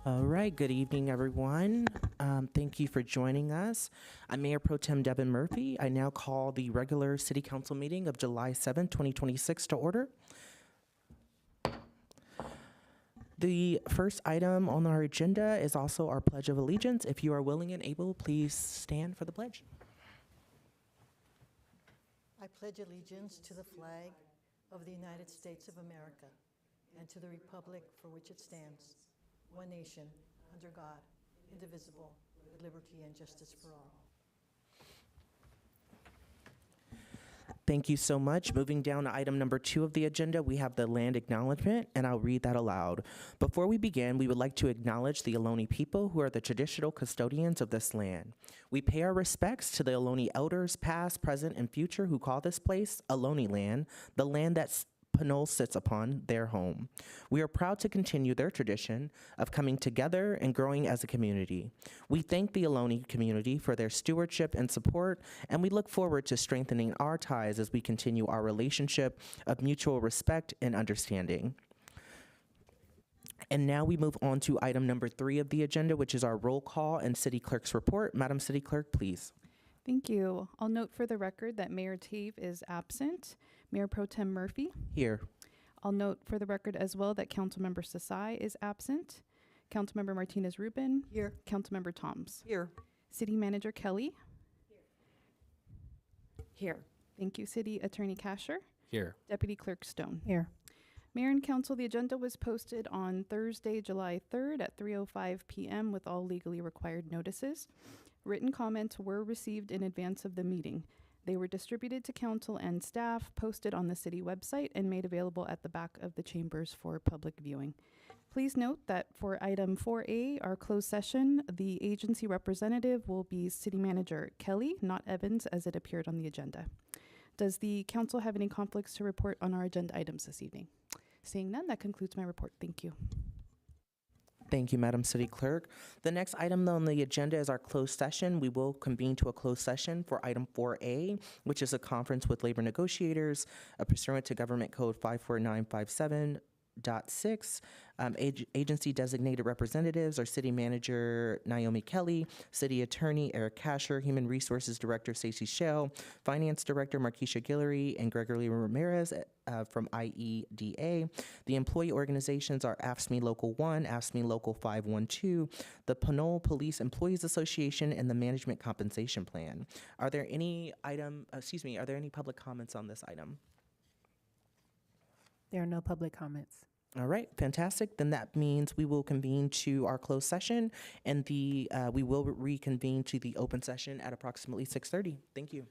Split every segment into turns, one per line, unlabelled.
All right, good evening, everyone. Thank you for joining us. I'm Mayor Pro Tem Devin Murphy. I now call the regular City Council meeting of July 7, 2026 to order. The first item on our agenda is also our Pledge of Allegiance. If you are willing and able, please stand for the pledge.
I pledge allegiance to the flag of the United States of America and to the republic for which it stands, one nation, under God, indivisible, with liberty and justice for all.
Thank you so much. Moving down to item number 2 of the agenda, we have the land acknowledgement, and I'll read that aloud. Before we begin, we would like to acknowledge the Ohlone people who are the traditional custodians of this land. We pay our respects to the Ohlone elders, past, present, and future, who call this place Ohlone land, the land that Pinole sits upon, their home. We are proud to continue their tradition of coming together and growing as a community. We thank the Ohlone community for their stewardship and support, and we look forward to strengthening our ties as we continue our relationship of mutual respect and understanding. And now we move on to item number 3 of the agenda, which is our roll call and city clerk's report. Madam City Clerk, please.
Thank you. I'll note for the record that Mayor Tave is absent. Mayor Pro Tem Murphy.
Here.
I'll note for the record as well that Councilmember Sasai is absent. Councilmember Martinez-Rubin.
Here.
Councilmember Toms.
Here.
City Manager Kelly.
Here.
Thank you. City Attorney Kasher.
Here.
Deputy Clerk Stone.
Here.
Mayor and Council, the agenda was posted on Thursday, July 3rd at 3:05 p.m. with all legally required notices. Written comments were received in advance of the meeting. They were distributed to council and staff, posted on the city website, and made available at the back of the chambers for public viewing. Please note that for item 4A, our closed session, the agency representative will be City Manager Kelly, not Evans, as it appeared on the agenda. Does the council have any conflicts to report on our agenda items this evening? Seeing none, that concludes my report. Thank you.
Thank you, Madam City Clerk. The next item on the agenda is our closed session. We will convene to a closed session for item 4A, which is a conference with labor negotiators pursuant to Government Code 54957.6. Agency designated representatives are City Manager Naomi Kelly, City Attorney Eric Kasher, Human Resources Director Stacey Shell, Finance Director Markeisha Guillory, and Gregory Ramirez from IEDA. The employee organizations are AFSCME Local 1, AFSCME Local 512, the Pinole Police Employees Association, and the Management Compensation Plan. Are there any are there any public comments on this item?
There are no public comments.
All right, fantastic. Then that means we will convene to our closed session, and we will reconvene to the open session at approximately 6:30. Thank you.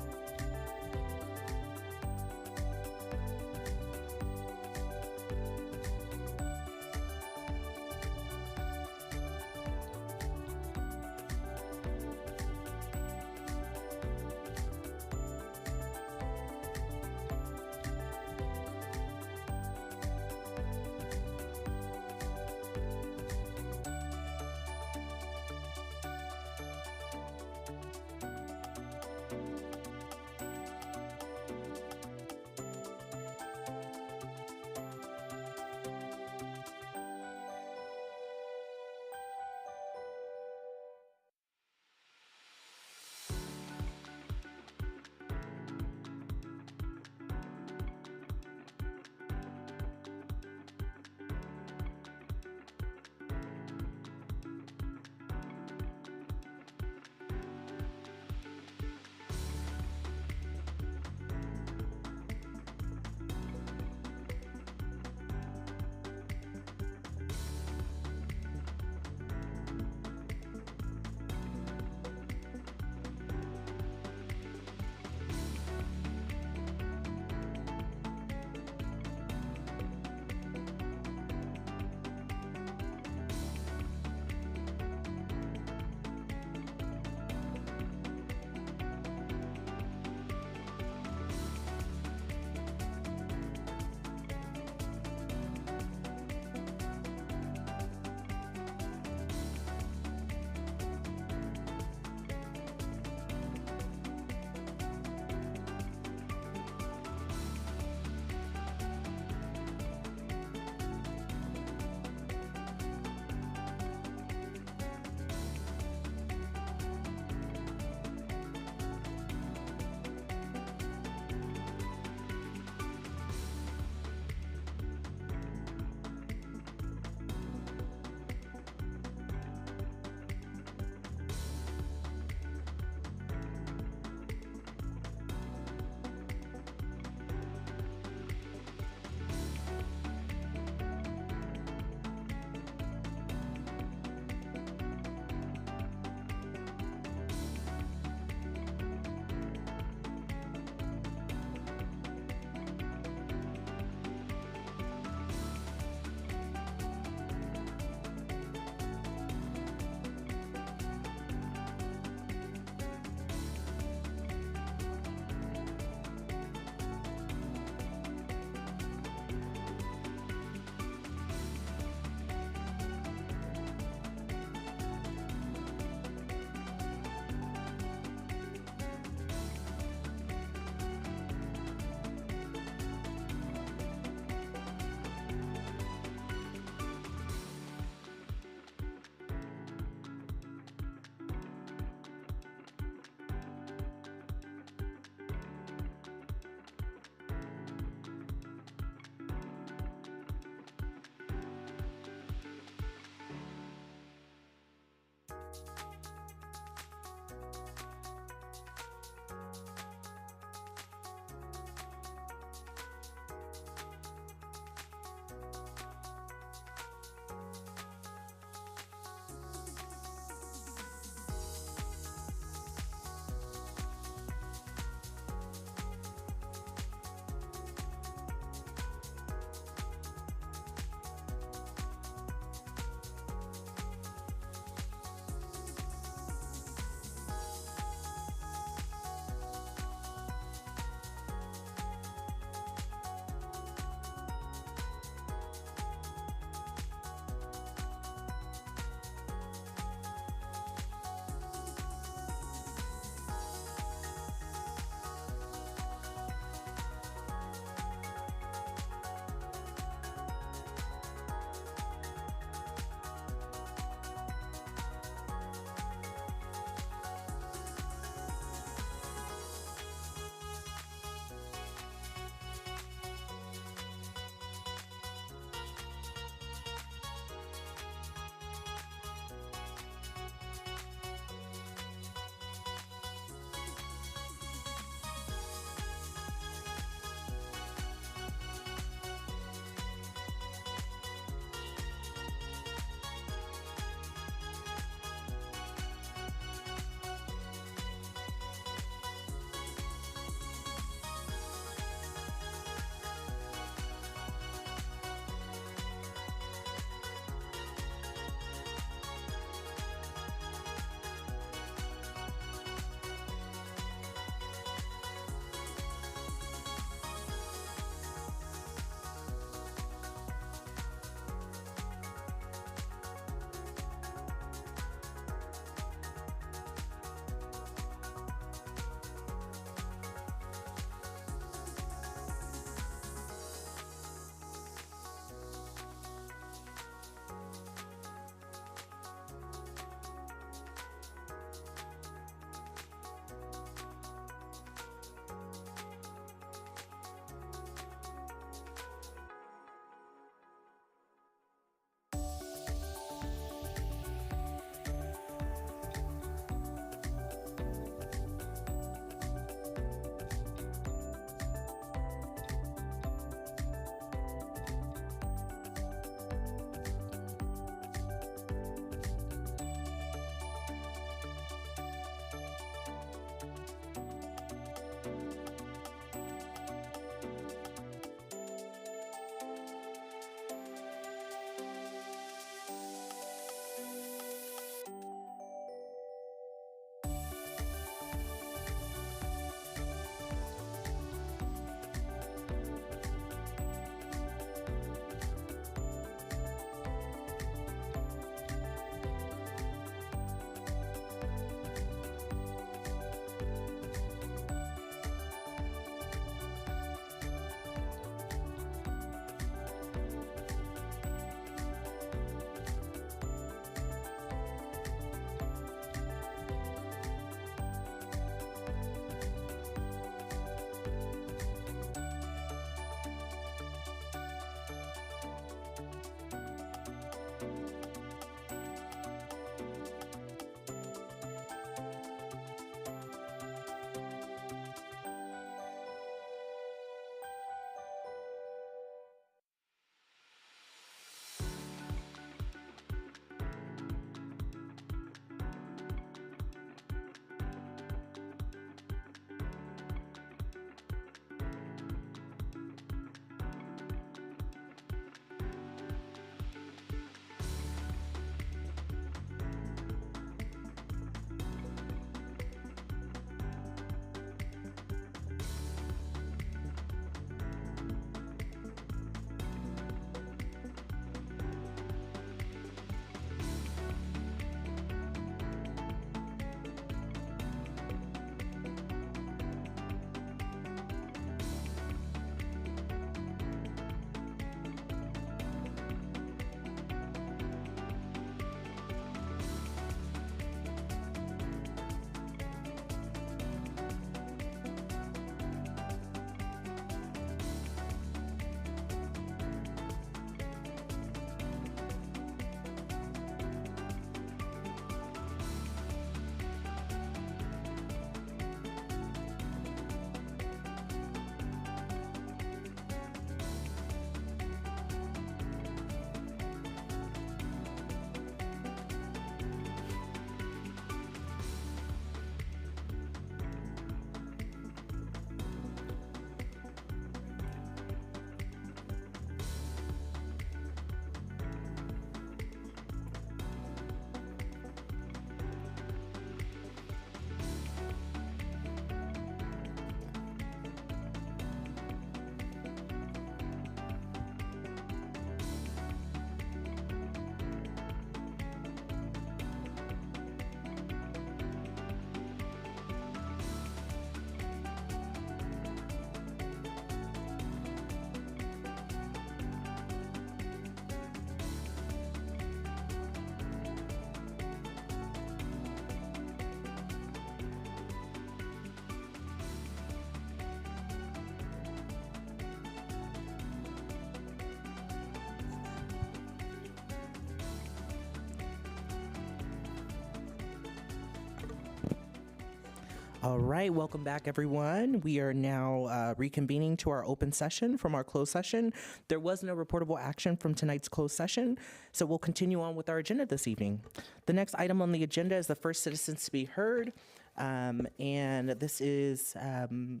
All right, welcome back, everyone. We are now reconvening to our open session from our closed session. There was no reportable action from tonight's closed session, so we'll continue on with our agenda this evening. The next item on the agenda is the first citizens to be heard, and this is, Madam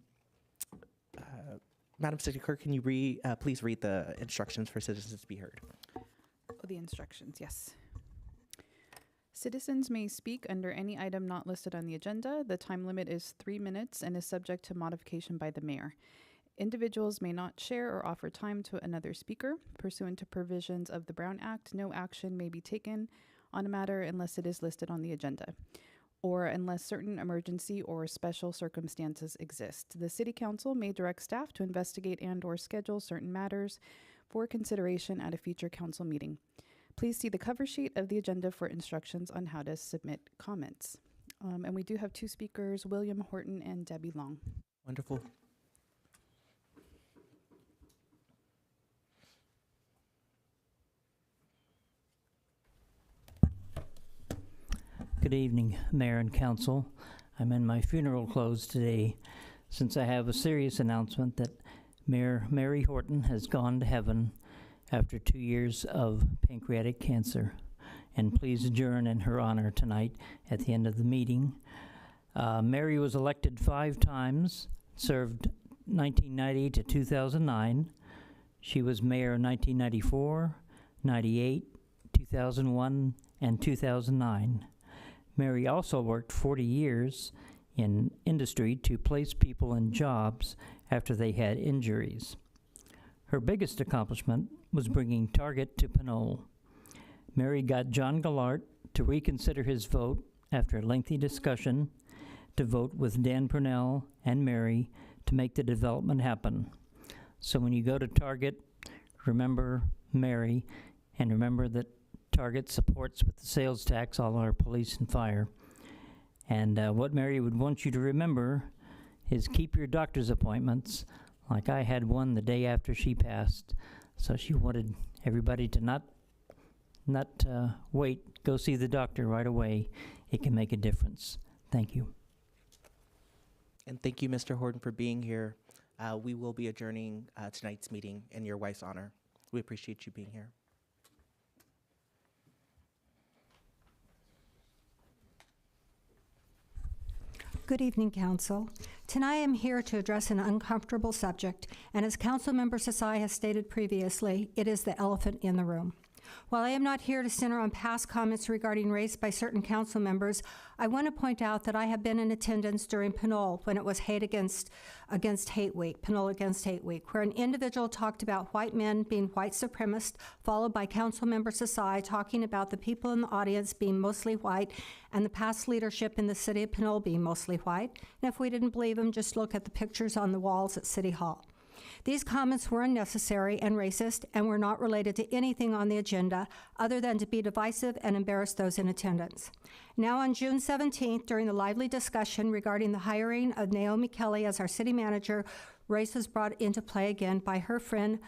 City Clerk, can you please read the instructions for citizens to be heard?
Oh, the instructions, yes. Citizens may speak under any item not listed on the agenda. The time limit is 3 minutes and is subject to modification by the mayor. Individuals may not share or offer time to another speaker. Pursuant to provisions of the Brown Act, no action may be taken on a matter unless it is listed on the agenda, or unless certain emergency or special circumstances exist. The City Council may direct staff to investigate and/or schedule certain matters for consideration at a future council meeting. Please see the cover sheet of the agenda for instructions on how to submit comments. And we do have two speakers, William Horton and Debbie Long.
Wonderful.
Good evening, Mayor and Council. I'm in my funeral clothes today since I have a serious announcement that Mayor Mary Horton has gone to heaven after 2 years of pancreatic cancer. And please adjourn in her honor tonight at the end of the meeting. Mary was elected 5 times, served 1990 to 2009. She was mayor in 1994, 98, 2001, and 2009. Mary also worked 40 years in industry to place people in jobs after they had injuries. Her biggest accomplishment was bringing Target to Pinole. Mary got John Gallart to reconsider his vote after a lengthy discussion to vote with Dan Purnell and Mary to make the development happen. So when you go to Target, remember Mary, and remember that Target supports with the sales tax all our police and fire. And what Mary would want you to remember is keep your doctor's appointments. Like I had one the day after she passed, so she wanted everybody to not wait, go see the doctor right away. It can make a difference. Thank you.
And thank you, Mr. Horton, for being here. We will be adjourning tonight's meeting in your wife's honor. We appreciate you being here.
Good evening, Council. Tonight I am here to address an uncomfortable subject, and as Councilmember Sasai has stated previously, it is the elephant in the room. While I am not here to center on past comments regarding race by certain council members, I want to point out that I have been in attendance during Pinole when it was Pinole Against Hate Week, where an individual talked about white men being white supremacists, followed by Councilmember Sasai talking about the people in the audience being mostly white and the past leadership in the city of Pinole being mostly white. And if we didn't believe him, just look at the pictures on the walls at City Hall. These comments were unnecessary and racist and were not related to anything on the agenda other than to be divisive and embarrass those in attendance. Now on June 17th, during the lively discussion regarding the hiring of Naomi Kelly as our city manager, race was brought into play again by her friend.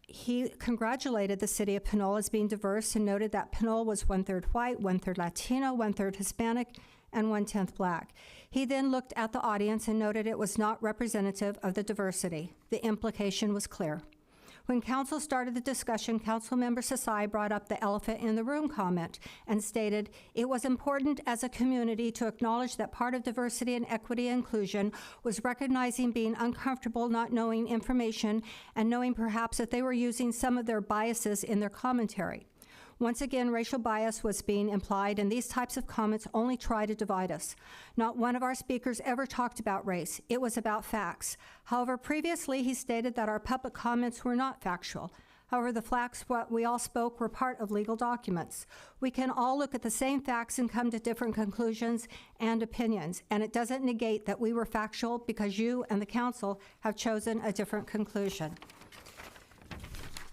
He congratulated the city of Pinole as being diverse and noted that Pinole was 1/3 white, 1/3 Latino, 1/3 Hispanic, and 1/10 black. He then looked at the audience and noted it was not representative of the diversity. The implication was clear. When council started the discussion, Councilmember Sasai brought up the elephant in the room comment and stated it was important as a community to acknowledge that part of diversity and equity and inclusion was recognizing being uncomfortable not knowing information and knowing perhaps that they were using some of their biases in their commentary. Once again, racial bias was being implied, and these types of comments only try to divide us. Not one of our speakers ever talked about race. It was about facts. However, previously he stated that our public comments were not factual. However, the facts what we all spoke were part of legal documents. We can all look at the same facts and come to different conclusions and opinions, and it doesn't negate that we were factual because you and the council have chosen a different conclusion.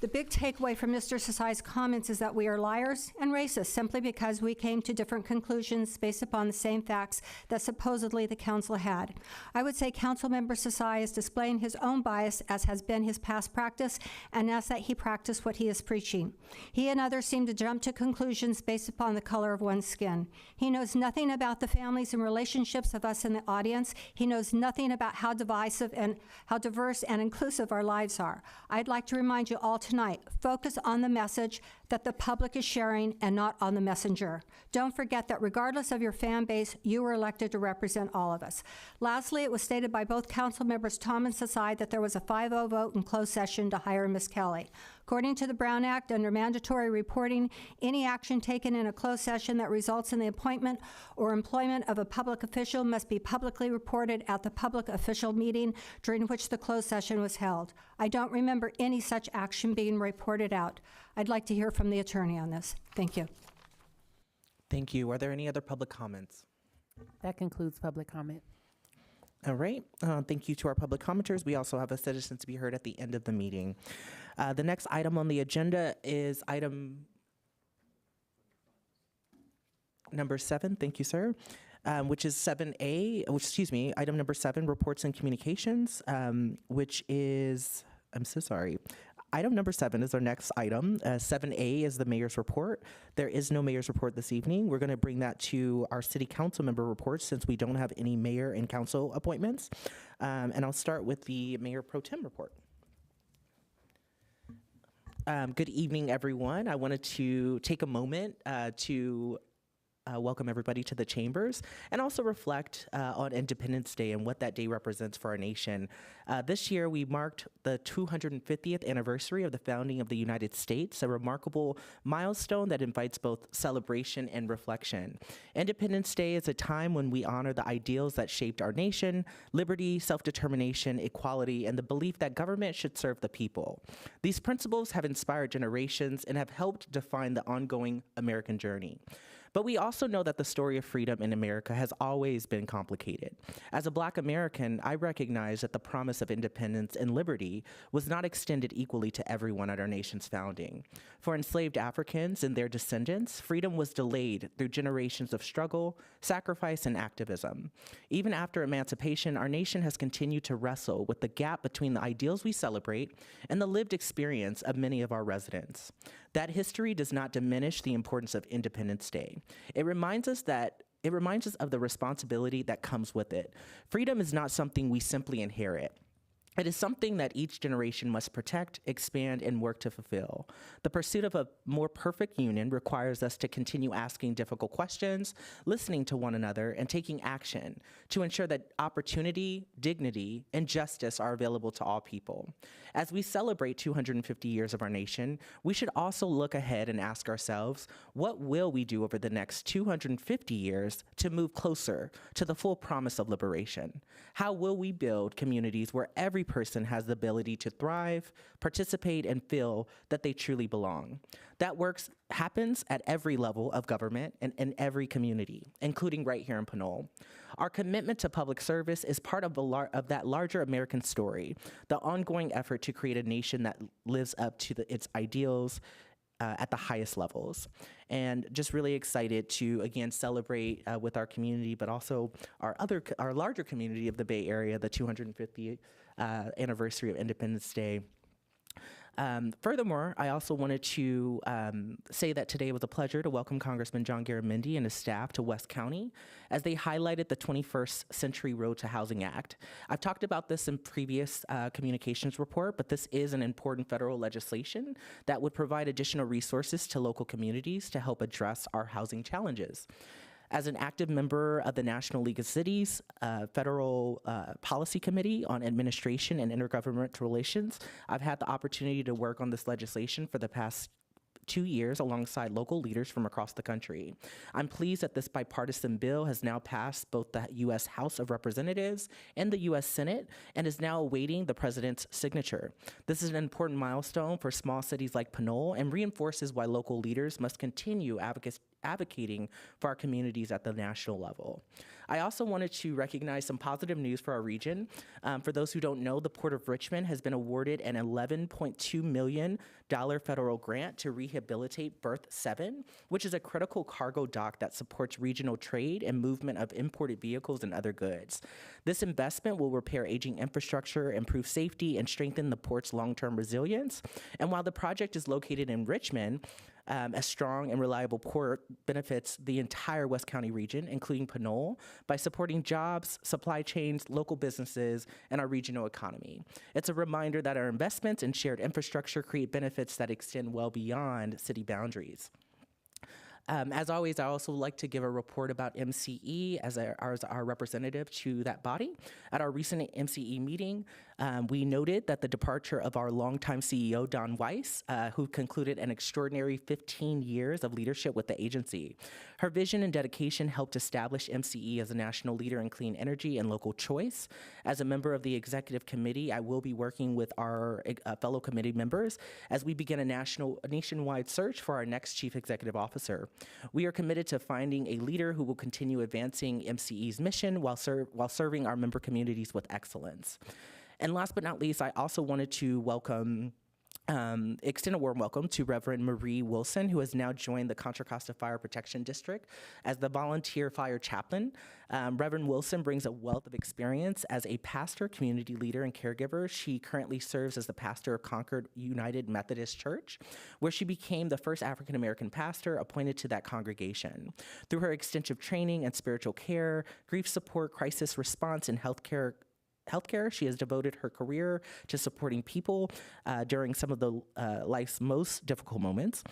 The big takeaway from Mr. Sasai's comments is that we are liars and racist simply because we came to different conclusions based upon the same facts that supposedly the council had. I would say Councilmember Sasai is displaying his own bias, as has been his past practice, and as that he practiced what he is preaching. He and others seem to jump to conclusions based upon the color of one's skin. He knows nothing about the families and relationships of us in the audience. He knows nothing about how divisive and how diverse and inclusive our lives are. I'd like to remind you all tonight, focus on the message that the public is sharing and not on the messenger. Don't forget that regardless of your fan base, you were elected to represent all of us. Lastly, it was stated by both council members Tom and Sasai that there was a 5-0 vote in closed session to hire Ms. Kelly. According to the Brown Act, under mandatory reporting, any action taken in a closed session that results in the appointment or employment of a public official must be publicly reported at the public official meeting during which the closed session was held. I don't remember any such action being reported out. I'd like to hear from the attorney on this. Thank you.
Thank you. Are there any other public comments?
That concludes public comment.
All right. Thank you to our public commenters. We also have a citizen to be heard at the end of the meeting. The next item on the agenda is item number 7. Thank you, sir. Which is 7A, item number 7, reports and communications, which is, I'm so sorry. Item number 7 is our next item. 7A is the mayor's report. There is no mayor's report this evening. We're going to bring that to our city council member reports since we don't have any mayor and council appointments. And I'll start with the mayor pro tem report. Good evening, everyone. I wanted to take a moment to welcome everybody to the chambers and also reflect on Independence Day and what that day represents for our nation. This year, we marked the 250th anniversary of the founding of the United States, a remarkable milestone that invites both celebration and reflection. Independence Day is a time when we honor the ideals that shaped our nation: liberty, self-determination, equality, and the belief that government should serve the people. These principles have inspired generations and have helped define the ongoing American journey. But we also know that the story of freedom in America has always been complicated. As a Black American, I recognize that the promise of independence and liberty was not extended equally to everyone at our nation's founding. For enslaved Africans and their descendants, freedom was delayed through generations of struggle, sacrifice, and activism. Even after emancipation, our nation has continued to wrestle with the gap between the ideals we celebrate and the lived experience of many of our residents. That history does not diminish the importance of Independence Day. It reminds us of the responsibility that comes with it. Freedom is not something we simply inherit. It is something that each generation must protect, expand, and work to fulfill. The pursuit of a more perfect union requires us to continue asking difficult questions, listening to one another, and taking action to ensure that opportunity, dignity, and justice are available to all people. As we celebrate 250 years of our nation, we should also look ahead and ask ourselves, what will we do over the next 250 years to move closer to the full promise of liberation? How will we build communities where every person has the ability to thrive, participate, and feel that they truly belong? That happens at every level of government and in every community, including right here in Pinole. Our commitment to public service is part of that larger American story, the ongoing effort to create a nation that lives up to its ideals at the highest levels. And just really excited to, again, celebrate with our community, but also our larger community of the Bay Area, the 250th anniversary of Independence Day. Furthermore, I also wanted to say that today was a pleasure to welcome Congressman John Garamendi and his staff to West County as they highlighted the 21st Century Road to Housing Act. I've talked about this in previous communications report, but this is an important federal legislation that would provide additional resources to local communities to help address our housing challenges. As an active member of the National League of Cities Federal Policy Committee on Administration and Intergovernmental Relations, I've had the opportunity to work on this legislation for the past 2 years alongside local leaders from across the country. I'm pleased that this bipartisan bill has now passed both the U.S. House of Representatives and the U.S. Senate and is now awaiting the president's signature. This is an important milestone for small cities like Pinole and reinforces why local leaders must continue advocating for our communities at the national level. I also wanted to recognize some positive news for our region. For those who don't know, the Port of Richmond has been awarded an $11.2 million federal grant to rehabilitate Berth 7, which is a critical cargo dock that supports regional trade and movement of imported vehicles and other goods. This investment will repair aging infrastructure, improve safety, and strengthen the port's long-term resilience. And while the project is located in Richmond, a strong and reliable port benefits the entire West County region, including Pinole, by supporting jobs, supply chains, local businesses, and our regional economy. It's a reminder that our investments in shared infrastructure create benefits that extend well beyond city boundaries. As always, I also like to give a report about MCE as our representative to that body. At our recent MCE meeting, we noted that the departure of our longtime CEO, Don Weiss, who concluded an extraordinary 15 years of leadership with the agency. Her vision and dedication helped establish MCE as a national leader in clean energy and local choice. As a member of the executive committee, I will be working with our fellow committee members as we begin a nationwide search for our next chief executive officer. We are committed to finding a leader who will continue advancing MCE's mission while serving our member communities with excellence. And last but not least, I also wanted to extend a warm welcome to Reverend Marie Wilson, who has now joined the Contra Costa Fire Protection District as the volunteer fire chaplain. Reverend Wilson brings a wealth of experience as a pastor, community leader, and caregiver. She currently serves as the pastor of Concord United Methodist Church, where she became the first African-American pastor appointed to that congregation. Through her extensive training and spiritual care, grief support, crisis response, and healthcare, she has devoted her career to supporting people during some of the life's most difficult moments.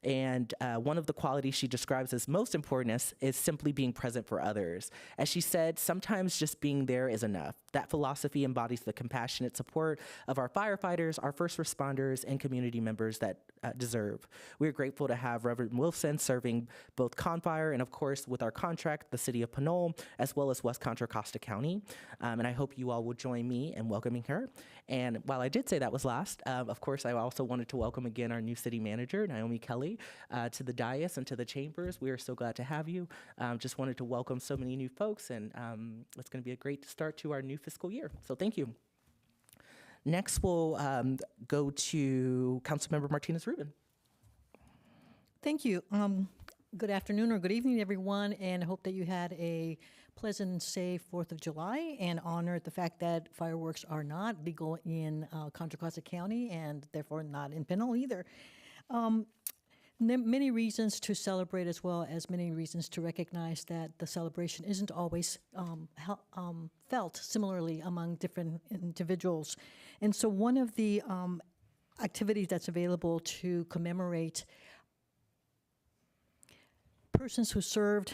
And one of the qualities she describes as most important is simply being present for others. As she said, sometimes just being there is enough. That philosophy embodies the compassionate support of our firefighters, our first responders, and community members that deserve. We are grateful to have Reverend Wilson serving both Confire and, of course, with our contract, the City of Pinole, as well as West Contra Costa County. And I hope you all will join me in welcoming her. And while I did say that was last, of course, I also wanted to welcome again our new city manager, Naomi Kelly, to the dais and to the chambers. We are so glad to have you. Just wanted to welcome so many new folks, and it's going to be a great start to our new fiscal year. So thank you. Next, we'll go to Councilmember Martinez-Rubin.
Thank you. Good afternoon or good evening, everyone, and I hope that you had a pleasant and safe 4th of July and honored the fact that fireworks are not legal in Contra Costa County and therefore not in Pinole either. Many reasons to celebrate, as well as many reasons to recognize that the celebration isn't always felt similarly among different individuals. And so one of the activities that's available to commemorate persons who served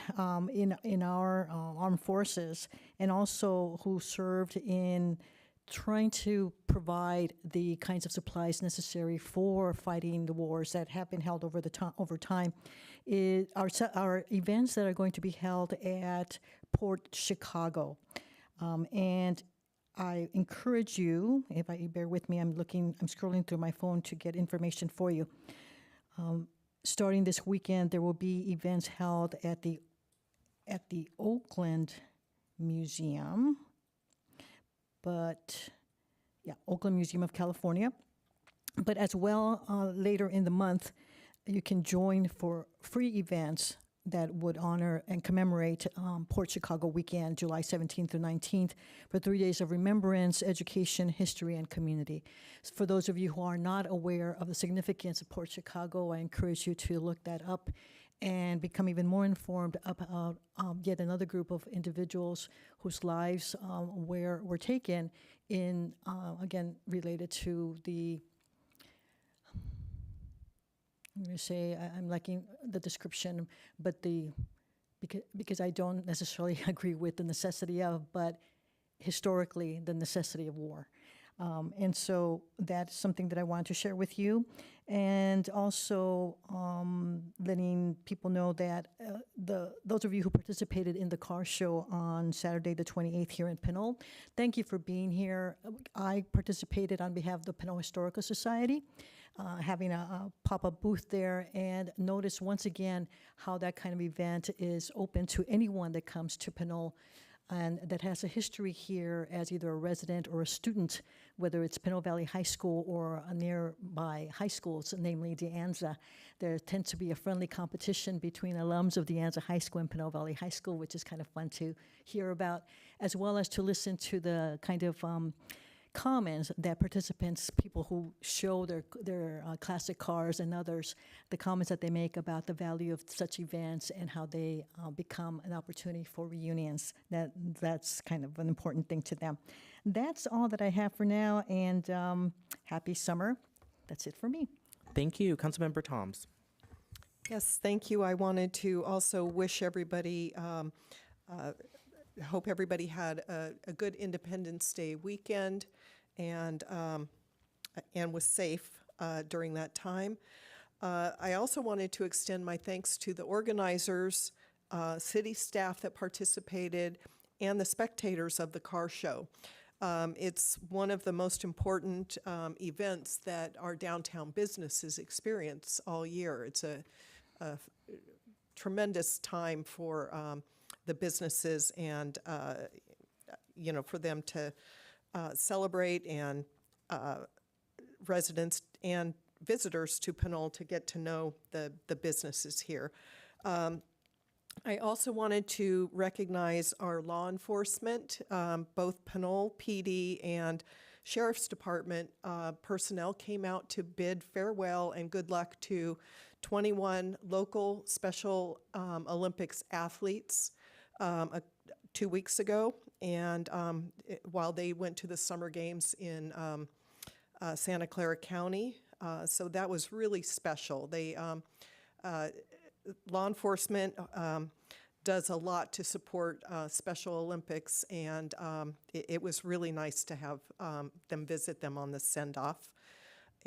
in our armed forces, and also who served in trying to provide the kinds of supplies necessary for fighting the wars that have been held over time, are events that are going to be held at Port Chicago. And I encourage you, if you bear with me, I'm scrolling through my phone to get information for you. Starting this weekend, there will be events held at the Oakland Museum, Oakland Museum of California. But as well, later in the month, you can join for free events that would honor and commemorate Port Chicago weekend, July 17th through 19th, for 3 days of remembrance, education, history, and community. For those of you who are not aware of the significance of Port Chicago, I encourage you to look that up and become even more informed about yet another group of individuals whose lives were taken in, again, related to the, I'm going to say, I'm liking the description, but because I don't necessarily agree with the necessity of, but historically the necessity of war. And so that's something that I want to share with you. And also letting people know that those of you who participated in the car show on Saturday the 28th here in Pinole, thank you for being here. I participated on behalf of the Pinole Historical Society. having a pop-up booth there, and notice once again how that kind of event is open to anyone that comes to Pinole and that has a history here as either a resident or a student, whether it's Pinole Valley High School or a nearby high schools, namely De Anza. There tends to be a friendly competition between alums of De Anza High School and Pinole Valley High School, which is kind of fun to hear about, as well as to listen to the kind of comments that participants, people who show their classic cars and others, the comments that they make about the value of such events and how they become an opportunity for reunions. That's kind of an important thing to them. That's all that I have for now, and happy summer. That's it for me.
Thank you. Councilmember Toms.
Yes, thank you. I wanted to also wish everybody, hope everybody had a good Independence Day weekend and was safe during that time. I also wanted to extend my thanks to the organizers, city staff that participated, and the spectators of the car show. It's one of the most important events that our downtown businesses experience all year. It's a tremendous time for the businesses and, for them to celebrate, and residents and visitors to Pinole to get to know the businesses here. I also wanted to recognize our law enforcement, both Pinole PD and Sheriff's Department personnel came out to bid farewell and good luck to 21 local Special Olympics athletes 2 weeks ago, and while they went to the Summer Games in Santa Clara County. So that was really special. They law enforcement does a lot to support Special Olympics, and it was really nice to have them visit them on the send-off.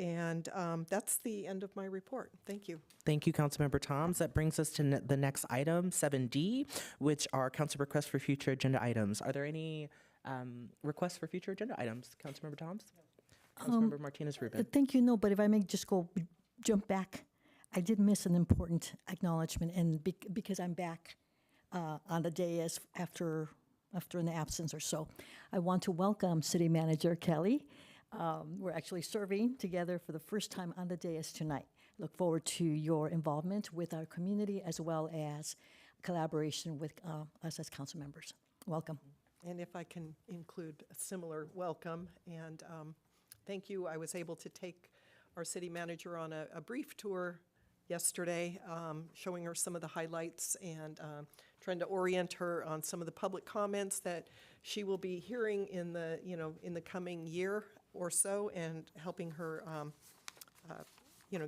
And that's the end of my report. Thank you.
Thank you, Councilmember Toms. That brings us to the next item, 7D, which are council requests for future agenda items. Are there any requests for future agenda items? Councilmember Toms? Councilmember Martinez-Rubin.
Thank you. No, but if I may just jump back, I did miss an important acknowledgement, and because I'm back on the dais after an absence or so, I want to welcome City Manager Kelly. We're actually serving together for the first time on the dais tonight. Look forward to your involvement with our community as well as collaboration with us as council members. Welcome.
And if I can include a similar welcome, and thank you. I was able to take our city manager on a brief tour yesterday, showing her some of the highlights and trying to orient her on some of the public comments that she will be hearing in the coming year or so, and helping her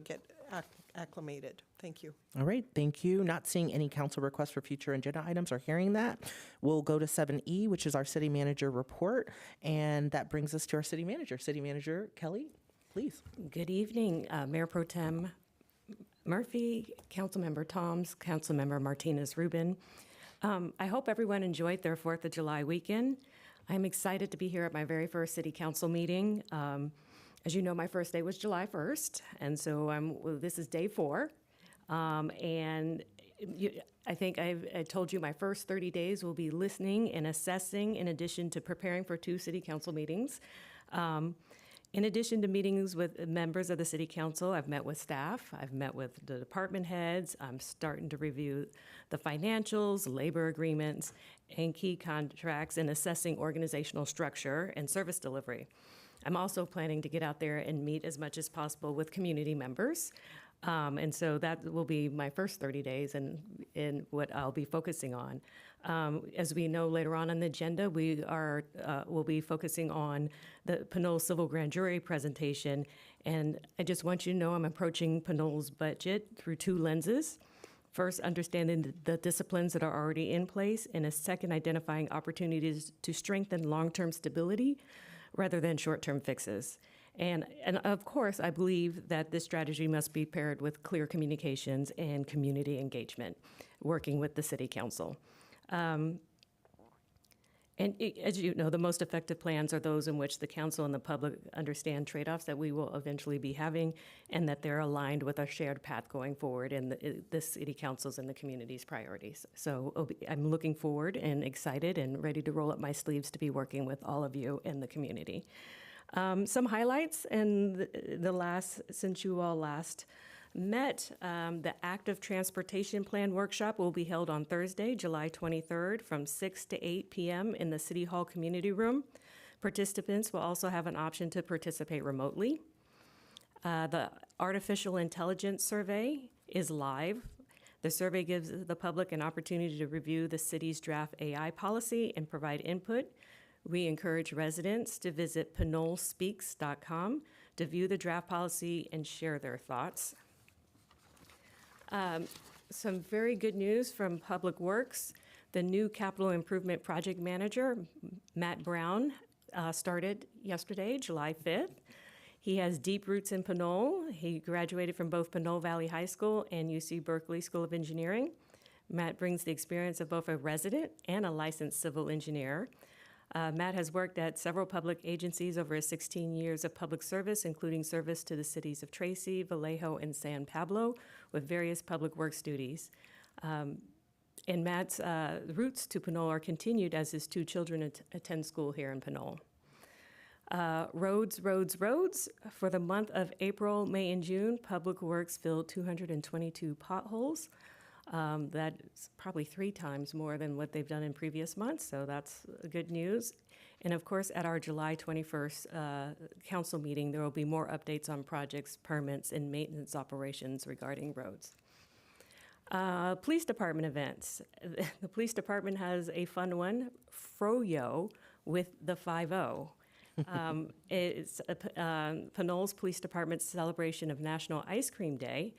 get acclimated. Thank you.
All right, thank you. Not seeing any council requests for future agenda items or hearing that, we'll go to 7E, which is our city manager report, and that brings us to our city manager. City Manager Kelly, please.
Good evening, Mayor Pro Tem Murphy, Councilmember Toms, Councilmember Martinez-Rubin. I hope everyone enjoyed their 4th of July weekend. I'm excited to be here at my very first city council meeting. As you know, my first day was July 1st, and so this is day 4. And I think I told you my first 30 days will be listening and assessing in addition to preparing for 2 city council meetings. In addition to meetings with members of the city council, I've met with staff, I've met with the department heads, I'm starting to review the financials, labor agreements, and key contracts, and assessing organizational structure and service delivery. I'm also planning to get out there and meet as much as possible with community members. And so that will be my first 30 days and what I'll be focusing on. As we know later on the agenda, we'll be focusing on the Pinole Civil Grand Jury presentation. And I just want you to know I'm approaching Pinole's budget through 2 lenses. First, understanding the disciplines that are already in place, and a second, identifying opportunities to strengthen long-term stability rather than short-term fixes. And of course, I believe that this strategy must be paired with clear communications and community engagement, working with the city council. As you know, the most effective plans are those in which the council and the public understand trade-offs that we will eventually be having, and that they're aligned with our shared path going forward and the city council's and the community's priorities. So I'm looking forward and excited and ready to roll up my sleeves to be working with all of you in the community. Some highlights in since you all last met. The Active Transportation Plan Workshop will be held on Thursday, July 23rd from 6 to 8 p.m. in the City Hall Community Room. Participants will also have an option to participate remotely. The Artificial Intelligence Survey is live. The survey gives the public an opportunity to review the city's draft AI policy and provide input. We encourage residents to visit pinolespeaks.com to view the draft policy and share their thoughts. Some very good news from Public Works. The new capital improvement project manager, Matt Brown, started yesterday, July 5th. He has deep roots in Pinole. He graduated from both Pinole Valley High School and UC Berkeley School of Engineering. Matt brings the experience of both a resident and a licensed civil engineer. Matt has worked at several public agencies over his 16 years of public service, including service to the cities of Tracy, Vallejo, and San Pablo, with various public works duties. And Matt's roots to Pinole are continued as his two children attend school here in Pinole. Roads. For the month of April, May, and June, Public Works filled 222 potholes. That's probably 3 times more than what they've done in previous months, so that's good news. And of course, at our July 21st council meeting, there will be more updates on projects, permits, and maintenance operations regarding roads. Police department events. The police department has a fun one, Froyo with the 5-0. It's Pinole's Police Department's celebration of National Ice Cream Day,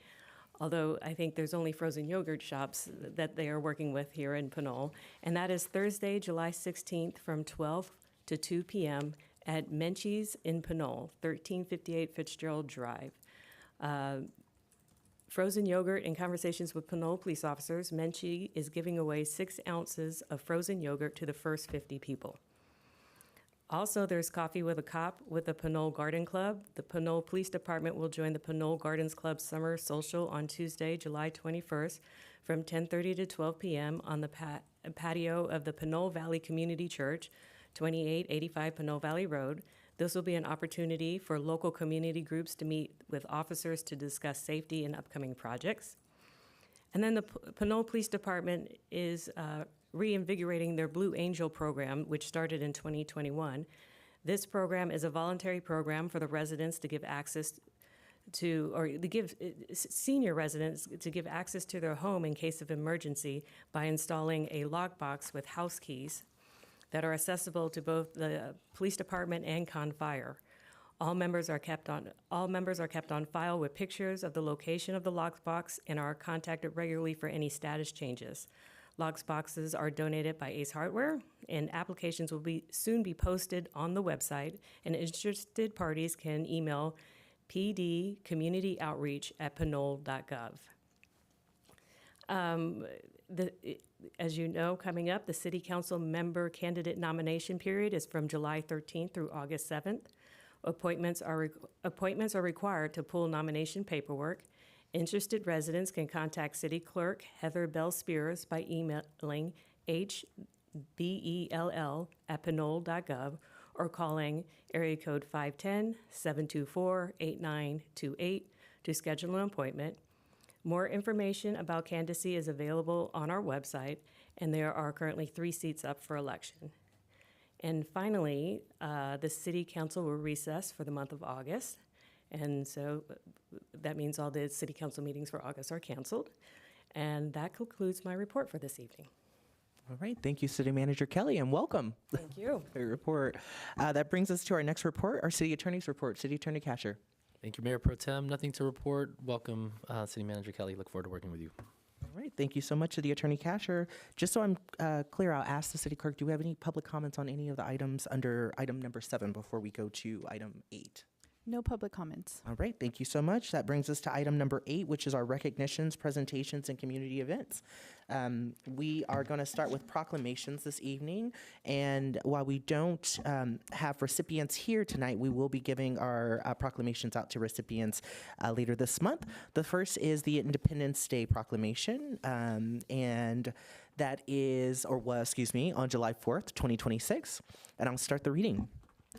although I think there's only frozen yogurt shops that they are working with here in Pinole. And that is Thursday, July 16th from 12 to 2 p.m. at Menchie's in Pinole, 1358 Fitzgerald Drive. Frozen yogurt and conversations with Pinole police officers, Menchie is giving away 6 ounces of frozen yogurt to the first 50 people. Also, there's Coffee with a Cop with the Pinole Garden Club. The Pinole Police Department will join the Pinole Gardens Club Summer Social on Tuesday, July 21st from 10:30 to 12 p.m. on the patio of the Pinole Valley Community Church, 2885 Pinole Valley Road. This will be an opportunity for local community groups to meet with officers to discuss safety and upcoming projects. And then the Pinole Police Department is reinvigorating their Blue Angel program, which started in 2021. This program is a voluntary program for the residents to give access to, or to give senior residents to give access to their home in case of emergency by installing a lockbox with house keys that are accessible to both the police department and Con Fire. All members are kept on file with pictures of the location of the lockbox and are contacted regularly for any status changes. Lockboxes are donated by Ace Hardware, and applications will soon be posted on the website, and interested parties can email pdcommunityoutreach@pinole.gov. As you know, coming up, the City Council member candidate nomination period is from July 13th through August 7th. Appointments are required to pull nomination paperwork. Interested residents can contact City Clerk Heather Bell Spears by emailing hbell@pinole.gov or calling area code 510-724-8928 to schedule an appointment. More information about candidacy is available on our website, and there are currently 3 seats up for election. And finally, the City Council will recess for the month of August. And so that means all the City Council meetings for August are canceled. And that concludes my report for this evening.
All right. Thank you, City Manager Kelly, and welcome.
Thank you.
For your report. That brings us to our next report, our City Attorney's report. City Attorney Casher.
Thank you, Mayor Pro Tem. Nothing to report. Welcome, City Manager Kelly. Look forward to working with you.
All right. Thank you so much to the Attorney Casher. Just so I'm clear, I'll ask the City Clerk, do we have any public comments on any of the items under item number 7 before we go to item 8?
No public comments.
All right, thank you so much. That brings us to item number 8, which is our recognitions, presentations, and community events. We are going to start with proclamations this evening. And while we don't have recipients here tonight, we will be giving our proclamations out to recipients later this month. The first is the Independence Day proclamation, and that is, or was, excuse me, on July 4th, 2026. And I'll start the reading.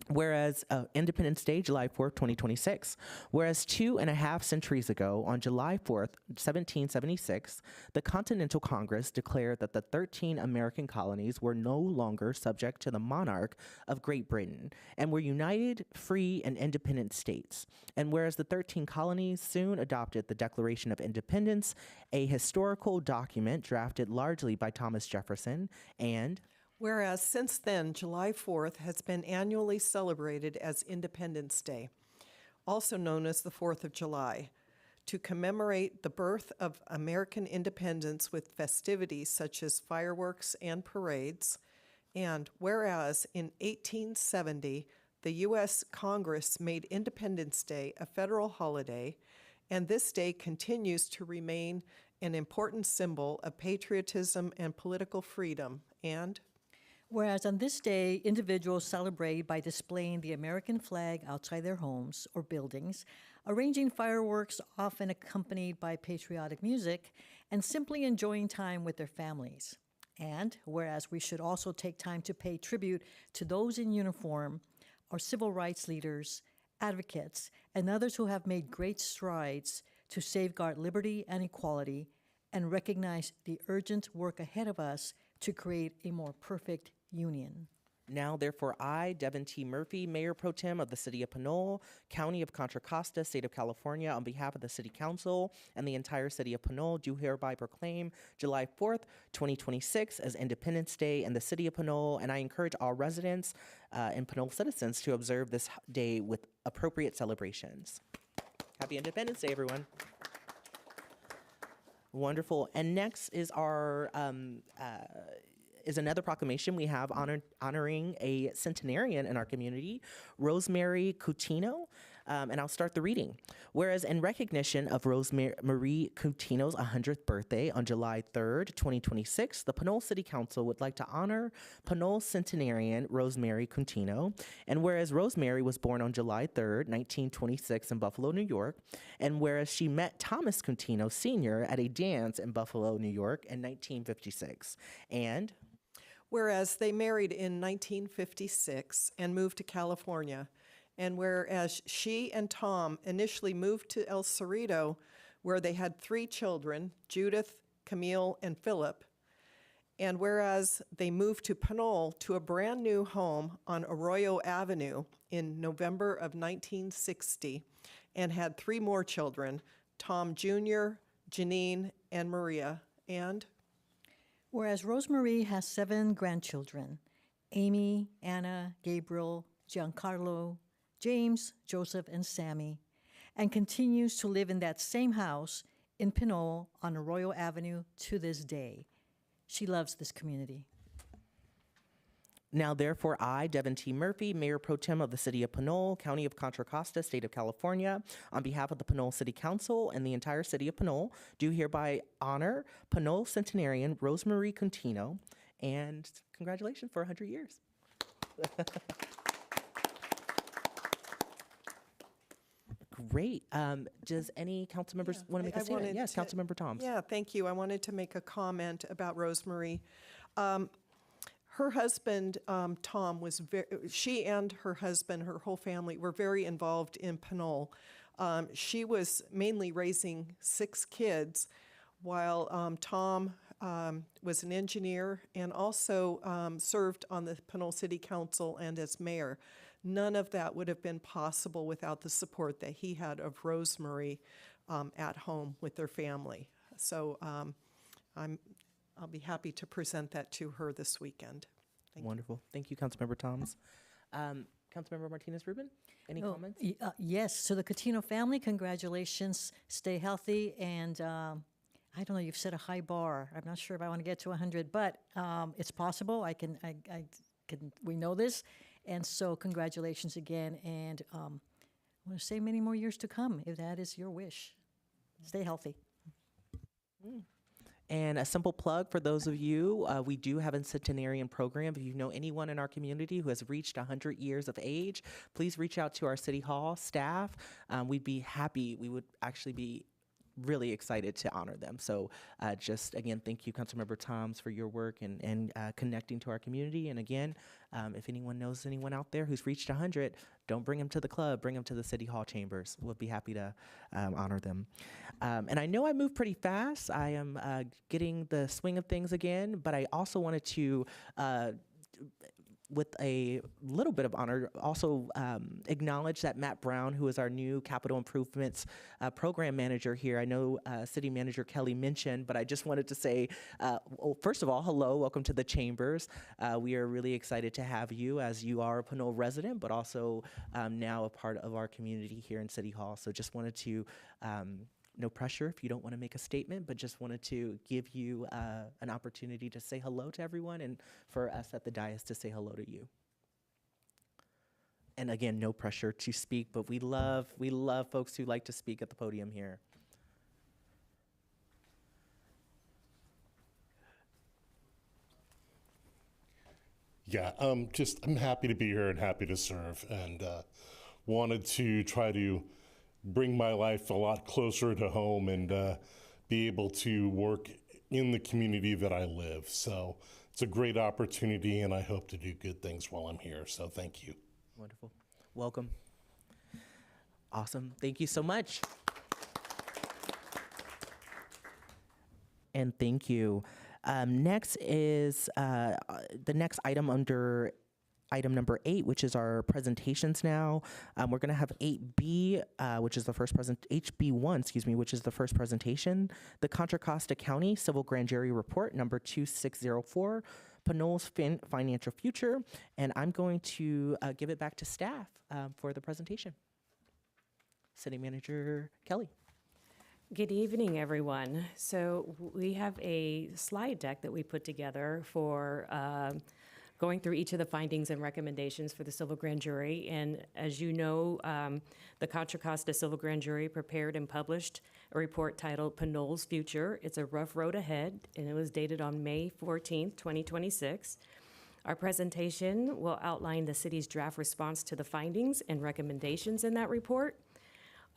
Whereas Independence Day, July 4th, 2026, whereas 2.5 centuries ago, on July 4th, 1776, the Continental Congress declared that the 13 American colonies were no longer subject to the monarch of Great Britain and were united, free, and independent states. And whereas the 13 colonies soon adopted the Declaration of Independence, a historical document drafted largely by Thomas Jefferson, and
Whereas since then, July 4th has been annually celebrated as Independence Day, also known as the 4th of July, to commemorate the birth of American independence with festivities such as fireworks and parades. And whereas in 1870, the U.S. Congress made Independence Day a federal holiday, and this day continues to remain an important symbol of patriotism and political freedom. And
Whereas on this day, individuals celebrate by displaying the American flag outside their homes or buildings, arranging fireworks often accompanied by patriotic music, and simply enjoying time with their families. And whereas we should also take time to pay tribute to those in uniform, our civil rights leaders, advocates, and others who have made great strides to safeguard liberty and equality, and recognize the urgent work ahead of us to create a more perfect union.
now, therefore, I, Devin T. Murphy, Mayor Pro Tem of the City of Pinole, County of Contra Costa, State of California, on behalf of the City Council and the entire City of Pinole, do hereby proclaim July 4th, 2026 as Independence Day in the City of Pinole, and I encourage all residents and Pinole citizens to observe this day with appropriate celebrations. Happy Independence Day, everyone. Wonderful. And next is our is another proclamation we have honoring a centenarian in our community, Rosemary Coutinho. And I'll start the reading. Whereas in recognition of Rosemary Coutinho's 100th birthday on July 3rd, 2026, the Pinole City Council would like to honor Pinole centenarian Rosemary Coutinho. And whereas Rosemary was born on July 3rd, 1926 in Buffalo, New York, and whereas she met Thomas Coutinho Sr. at a dance in Buffalo, New York in 1956, and
whereas they married in 1956 and moved to California, and whereas she and Tom initially moved to El Cerrito, where they had 3 children, Judith, Camille, and Philip, and whereas they moved to Pinole to a brand new home on Arroyo Avenue in November of 1960, and had 3 more children, Tom Jr., Janine, and Maria, and
Whereas Rosemary has 7 grandchildren, Amy, Anna, Gabriel, Giancarlo, James, Joseph, and Sammy, and continues to live in that same house in Pinole on Arroyo Avenue to this day. She loves this community.
now, therefore, I, Devin T. Murphy, Mayor Pro Tem of the City of Pinole, County of Contra Costa, State of California, on behalf of the Pinole City Council and the entire City of Pinole, do hereby honor Pinole centenarian Rosemary Coutinho, and congratulations for 100 years. Great. Does any council members want to make a statement? Yes, Councilmember Toms.
Yeah, thank you. I wanted to make a comment about Rosemary. Her husband, Tom, she and her husband, her whole family, were very involved in Pinole. She was mainly raising 6 kids, while Tom was an engineer and also served on the Pinole City Council and as mayor. None of that would have been possible without the support that he had of Rosemary at home with their family. So I'll be happy to present that to her this weekend.
Wonderful. Thank you, Councilmember Toms. Councilmember Martinez-Rubin, any comments?
Yes, to the Coutinho family, congratulations. Stay healthy, and I don't know, you've set a high bar. I'm not sure if I want to get to 100, but it's possible. We know this. And so congratulations again, and want to say many more years to come, if that is your wish. Stay healthy.
And a simple plug for those of you, we do have a centenarian program. If you know anyone in our community who has reached 100 years of age, please reach out to our City Hall staff. We'd be happy. We would actually be really excited to honor them. So just again, thank you, Councilmember Toms, for your work and connecting to our community. And again, if anyone knows anyone out there who's reached 100, don't bring them to the club, bring them to the City Hall chambers. We'll be happy to honor them. And I know I moved pretty fast. I am getting the swing of things again, but I also wanted to with a little bit of honor, also acknowledge that Matt Brown, who is our new capital improvements program manager here. I know City Manager Kelly mentioned, but I just wanted to say, well, first of all, hello, welcome to the chambers. We are really excited to have you, as you are a Pinole resident, but also now a part of our community here in City Hall. So just wanted to no pressure if you don't want to make a statement, but just wanted to give you an opportunity to say hello to everyone and for us at the dais to say hello to you. And again, no pressure to speak, but we love folks who like to speak at the podium here.
Yeah, I'm happy to be here and happy to serve, and wanted to try to bring my life a lot closer to home and be able to work in the community that I live. So it's a great opportunity, and I hope to do good things while I'm here. So thank you.
Wonderful. Welcome. Awesome. Thank you so much. And thank you. Next is the next item under item number 8, which is our presentations now. We're going to have 8B, which is the first HB1, excuse me, which is the first presentation. The Contra Costa County Civil Grand Jury Report number 2604, Pinole's Financial Future. And I'm going to give it back to staff for the presentation. City Manager Kelly.
Good evening, everyone. So we have a slide deck that we put together for going through each of the findings and recommendations for the Civil Grand Jury. And as you know, the Contra Costa Civil Grand Jury prepared and published a report titled Pinole's Future. It's a rough road ahead, and it was dated on May 14th, 2026. Our presentation will outline the city's draft response to the findings and recommendations in that report.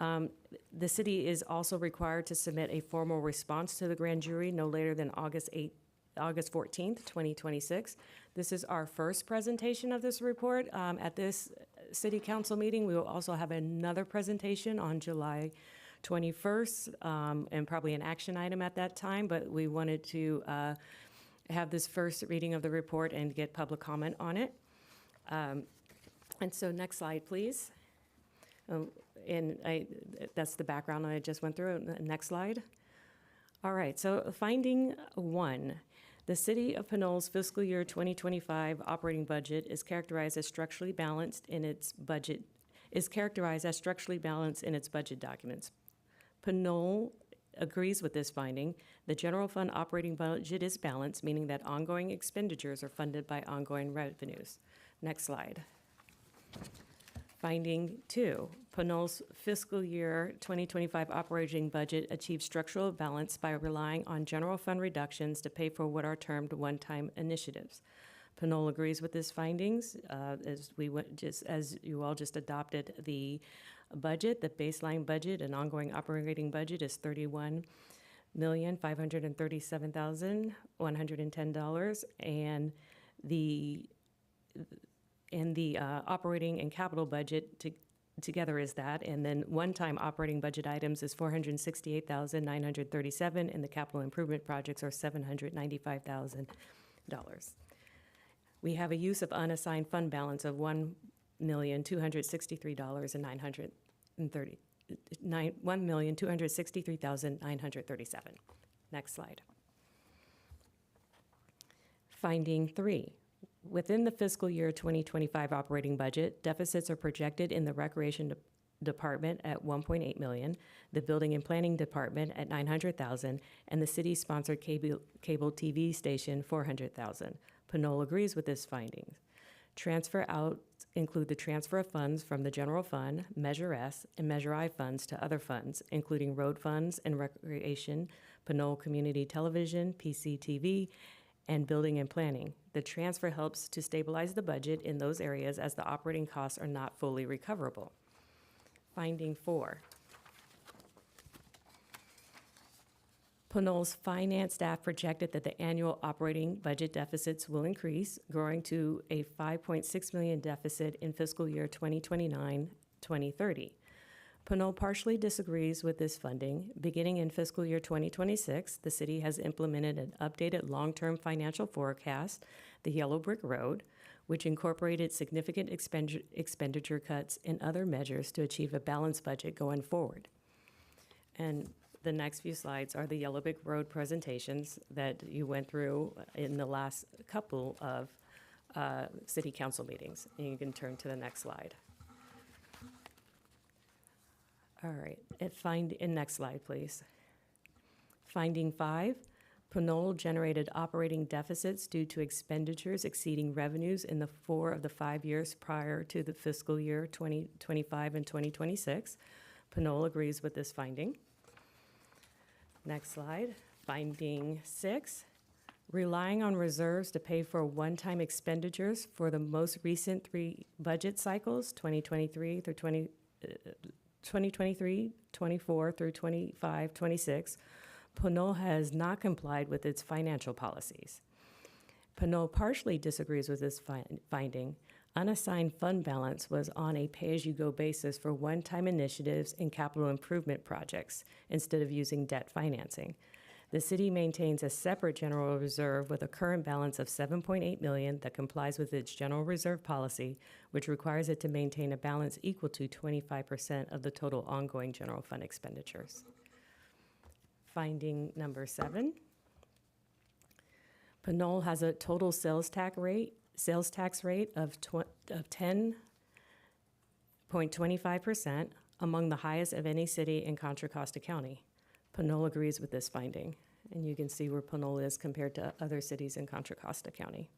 The city is also required to submit a formal response to the grand jury no later than August 14th, 2026. This is our first presentation of this report. At this city council meeting, we will also have another presentation on July 21st, and probably an action item at that time, but we wanted to have this first reading of the report and get public comment on it. And so next slide, please. That's the background I just went through. Next slide. All right, so finding 1. The City of Pinole's fiscal year 2025 operating budget is characterized as structurally balanced in its budget documents. Pinole agrees with this finding. The general fund operating budget is balanced, meaning that ongoing expenditures are funded by ongoing revenues. Next slide. Finding 2, Pinole's fiscal year 2025 operating budget achieves structural balance by relying on general fund reductions to pay for what are termed one-time initiatives. Pinole agrees with these findings, as you all just adopted the budget. The baseline budget and ongoing operating budget is $31,537,110, and the operating and capital budget together is that, and then one-time operating budget items is $468,937, and the capital improvement projects are $795,000. We have a use of unassigned fund balance of $1,263,937. Next slide. Finding 3. Within the fiscal year 2025 operating budget, deficits are projected in the Recreation Department at $1.8 million, the Building and Planning Department at $900,000, and the city-sponsored cable TV station $400,000. Pinole agrees with this finding. Transfer out include the transfer of funds from the general fund, Measure S, and Measure I funds to other funds, including road funds and recreation, Pinole Community Television, PCTV, and building and planning. The transfer helps to stabilize the budget in those areas as the operating costs are not fully recoverable. Finding 4. Pinole's finance staff projected that the annual operating budget deficits will increase, growing to a $5.6 million deficit in fiscal year 2029-2030. Pinole partially disagrees with this funding. Beginning in fiscal year 2026, the city has implemented an updated long-term financial forecast, the Yellow Brick Road, which incorporated significant expenditure cuts and other measures to achieve a balanced budget going forward. And the next few slides are the Yellow Brick Road presentations that you went through in the last couple of city council meetings. And you can turn to the next slide. All right, next slide, please. Finding 5, Pinole generated operating deficits due to expenditures exceeding revenues in the 4 of the 5 years prior to the fiscal year 2025 and 2026. Pinole agrees with this finding. Next slide. Finding 6, relying on reserves to pay for one-time expenditures for the most recent 3 budget cycles, 2023, 24 through 25, 26, Pinole has not complied with its financial policies. Pinole partially disagrees with this finding. Unassigned fund balance was on a pay-as-you-go basis for one-time initiatives and capital improvement projects instead of using debt financing. The city maintains a separate general reserve with a current balance of $7.8 million that complies with its general reserve policy, which requires it to maintain a balance equal to 25% of the total ongoing general fund expenditures. Finding number 7, Pinole has a total sales tax rate of 10.25%, among the highest of any city in Contra Costa County. Pinole agrees with this finding, and you can see where Pinole is compared to other cities in Contra Costa County.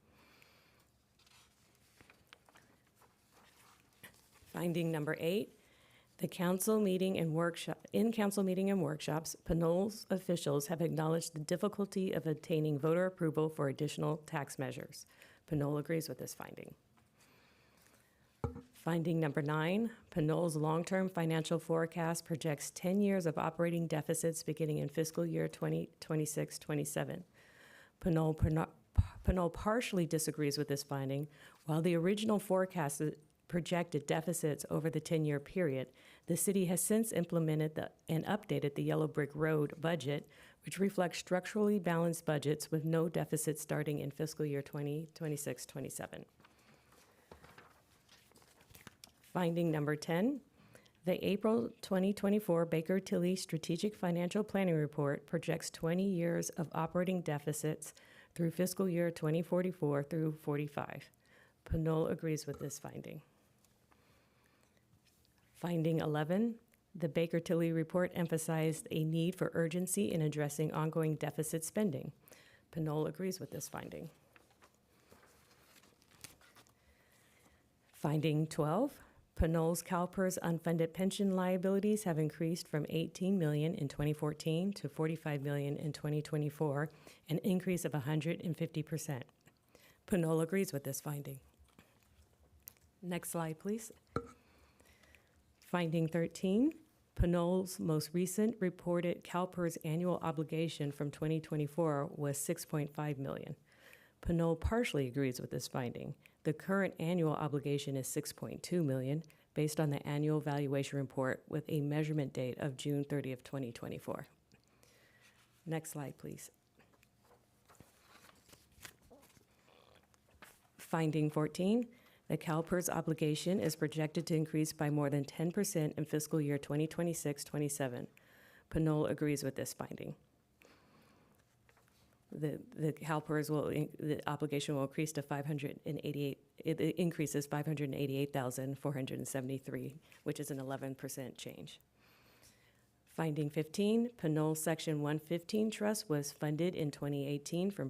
Finding number 8, in council meeting and workshops, Pinole's officials have acknowledged the difficulty of obtaining voter approval for additional tax measures. Pinole agrees with this finding. Finding number 9, Pinole's long-term financial forecast projects 10 years of operating deficits beginning in fiscal year 2026-27. Pinole partially disagrees with this finding. While the original forecast projected deficits over the 10-year period, the city has since implemented and updated the Yellow Brick Road budget, which reflects structurally balanced budgets with no deficits starting in fiscal year 2026-27. Finding number 10, the April 2024 Baker Tilly Strategic Financial Planning Report projects 20 years of operating deficits through fiscal year 2044 through 45. Pinole agrees with this finding. Finding 11, the Baker Tilly report emphasized a need for urgency in addressing ongoing deficit spending. Pinole agrees with this finding. Finding 12, Pinole's CalPERS unfunded pension liabilities have increased from $18 million in 2014 to $45 million in 2024, an increase of 150%. Pinole agrees with this finding. Next slide, please. Finding 13, Pinole's most recent reported CalPERS annual obligation from 2024 was $6.5 million. Pinole partially agrees with this finding. The current annual obligation is $6.2 million based on the annual valuation report with a measurement date of June 30th, 2024. Next slide, please. Finding 14, the CalPERS obligation is projected to increase by more than 10% in fiscal year 2026-27. Pinole agrees with this finding. The CalPERS the obligation will increase to 588. It increases 588,473, which is an 11% change. Finding 15, Pinole Section 115 Trust was funded in 2018 from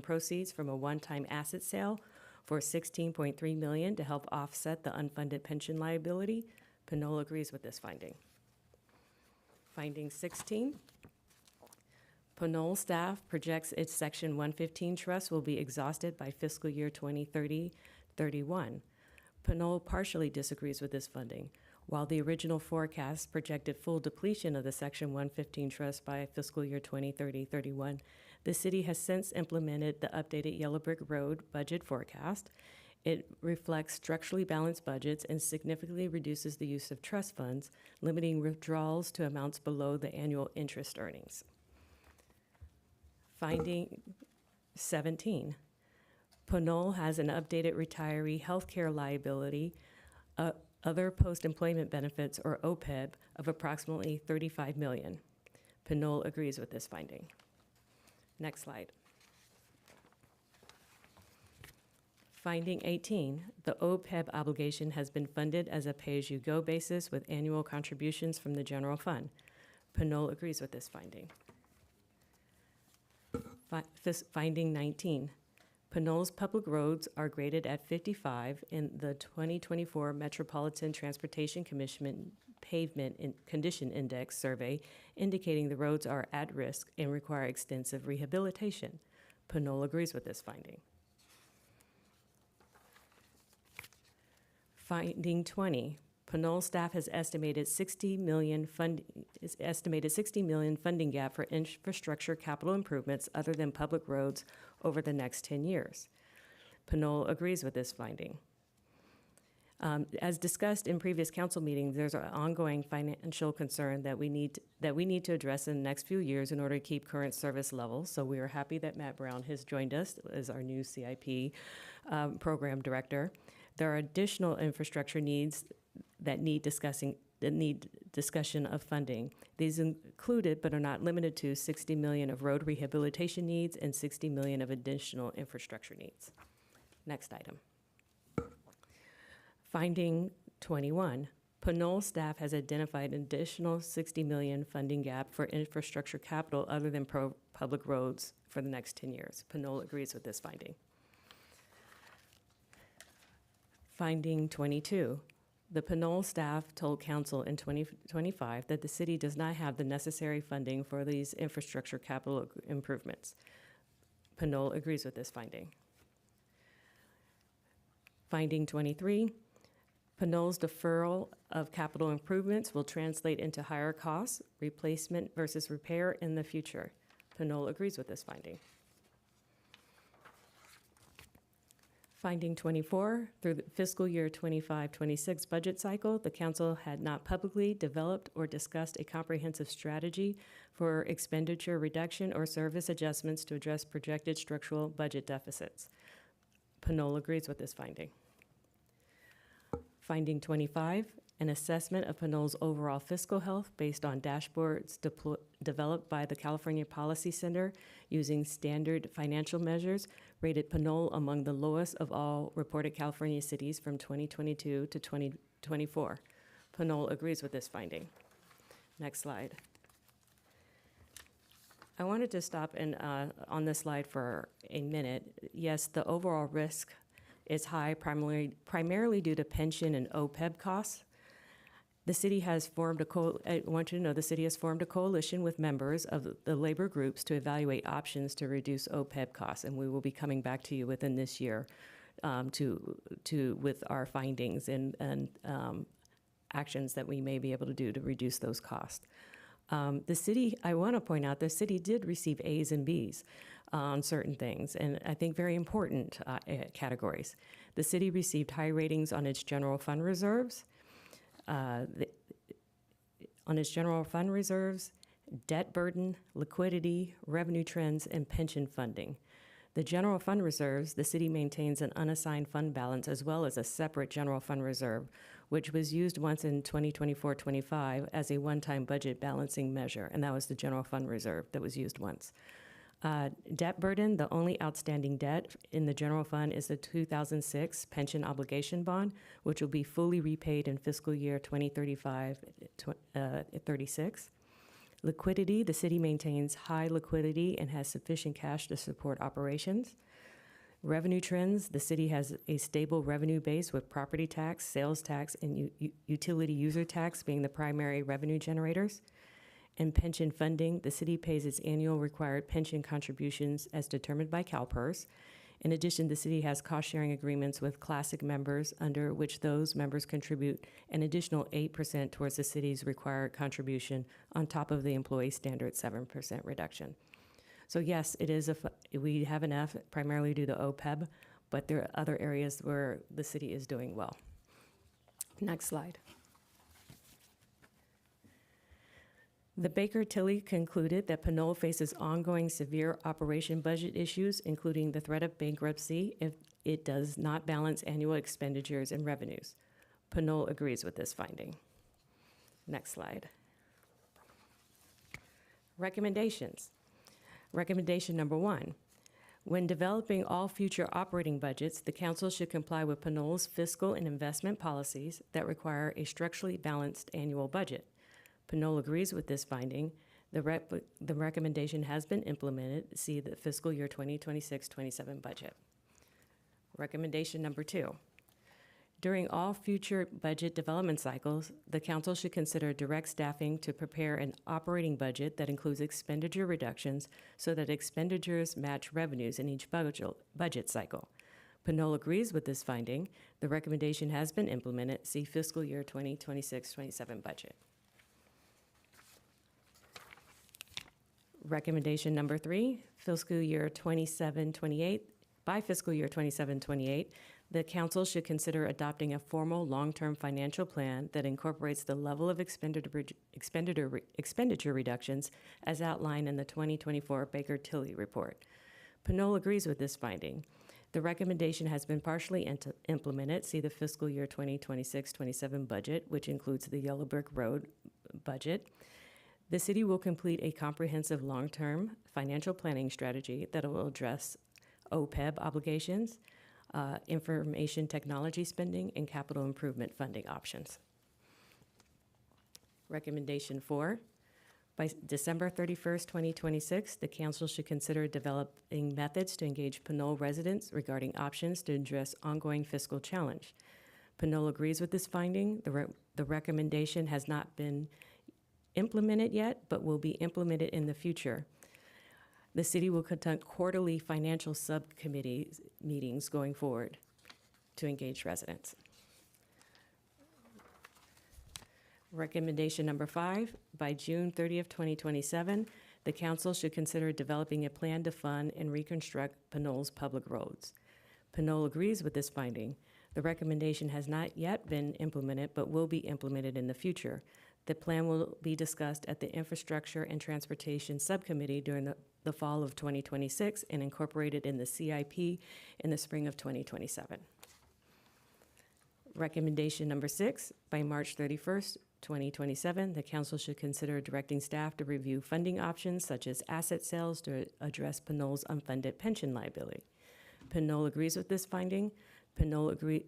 proceeds from a one-time asset sale for $16.3 million to help offset the unfunded pension liability. Pinole agrees with this finding. Finding 16. Pinole staff projects its Section 115 trust will be exhausted by fiscal year 2030-31. Pinole partially disagrees with this funding. While the original forecast projected full depletion of the Section 115 trust by fiscal year 2030-31, the city has since implemented the updated Yellow Brick Road budget forecast. It reflects structurally balanced budgets and significantly reduces the use of trust funds, limiting withdrawals to amounts below the annual interest earnings. Finding 17. Pinole has an updated retiree healthcare liability, other post-employment benefits, or OPEB, of approximately $35 million. Pinole agrees with this finding. Next slide. Finding 18, the OPEB obligation has been funded as a pay-as-you-go basis with annual contributions from the general fund. Pinole agrees with this finding. Finding 19, Pinole's public roads are graded at 55 in the 2024 Metropolitan Transportation Commission Pavement Condition Index survey, indicating the roads are at risk and require extensive rehabilitation. Pinole agrees with this finding. Finding 20, Pinole staff has estimated $60 million funding gap for infrastructure capital improvements other than public roads over the next 10 years. Pinole agrees with this finding. As discussed in previous council meetings, there's an ongoing financial concern that we need to address in the next few years in order to keep current service levels. So we are happy that Matt Brown has joined us as our new CIP program director. There are additional infrastructure needs that need discussion of funding. These included, but are not limited to, $60 million of road rehabilitation needs and $60 million of additional infrastructure needs. Next item. Finding 21, Pinole staff has identified an additional $60 million funding gap for infrastructure capital other than public roads for the next 10 years. Pinole agrees with this finding. Finding 22, the Pinole staff told council in 2025 that the city does not have the necessary funding for these infrastructure capital improvements. Pinole agrees with this finding. Finding 23, Pinole's deferral of capital improvements will translate into higher costs, replacement versus repair in the future. Pinole agrees with this finding. Finding 24, through the fiscal year 25-26 budget cycle, the council had not publicly developed or discussed a comprehensive strategy for expenditure reduction or service adjustments to address projected structural budget deficits. Pinole agrees with this finding. Finding 25, an assessment of Pinole's overall fiscal health based on dashboards developed by the California Policy Center using standard financial measures rated Pinole among the lowest of all reported California cities from 2022 to 2024. Pinole agrees with this finding. Next slide. I wanted to stop on this slide for a minute. Yes, the overall risk is high, primarily due to pension and OPEB costs. The city has formed I want you to know the city has formed a coalition with members of the labor groups to evaluate options to reduce OPEB costs, and we will be coming back to you within this year with our findings and actions that we may be able to do to reduce those costs. The city, I want to point out, the city did receive A's and B's on certain things, and I think very important categories. The city received high ratings on its general fund reserves, debt burden, liquidity, revenue trends, and pension funding. The general fund reserves, the city maintains an unassigned fund balance as well as a separate general fund reserve, which was used once in 2024-25 as a one-time budget balancing measure, and that was the general fund reserve that was used once. Debt burden, the only outstanding debt in the general fund is the 2006 pension obligation bond, which will be fully repaid in fiscal year 2035-36. Liquidity, the city maintains high liquidity and has sufficient cash to support operations. Revenue trends, the city has a stable revenue base with property tax, sales tax, and utility user tax being the primary revenue generators. In pension funding, the city pays its annual required pension contributions as determined by CalPERS. In addition, the city has cost-sharing agreements with Classic members under which those members contribute an additional 8% towards the city's required contribution on top of the employee standard 7% reduction. So yes, it is we have an F primarily due to OPEB, but there are other areas where the city is doing well. Next slide. The Baker-Tilly concluded that Pinole faces ongoing severe operation budget issues, including the threat of bankruptcy if it does not balance annual expenditures and revenues. Pinole agrees with this finding. Next slide. Recommendations. Recommendation number 1. When developing all future operating budgets, the council should comply with Pinole's fiscal and investment policies that require a structurally balanced annual budget. Pinole agrees with this finding. The recommendation has been implemented. See the fiscal year 2026-27 budget. Recommendation number 2. During all future budget development cycles, the council should consider direct staffing to prepare an operating budget that includes expenditure reductions so that expenditures match revenues in each budget cycle. Pinole agrees with this finding. The recommendation has been implemented. See fiscal year 2026-27 budget. Recommendation number 3, fiscal year 27-28. By fiscal year 27-28, the council should consider adopting a formal long-term financial plan that incorporates the level of expenditure reductions as outlined in the 2024 Baker-Tilly report. Pinole agrees with this finding. The recommendation has been partially implemented. See the fiscal year 2026-27 budget, which includes the Yellow Brick Road budget. The city will complete a comprehensive long-term financial planning strategy that will address OPEB obligations, information technology spending, and capital improvement funding options. Recommendation 4, by December 31st, 2026, the council should consider developing methods to engage Pinole residents regarding options to address ongoing fiscal challenge. Pinole agrees with this finding. The recommendation has not been implemented yet, but will be implemented in the future. The city will conduct quarterly financial subcommittee meetings going forward to engage residents. Recommendation number 5, by June 30th, 2027, the council should consider developing a plan to fund and reconstruct Pinole's public roads. Pinole agrees with this finding. The recommendation has not yet been implemented, but will be implemented in the future. The plan will be discussed at the Infrastructure and Transportation Subcommittee during the fall of 2026 and incorporated in the CIP in the spring of 2027. Recommendation number 6, by March 31st, 2027, the council should consider directing staff to review funding options such as asset sales to address Pinole's unfunded pension liability. Pinole agrees with this finding. Pinole agrees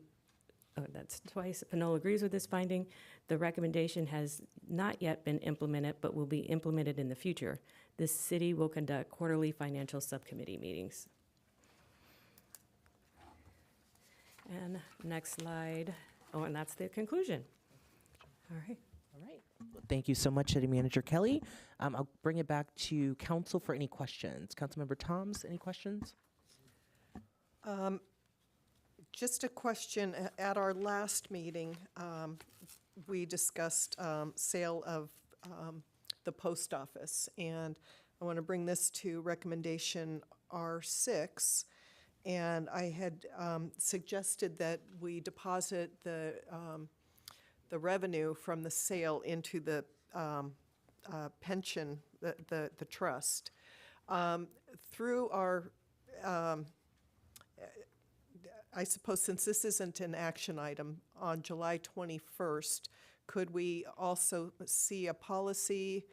with this finding. The recommendation has not yet been implemented, but will be implemented in the future. The city will conduct quarterly financial subcommittee meetings. And next slide. Oh, and that's the conclusion. All right.
All right. Well, thank you so much, City Manager Kelly. I'll bring it back to council for any questions. Councilmember Toms, any questions?
Just a question. At our last meeting, we discussed sale of the post office, and I want to bring this to recommendation R6. And I had suggested that we deposit the revenue from the sale into the pension, the trust. Through our I suppose since this isn't an action item, on July 21st, could we also see a policy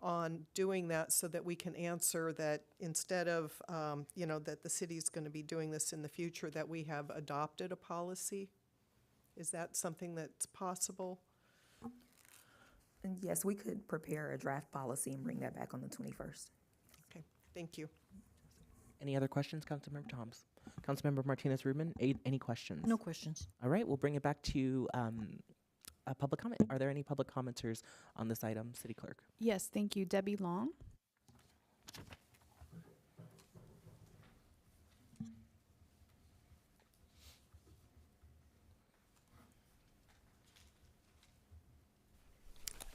on doing that so that we can answer that instead of, that the city's going to be doing this in the future, that we have adopted a policy? Is that something that's possible?
And yes, we could prepare a draft policy and bring that back on the 21st.
Okay, thank you.
Any other questions, Councilmember Toms? Councilmember Martinez-Rubin, any questions?
No questions.
All right, we'll bring it back to a public comment. Are there any public commenters on this item, City Clerk?
Yes, thank you. Debbie Long.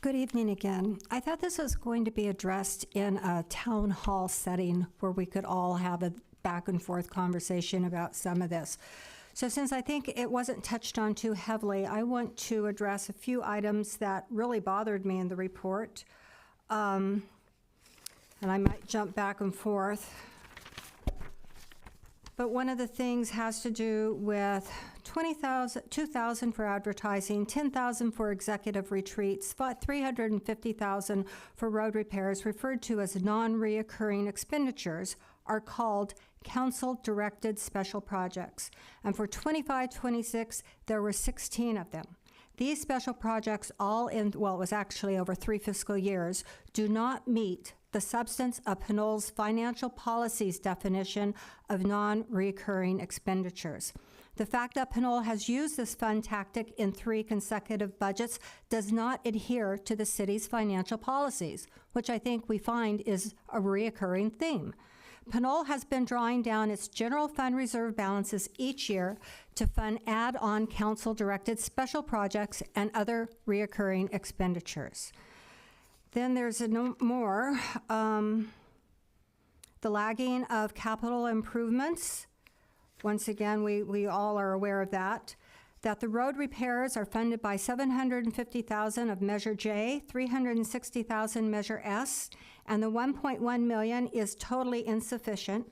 Good evening again. I thought this was going to be addressed in a town hall setting where we could all have a back and forth conversation about some of this. So since I think it wasn't touched on too heavily, I want to address a few items that really bothered me in the report. And I might jump back and forth. But one of the things has to do with $2,000 for advertising, $10,000 for executive retreats, $350,000 for road repairs, referred to as non-reoccurring expenditures, are called council-directed special projects. And for 25-26, there were 16 of them. These special projects, all in, well, it was actually over 3 fiscal years, do not meet the substance of Pinole's financial policies definition of non-recurring expenditures. The fact that Pinole has used this fund tactic in 3 consecutive budgets does not adhere to the city's financial policies, which I think we find is a reoccurring theme. Pinole has been drawing down its general fund reserve balances each year to fund add-on council-directed special projects and other reoccurring expenditures. Then there's no more. The lagging of capital improvements. Once again, we all are aware of that. That the road repairs are funded by $750,000 of Measure J, $360,000 Measure S, and the $1.1 million is totally insufficient.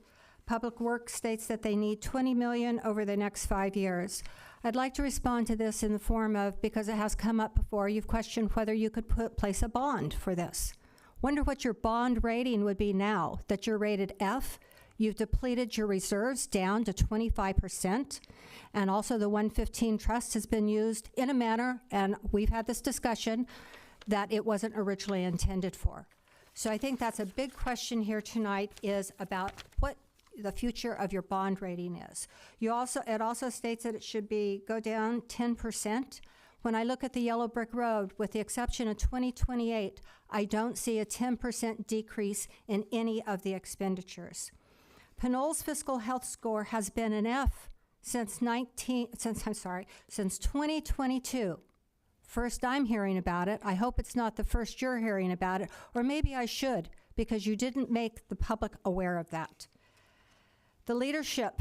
Public Works states that they need $20 million over the next 5 years. I'd like to respond to this in the form of, because it has come up before, you've questioned whether you could place a bond for this. Wonder what your bond rating would be now that you're rated F. You've depleted your reserves down to 25%, and also the 115 trust has been used in a manner, and we've had this discussion, that it wasn't originally intended for. So I think that's a big question here tonight, is about what the future of your bond rating is. It also states that it should go down 10%. When I look at the Yellow Brick Road, with the exception of 2028, I don't see a 10% decrease in any of the expenditures. Pinole's fiscal health score has been an F since 2022. First I'm hearing about it. I hope it's not the first you're hearing about it, or maybe I should, because you didn't make the public aware of that. The leadership,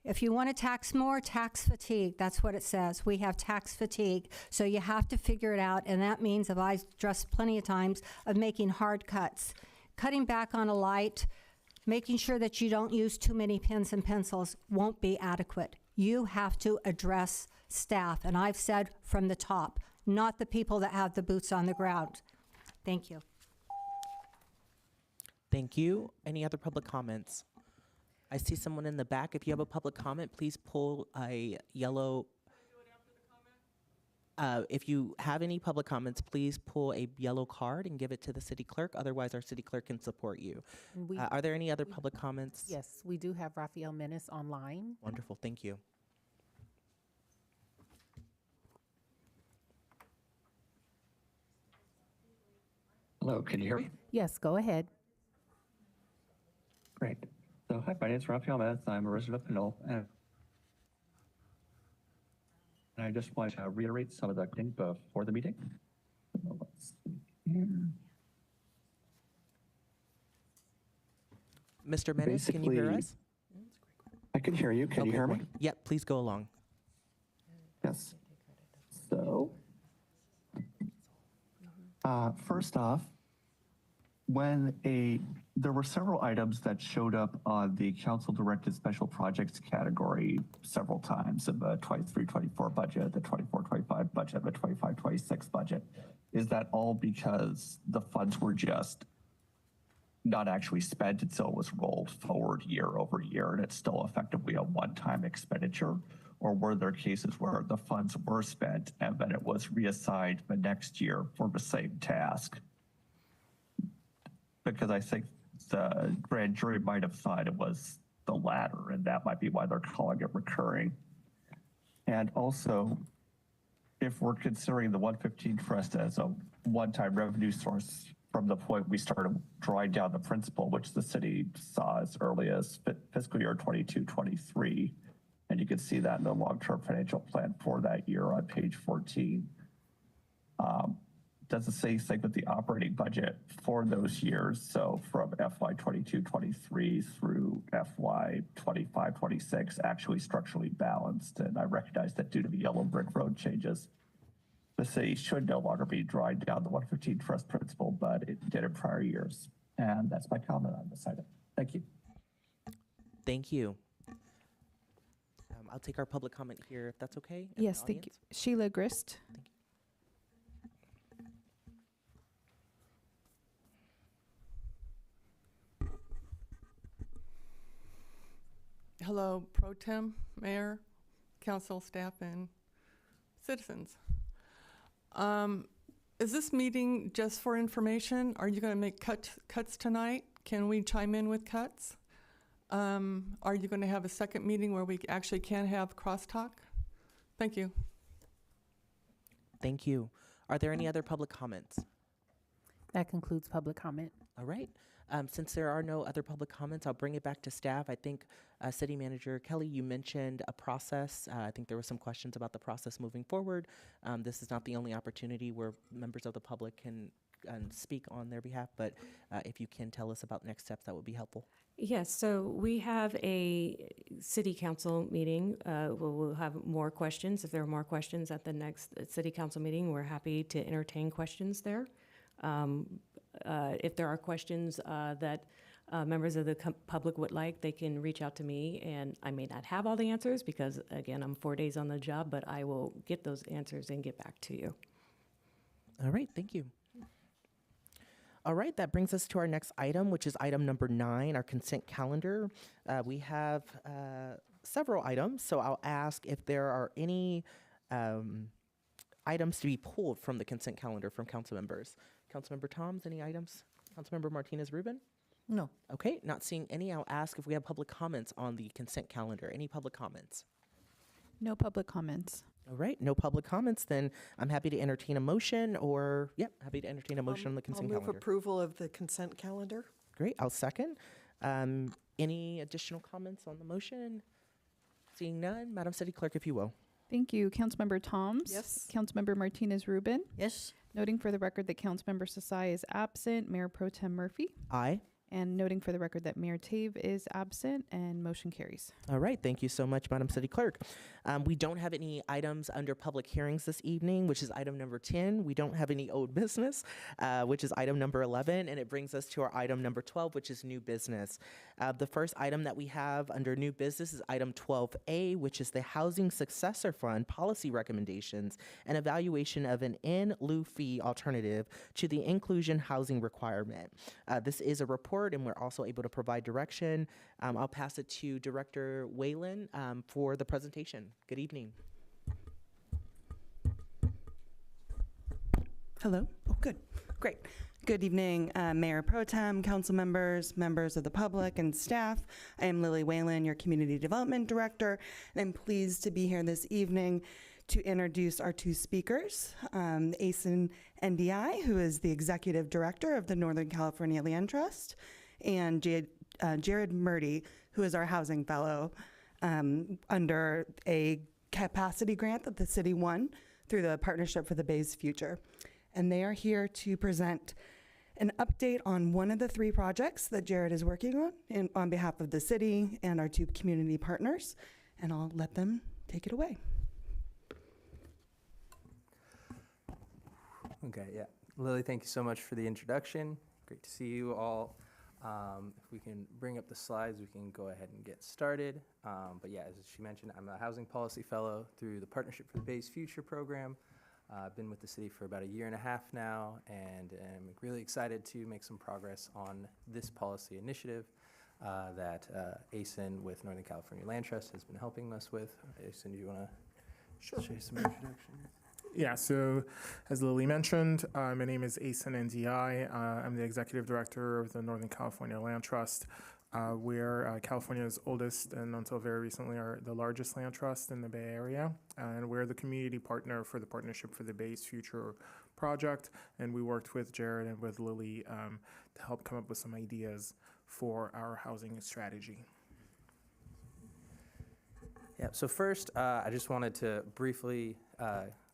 if you want to tax more, tax fatigue. That's what it says. We have tax fatigue. So you have to figure it out, and that means, as I've addressed plenty of times, of making hard cuts. Cutting back on a light, making sure that you don't use too many pens and pencils won't be adequate. You have to address staff, and I've said from the top, not the people that have the boots on the ground. Thank you.
Thank you. Any other public comments? I see someone in the back. If you have a public comment, please pull a yellow. If you have any public comments, please pull a yellow card and give it to the city clerk. Otherwise, our city clerk can support you. Are there any other public comments?
Yes, we do have Rafael Menace online.
Wonderful. Thank you.
Hello, can you hear me?
Yes, go ahead.
Great. So, hi, my name is Rafael Menace. I'm a resident of Pinole, and I just want to reiterate some of the things before the meeting. So let's see here.
Mr. Menace, can you hear us?
I can hear you. Can you hear me?
Yep, please go along.
Yes. So, first off, there were several items that showed up on the council-directed special projects category several times in the 23-24 budget, the 24-25 budget, the 25-26 budget. Is that all because the funds were just not actually spent until it was rolled forward year over year, and it's still effectively a one-time expenditure? Or were there cases where the funds were spent and then it was reassigned the next year for the same task? Because I think the grand jury might have thought it was the latter, and that might be why they're calling it recurring. And also, if we're considering the 115 Trust as a one-time revenue source from the point we started drawing down the principal, which the city saw as early as fiscal year 22-23, and you can see that in the long-term financial plan for that year on page 14. Does the same thing with the operating budget for those years. So from FY 22-23 through FY 25-26, actually structurally balanced. And I recognize that due to the yellow brick road changes, the city should no longer be drawing down the 115 Trust principal, but it did in prior years. And that's my comment on this item. Thank you.
Thank you. I'll take our public comment here, if that's okay.
Yes, thank you. Sheila Grist.
Thank you.
Hello, Pro Tem, Mayor, Council staff, and citizens. Is this meeting just for information? Are you going to make cuts tonight? Can we chime in with cuts? Are you going to have a second meeting where we actually can have crosstalk? Thank you.
Thank you. Are there any other public comments?
That concludes public comment.
All right. Since there are no other public comments, I'll bring it back to staff. I think City Manager Kelly, you mentioned a process. I think there were some questions about the process moving forward. This is not the only opportunity where members of the public can speak on their behalf, but if you can tell us about next steps, that would be helpful.
Yes, so we have a city council meeting. We'll have more questions. If there are more questions at the next city council meeting, we're happy to entertain questions there. If there are questions that members of the public would like, they can reach out to me, and I may not have all the answers because, again, I'm 4 days on the job, but I will get those answers and get back to you.
All right, thank you. All right, that brings us to our next item, which is item number 9, our consent calendar. We have several items, so I'll ask if there are any items to be pulled from the consent calendar from council members. Councilmember Toms, any items? Councilmember Martinez-Rubin?
No.
Okay, not seeing any. I'll ask if we have public comments on the consent calendar. Any public comments?
No public comments.
All right, no public comments, then I'm happy to entertain a motion or, happy to entertain a motion on the consent
I'll move
calendar.
approval of the consent calendar.
Great, I'll second. Any additional comments on the motion? Seeing none, Madam City Clerk, if you will.
Thank you. Councilmember Toms.
Yes.
Councilmember Martinez-Rubin.
Yes.
Noting for the record that Councilmember Sasai is absent. Mayor Pro Tem Murphy.
Aye.
And noting for the record that Mayor Tave is absent, and motion carries.
All right, thank you so much, Madam City Clerk. We don't have any items under public hearings this evening, which is item number 10. We don't have any old business, which is item number 11, and it brings us to our item number 12, which is new business. The first item that we have under new business is item 12A, which is the Housing Successor Fund policy recommendations and evaluation of an in lieu fee alternative to the inclusion housing requirement. This is a report, and we're also able to provide direction. I'll pass it to Director Whalen for the presentation. Good evening.
Hello. Oh, good. Great. Good evening, Mayor Pro Tem, council members, members of the public, and staff. I am Lily Whalen, your Community Development Director, and I'm pleased to be here this evening to introduce our two speakers, ASIN NDI, who is the Executive Director of the Northern California Land Trust, and Jared Murdy, who is our Housing Fellow under a capacity grant that the city won through the Partnership for the Bay's Future. And they are here to present an update on one of the 3 projects that Jared is working on behalf of the city and our 2 community partners. And I'll let them take it away.
Okay, yeah. Lily, thank you so much for the introduction. Great to see you all. If we can bring up the slides, we can go ahead and get started. But yeah, as she mentioned, I'm a Housing Policy Fellow through the Partnership for the Bay's Future program. I've been with the city for about 1.5 years now, and I'm really excited to make some progress on this policy initiative that ASIN with Northern California Land Trust has been helping us with. ASIN, do you want to show some introduction?
Yeah, so as Lily mentioned, my name is Asen Ndiaye. I'm the executive director of the Northern California Land Trust. We're California's oldest and until very recently are the largest land trust in the Bay Area. And we're the community partner for the Partnership for the Bay's Future project. And we worked with Jared and with Lily to help come up with some ideas for our housing strategy.
Yeah, so first, I just wanted to briefly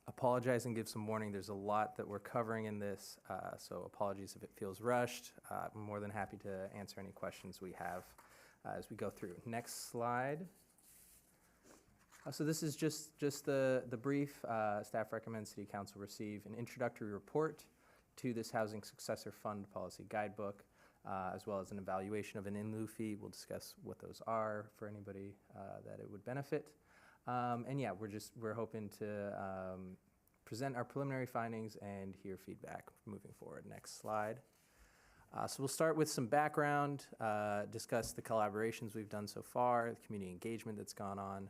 apologize and give some warning. There's a lot that we're covering in this, so apologies if it feels rushed. I'm more than happy to answer any questions we have as we go through. Next slide. So this is just the brief. Staff recommends City Council receive an introductory report to this Housing Successor Fund Policy Guidebook, as well as an evaluation of an in-lieu fee. We'll discuss what those are for anybody that it would benefit. And yeah, we're hoping to present our preliminary findings and hear feedback moving forward. Next slide. So we'll start with some background, discuss the collaborations we've done so far, the community engagement that's gone on,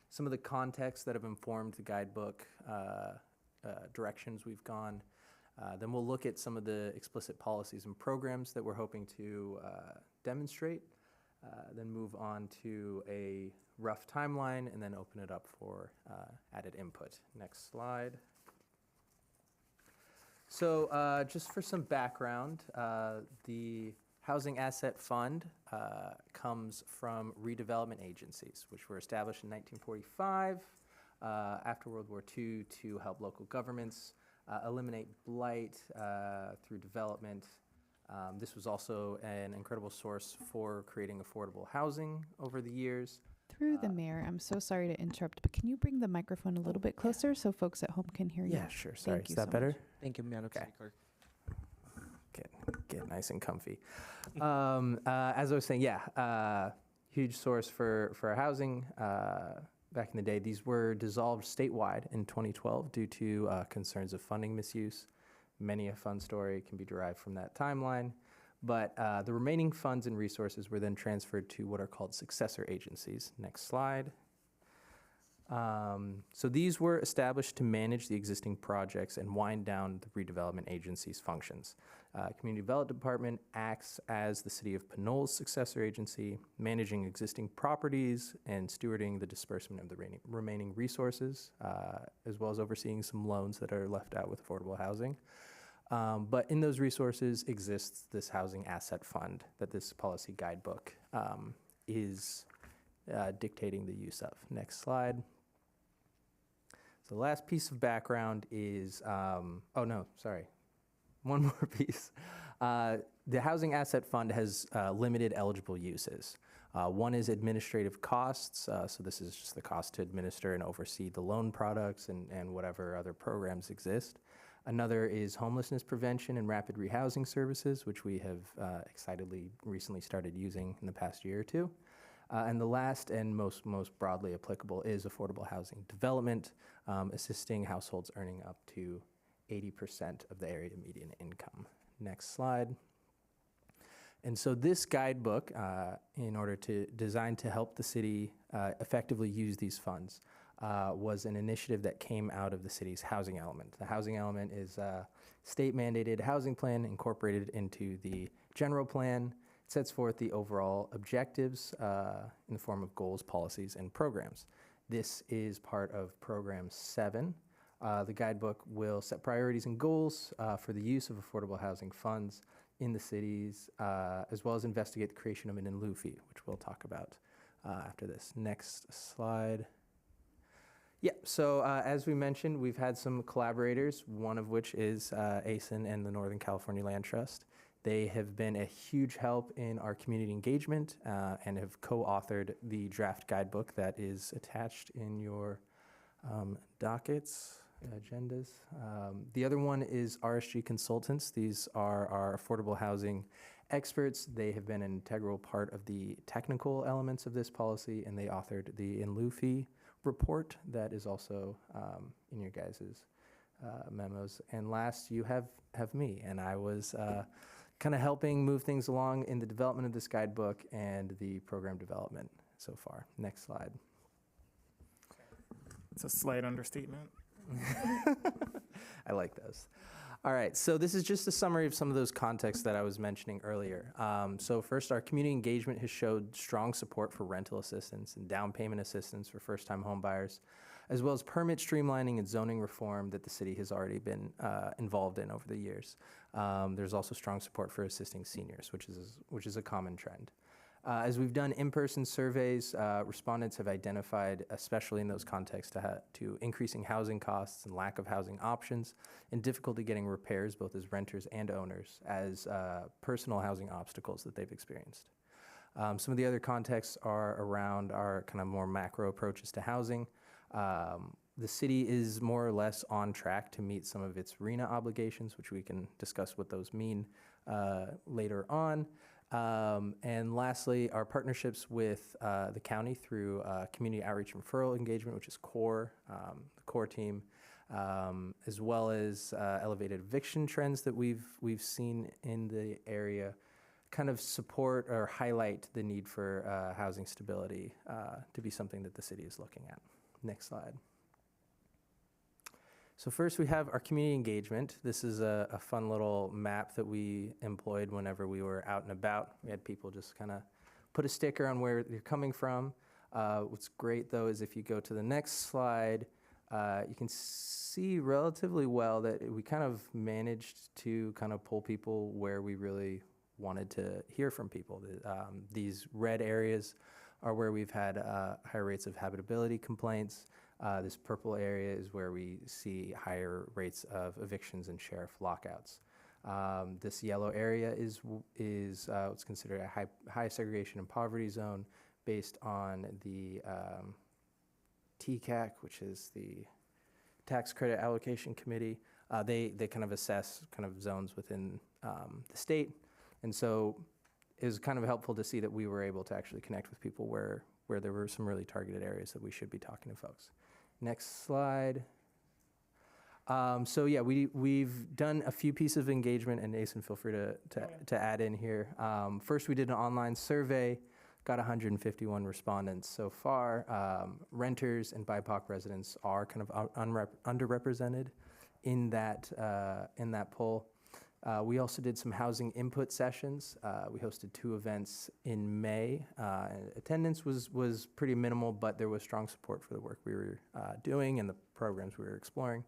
some of the contexts that have informed the guidebook directions we've gone. Then we'll look at some of the explicit policies and programs that we're hoping to demonstrate, then move on to a rough timeline, and then open it up for added input. Next slide. So just for some background, the Housing Asset Fund comes from redevelopment agencies, which were established in 1945 after World War II to help local governments eliminate blight through development. This was also an incredible source for creating affordable housing over the years.
Through the mayor, I'm so sorry to interrupt, but can you bring the microphone a little bit closer so folks at home can hear you?
Yeah, sure. Sorry.
Thank you
Is that
so
better?
much.
Thank you, Madam City Clerk.
Get nice and comfy. As I was saying, yeah, huge source for our housing. Back in the day, these were dissolved statewide in 2012 due to concerns of funding misuse. Many a fun story can be derived from that timeline. But the remaining funds and resources were then transferred to what are called successor agencies. Next slide. So these were established to manage the existing projects and wind down the redevelopment agency's functions. Community Development Department acts as the City of Pinole's successor agency, managing existing properties and stewarding the disbursement of the remaining resources, as well as overseeing some loans that are left out with affordable housing. But in those resources exists this Housing Asset Fund that this policy guidebook is dictating the use of. Next slide. So the last piece of background is, one more piece. The Housing Asset Fund has limited eligible uses. One is administrative costs, so this is just the cost to administer and oversee the loan products and whatever other programs exist. Another is homelessness prevention and rapid rehousing services, which we have excitedly recently started using in the past year or two. And the last and most broadly applicable is affordable housing development, assisting households earning up to 80% of the area median income. Next slide. And so this guidebook, in order to design to help the city effectively use these funds, was an initiative that came out of the city's housing element. The housing element is a state-mandated housing plan incorporated into the general plan. It sets forth the overall objectives in the form of goals, policies, and programs. This is part of Program 7. The guidebook will set priorities and goals for the use of affordable housing funds in the cities, as well as investigate the creation of an in-lieu fee, which we'll talk about after this. Next slide. Yeah, so as we mentioned, we've had some collaborators, one of which is ASIN and the Northern California Land Trust. They have been a huge help in our community engagement and have co-authored the draft guidebook that is attached in your dockets, agendas. The other one is RSG Consultants. These are our affordable housing experts. They have been an integral part of the technical elements of this policy, and they authored the in-lieu fee report that is also in your guys' memos. And last, you have me, and I was kind of helping move things along in the development of this guidebook and the program development so far. Next slide.
It's a slight understatement.
I like those. All right, so this is just a summary of some of those contexts that I was mentioning earlier. So first, our community engagement has showed strong support for rental assistance and down payment assistance for first-time home buyers, as well as permit streamlining and zoning reform that the city has already been involved in over the years. There's also strong support for assisting seniors, which is a common trend. As we've done in-person surveys, respondents have identified, especially in those contexts, to increasing housing costs and lack of housing options and difficulty getting repairs, both as renters and owners, as personal housing obstacles that they've experienced. Some of the other contexts are around our kind of more macro approaches to housing. The city is more or less on track to meet some of its RENA obligations, which we can discuss what those mean later on. And lastly, our partnerships with the county through community outreach and referral engagement, which is CORE, the CORE team, as well as elevated eviction trends that we've seen in the area, kind of support or highlight the need for housing stability to be something that the city is looking at. Next slide. So first we have our community engagement. This is a fun little map that we employed whenever we were out and about. We had people just kind of put a sticker on where you're coming from. What's great though is if you go to the next slide, you can see relatively well that we kind of managed to kind of pull people where we really wanted to hear from people. These red areas are where we've had higher rates of habitability complaints. This purple area is where we see higher rates of evictions and sheriff lockouts. This yellow area is what's considered a high segregation and poverty zone based on the TCAC, which is the Tax Credit Allocation Committee. They kind of assess kind of zones within the state. And so it was kind of helpful to see that we were able to actually connect with people where there were some really targeted areas that we should be talking to folks. Next slide. So yeah, we've done a few pieces of engagement, and Asen, feel free to add in here. First, we did an online survey, got 151 respondents so far. Renters and BIPOC residents are kind of underrepresented in that poll. We also did some housing input sessions. We hosted 2 events in May. Attendance was pretty minimal, but there was strong support for the work we were doing and the programs we were exploring.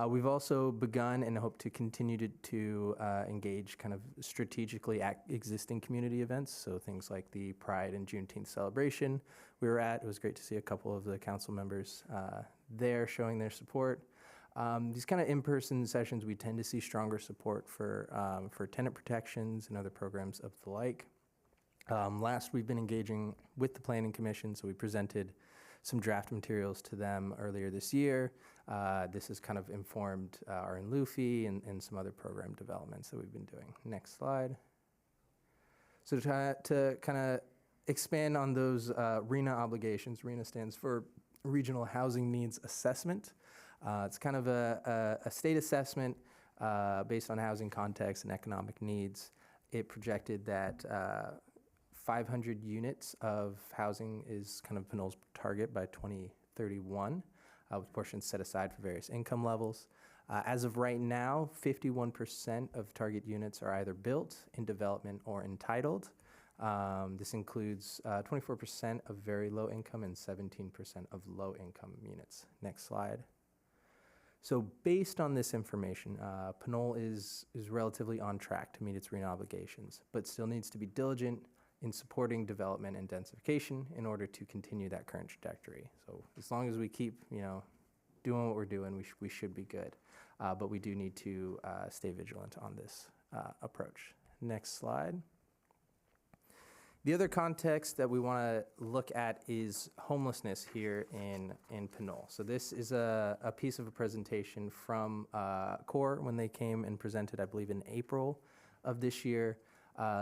We've also begun and hope to continue to engage kind of strategically at existing community events, so things like the Pride and Juneteenth celebration we were at. It was great to see a couple of the council members there showing their support. These kind of in-person sessions, we tend to see stronger support for tenant protections and other programs of the like. Last, we've been engaging with the Planning Commission, so we presented some draft materials to them earlier this year. This has kind of informed our Luffy and some other program developments that we've been doing. Next slide. So to kind of expand on those RENA obligations, RENA stands for Regional Housing Needs Assessment. It's kind of a state assessment based on housing context and economic needs. It projected that 500 units of housing is kind of Pinole's target by 2031, with portions set aside for various income levels. As of right now, 51% of target units are either built, in development, or entitled. This includes 24% of very low income and 17% of low income units. Next slide. So based on this information, Pinole is relatively on track to meet its RENA obligations, but still needs to be diligent in supporting development and densification in order to continue that current trajectory. So as long as we keep, doing what we're doing, we should be good. But we do need to stay vigilant on this approach. Next slide. The other context that we want to look at is homelessness here in Pinole. So this is a piece of a presentation from CORE when they came and presented, I believe, in April of this year.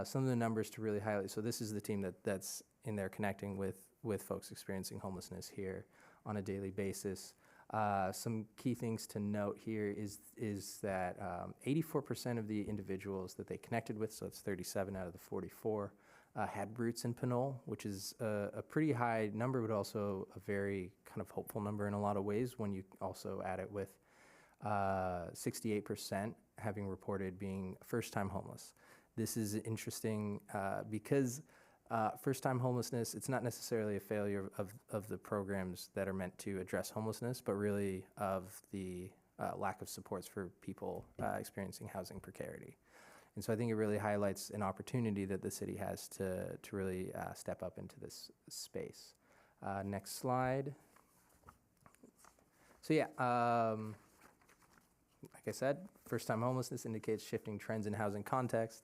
Some of the numbers to really highlight. So this is the team that's in there connecting with folks experiencing homelessness here on a daily basis. Some key things to note here is that 84% of the individuals that they connected with, so it's 37 out of the 44, had roots in Pinole, which is a pretty high number, but also a very kind of hopeful number in a lot of ways when you also add it with 68% having reported being first-time homeless. This is interesting because first-time homelessness, it's not necessarily a failure of the programs that are meant to address homelessness, but really of the lack of supports for people experiencing housing precarity. And so I think it really highlights an opportunity that the city has to really step up into this space. Next slide. So yeah, like I said, first-time homelessness indicates shifting trends in housing context.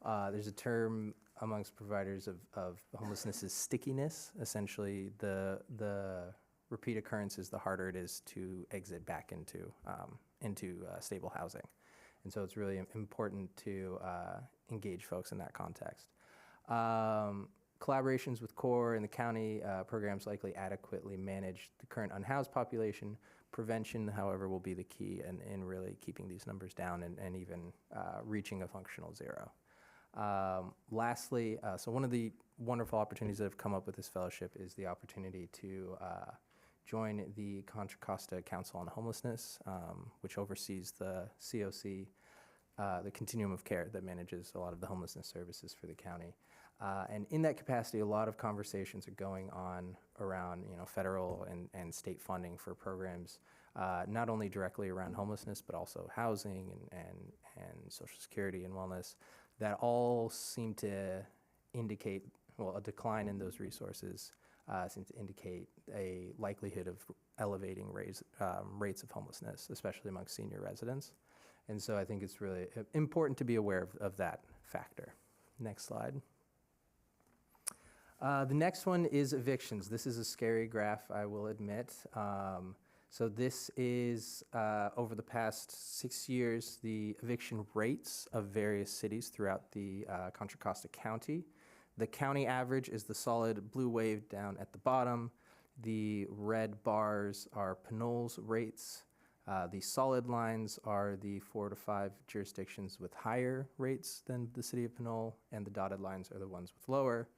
There's a term amongst providers of homelessness is stickiness. Essentially, the repeat occurrences, the harder it is to exit back into stable housing. And so it's really important to engage folks in that context. Collaborations with CORE and the county programs likely adequately manage the current unhoused population. Prevention, however, will be the key in really keeping these numbers down and even reaching a functional zero. Lastly, so one of the wonderful opportunities that have come up with this fellowship is the opportunity to join the Contra Costa Council on Homelessness, which oversees the COC, the continuum of care that manages a lot of the homelessness services for the county. And in that capacity, a lot of conversations are going on around federal and state funding for programs, not only directly around homelessness, but also housing and Social Security and wellness, that all seem to indicate, well, a decline in those resources seems to indicate a likelihood of elevating rates of homelessness, especially among senior residents. And so I think it's really important to be aware of that factor. Next slide. The next one is evictions. This is a scary graph, I will admit. So this is, over the past 6 years, the eviction rates of various cities throughout the Contra Costa County. The county average is the solid blue wave down at the bottom. The red bars are Pinole's rates. The solid lines are the 4 to 5 jurisdictions with higher rates than the city of Pinole, and the dotted lines are the ones with lower.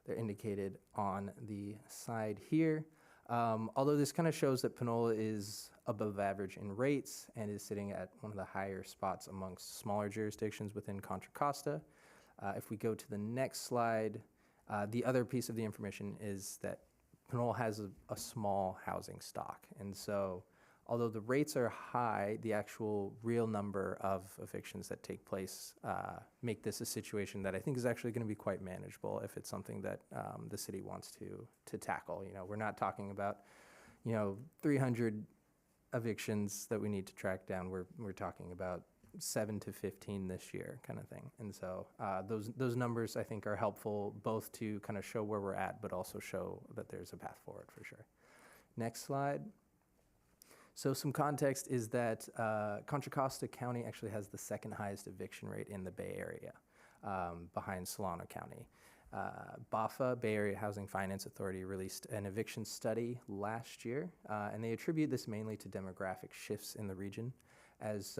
They're indicated on the side here. Although this kind of shows that Pinole is above average in rates and is sitting at one of the higher spots amongst smaller jurisdictions within Contra Costa. If we go to the next slide, the other piece of the information is that Pinole has a small housing stock. And so although the rates are high, the actual real number of evictions that take place make this a situation that I think is actually going to be quite manageable if it's something that the city wants to tackle. We're not talking about 300 evictions that we need to track down. We're talking about 7 to 15 this year kind of thing. And so those numbers I think are helpful both to kind of show where we're at, but also show that there's a path forward for sure. Next slide. So some context is that Contra Costa County actually has the second highest eviction rate in the Bay Area, behind Solano County. BAFA, Bay Area Housing Finance Authority, released an eviction study last year, and they attribute this mainly to demographic shifts in the region. As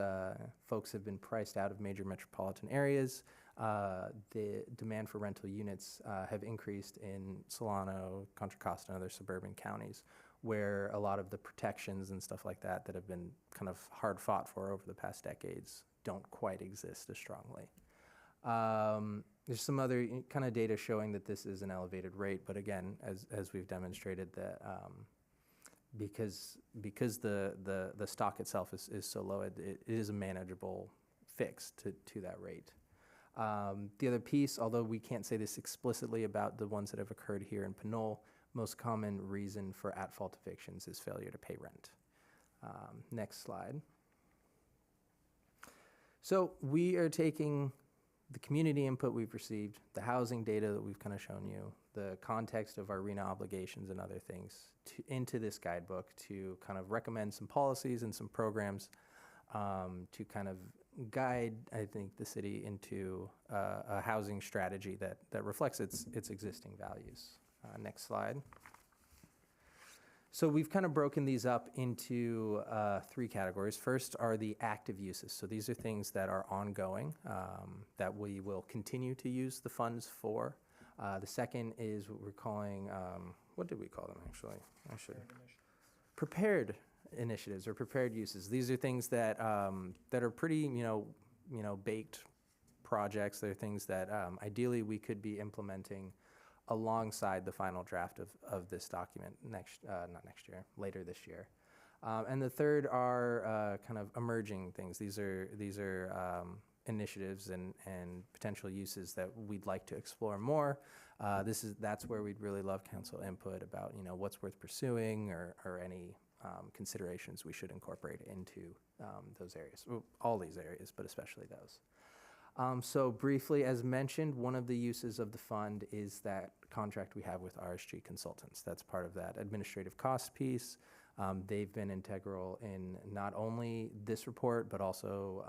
folks have been priced out of major metropolitan areas, the demand for rental units have increased in Solano, Contra Costa, and other suburban counties, where a lot of the protections and stuff like that have been kind of hard fought for over the past decades don't quite exist as strongly. There's some other kind of data showing that this is an elevated rate, but again, as we've demonstrated, that because the stock itself is so low, it is a manageable fix to that rate. The other piece, although we can't say this explicitly about the ones that have occurred here in Pinole, most common reason for at-fault evictions is failure to pay rent. Next slide. So we are taking the community input we've received, the housing data that we've kind of shown you, the context of our RENA obligations and other things into this guidebook to kind of recommend some policies and some programs to kind of guide, I think, the city into a housing strategy that reflects its existing values. Next slide. So we've kind of broken these up into 3 categories. First are the active uses. So these are things that are ongoing, that we will continue to use the funds for. The second is what we're calling, what did we call them actually? I should. Prepared initiatives or prepared uses. These are things that that are pretty, baked projects. They're things that ideally we could be implementing alongside the final draft of this document not next year, later this year. And the third are kind of emerging things. These are initiatives and potential uses that we'd like to explore more. That's where we'd really love council input about what's worth pursuing or any considerations we should incorporate into those areas. Well, all these areas, but especially those. So briefly, as mentioned, one of the uses of the fund is that contract we have with RSG Consultants. That's part of that administrative cost piece. They've been integral in not only this report, but also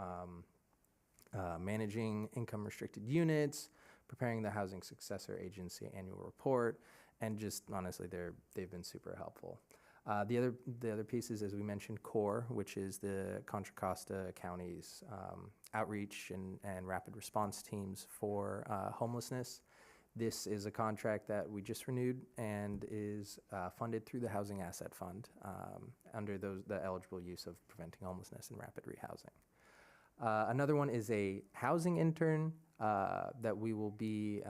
managing income restricted units, preparing the Housing Successor Agency annual report, and just honestly, they've been super helpful. The other pieces, as we mentioned, CORE, which is the Contra Costa County's outreach and rapid response teams for homelessness. This is a contract that we just renewed and is funded through the Housing Asset Fund under the eligible use of preventing homelessness and rapid rehousing. Another one is a housing intern that we will be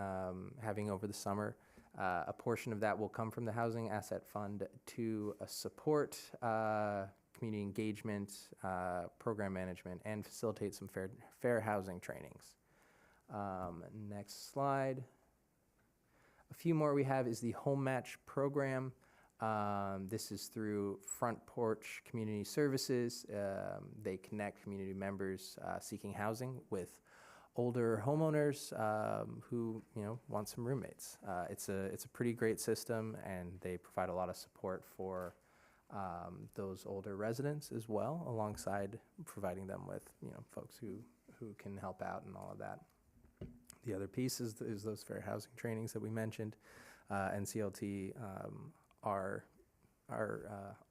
having over the summer. A portion of that will come from the Housing Asset Fund to support community engagement, program management, and facilitate some fair housing trainings. Next slide. A few more we have is the Home Match program. This is through Front Porch Community Services. They connect community members seeking housing with older homeowners who want some roommates. It's a pretty great system, and they provide a lot of support for those older residents as well, alongside providing them with folks who can help out and all of that. The other piece is those fair housing trainings that we mentioned, and CLT are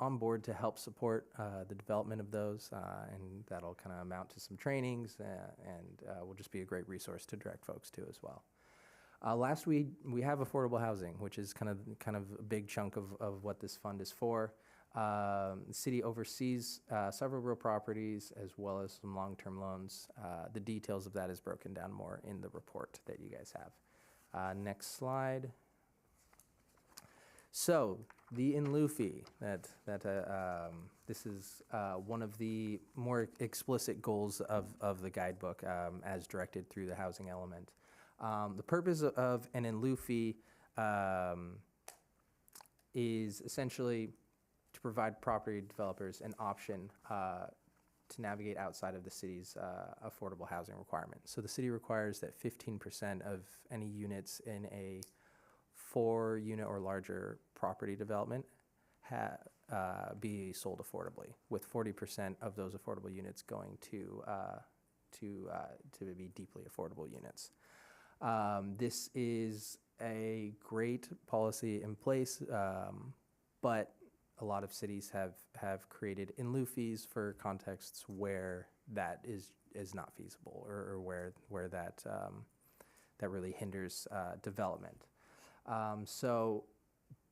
on board to help support the development of those, and that'll kind of amount to some trainings, and will just be a great resource to direct folks to as well. Last, we have affordable housing, which is kind of a big chunk of what this fund is for. The city oversees several real properties as well as some long-term loans. The details of that is broken down more in the report that you guys have. Next slide. So the in lieu fee, this is one of the more explicit goals of the guidebook as directed through the housing element. The purpose of an in lieu fee is essentially to provide property developers an option to navigate outside of the city's affordable housing requirement. So the city requires that 15% of any units in a 4-unit or larger property development be sold affordably, with 40% of those affordable units going to be deeply affordable units. This is a great policy in place, but a lot of cities have created in lieu fees for contexts where that is not feasible, or where that really hinders development. So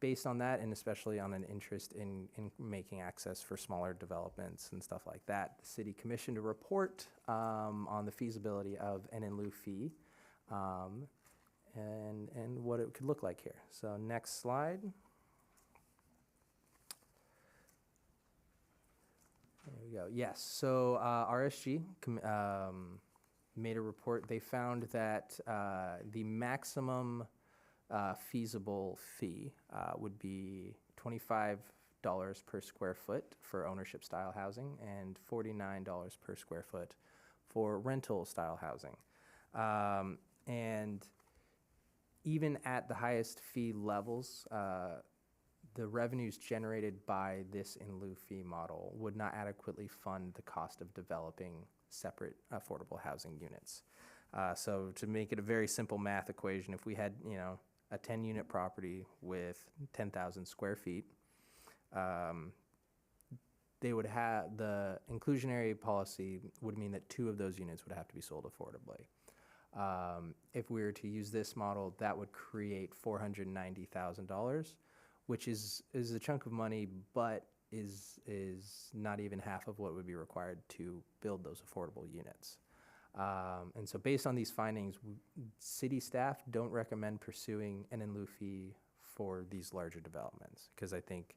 based on that, and especially on an interest in making access for smaller developments and stuff like that, the city commissioned a report on the feasibility of an in lieu fee and what it could look like here. So next slide. There we go. Yes, so RSG made a report. They found that the maximum feasible fee would be $25 per square foot for ownership style housing and $49 per square foot for rental style housing. And even at the highest fee levels, the revenues generated by this in lieu fee model would not adequately fund the cost of developing separate affordable housing units. So to make it a very simple math equation, if we had a 10-unit property with 10,000 square feet, they would have, the inclusionary policy would mean that 2 of those units would have to be sold affordably. If we were to use this model, that would create $490,000, which is a chunk of money, but is not even half of what would be required to build those affordable units. And so based on these findings, city staff don't recommend pursuing an in lieu fee for these larger developments, because I think,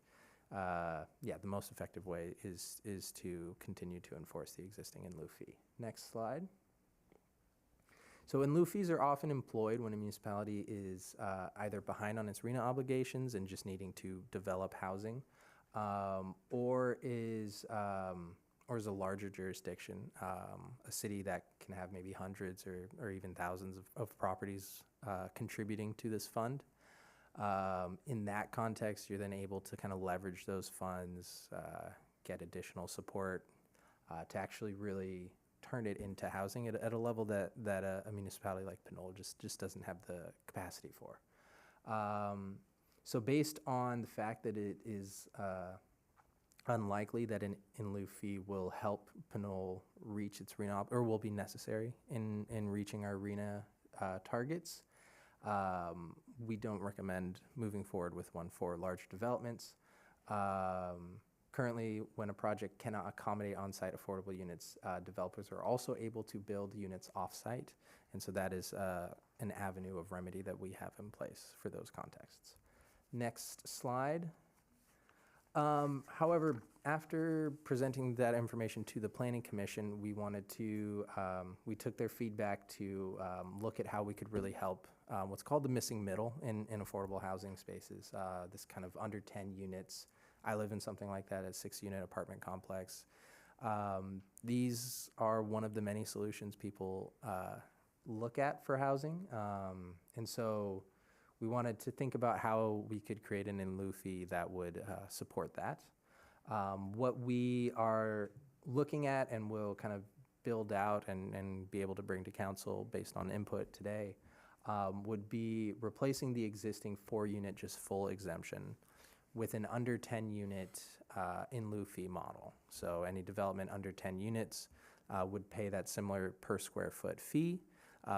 the most effective way is to continue to enforce the existing in lieu fee. Next slide. So in lieu fees are often employed when a municipality is either behind on its RENA obligations and just needing to develop housing, or is a larger jurisdiction, a city that can have maybe hundreds or even thousands of properties contributing to this fund. In that context, you're then able to kind of leverage those funds, get additional support to actually really turn it into housing at a level that a municipality like Pinole just doesn't have the capacity for. So based on the fact that it is unlikely that an in lieu fee will help Pinole reach its RENA, or will be necessary in reaching our RENA targets, we don't recommend moving forward with one for large developments. Currently, when a project cannot accommodate on-site affordable units, developers are also able to build units off-site, and so that is an avenue of remedy that we have in place for those contexts. Next slide. However, after presenting that information to the Planning Commission, we wanted to, we took their feedback to look at how we could really help what's called the missing middle in affordable housing spaces, this kind of under 10 units. I live in something like that, a 6-unit apartment complex. These are one of the many solutions people look at for housing. And so we wanted to think about how we could create an in lieu fee that would support that. What we are looking at and will kind of build out and be able to bring to council based on input today would be replacing the existing 4-unit just full exemption with an under 10 unit in lieu fee model. So any development under 10 units would pay that similar per square foot fee.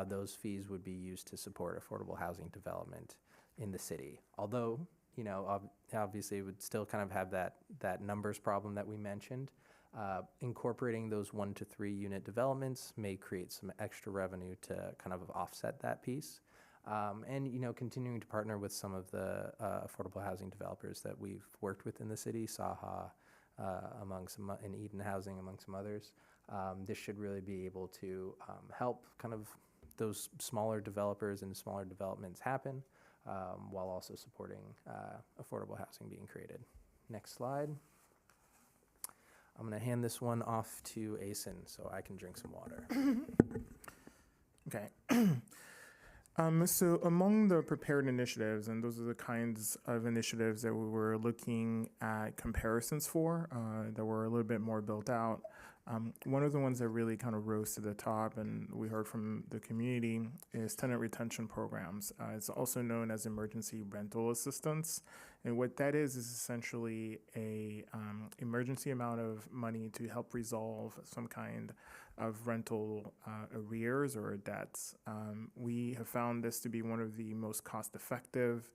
Those fees would be used to support affordable housing development in the city. Although, you know, obviously it would still kind of have that numbers problem that we mentioned. Incorporating those 1 to 3 unit developments may create some extra revenue to kind of offset that piece. And, you know, continuing to partner with some of the affordable housing developers that we've worked with in the city, Saha, among some, and Eden Housing, among some others. This should really be able to help kind of those smaller developers and smaller developments happen, while also supporting affordable housing being created. Next slide. I'm going to hand this one off to Asen so I can drink some water.
Okay. So among the prepared initiatives, and those are the kinds of initiatives that we were looking at comparisons for, that were a little bit more built out. One of the ones that really kind of rose to the top, and we heard from the community, is tenant retention programs. It's also known as emergency rental assistance. And what that is essentially a emergency amount of money to help resolve some kind of rental arrears or debts. We have found this to be one of the most cost-effective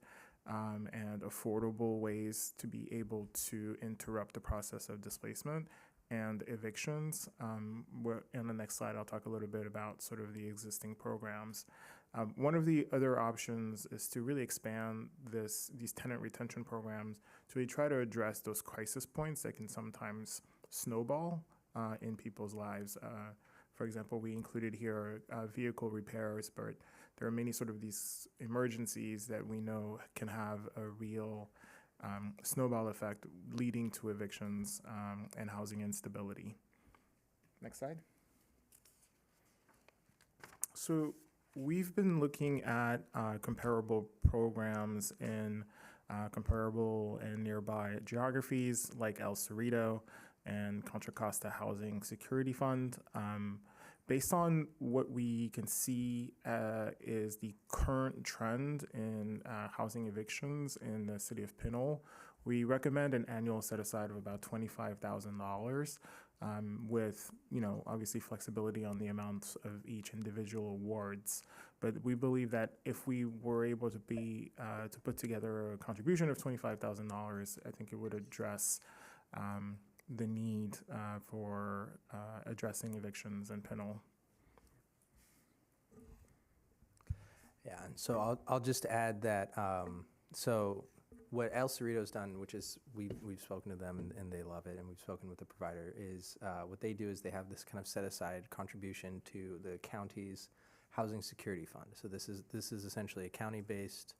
and affordable ways to be able to interrupt the process of displacement and evictions. In the next slide, I'll talk a little bit about sort of the existing programs. One of the other options is to really expand these tenant retention programs to really try to address those crisis points that can sometimes snowball in people's lives. For example, we included here vehicle repairs, but there are many sort of these emergencies that we know can have a real snowball effect leading to evictions and housing instability. Next slide. So we've been looking at comparable programs in comparable and nearby geographies like El Cerrito and Contra Costa Housing Security Fund. Based on what we can see is the current trend in housing evictions in the city of Pinole, we recommend an annual set aside of about $25,000 with, obviously flexibility on the amounts of each individual awards. But we believe that if we were able to to put together a contribution of $25,000, I think it would address the need for addressing evictions in Pinole.
Yeah, and so I'll just add that, so what El Cerrito's done, which is we've spoken to them and they love it, and we've spoken with the provider, is what they do is they have this kind of set aside contribution to the county's housing security fund. So this is essentially a county-based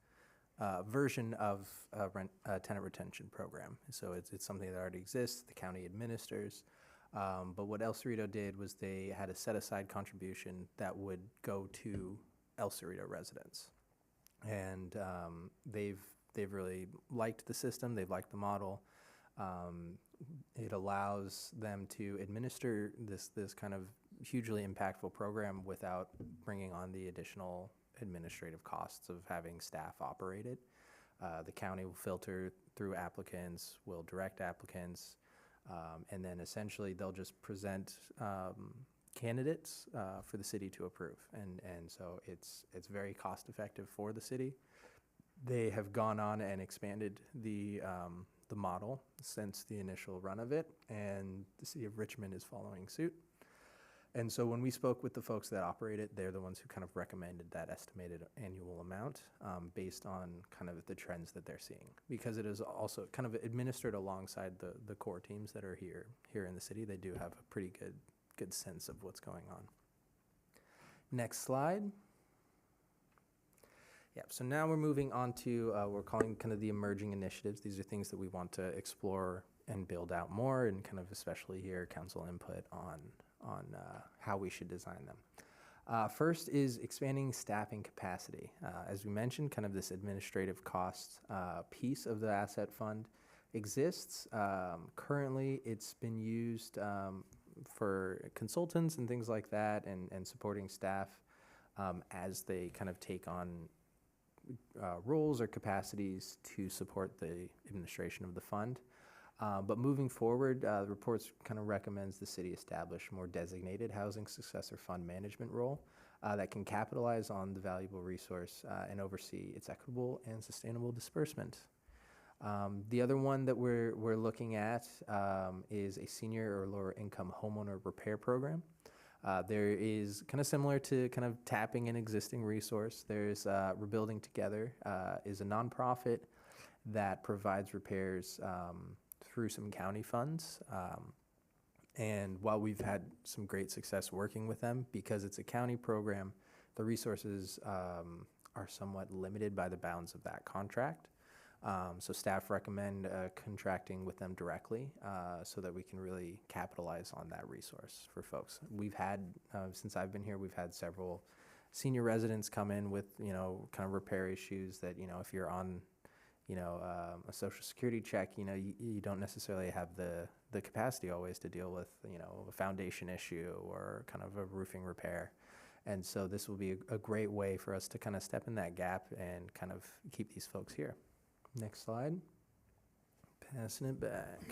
version of a tenant retention program. So it's something that already exists, the county administers. But what El Cerrito did was they had a set aside contribution that would go to El Cerrito residents. And they've really liked the system, they've liked the model. It allows them to administer this kind of hugely impactful program without bringing on the additional administrative costs of having staff operate it. The county will filter through applicants, will direct applicants, and then essentially they'll just present candidates for the city to approve. And so it's very cost effective for the city. They have gone on and expanded the model since the initial run of it, and the city of Richmond is following suit. And so when we spoke with the folks that operate it, they're the ones who kind of recommended that estimated annual amount based on kind of the trends that they're seeing, because it is also kind of administered alongside the core teams that are here in the city. They do have a pretty good sense of what's going on. Next slide. Yeah, so now we're moving on to, we're calling kind of the emerging initiatives. These are things that we want to explore and build out more, and kind of especially hear council input on how we should design them. First is expanding staffing capacity. As we mentioned, kind of this administrative cost piece of the asset fund exists. Currently, it's been used for consultants and things like that, and supporting staff as they kind of take on roles or capacities to support the administration of the fund. But moving forward, the report kind of recommends the city establish a more designated housing successor fund management role that can capitalize on the valuable resource and oversee its equitable and sustainable disbursement. The other one that we're looking at is a senior or lower income homeowner repair program. There is kind of similar to kind of tapping an existing resource. There's Rebuilding Together is a nonprofit that provides repairs through some county funds. And while we've had some great success working with them, because it's a county program, the resources are somewhat limited by the bounds of that contract. So staff recommend contracting with them directly so that we can really capitalize on that resource for folks. We've had, since I've been here, we've had several senior residents come in with, kind of repair issues that, if you're on, a social security check, you don't necessarily have the capacity always to deal with, a foundation issue or kind of a roofing repair. And so this will be a great way for us to kind of step in that gap and kind of keep these folks here. Next slide. Passing it back.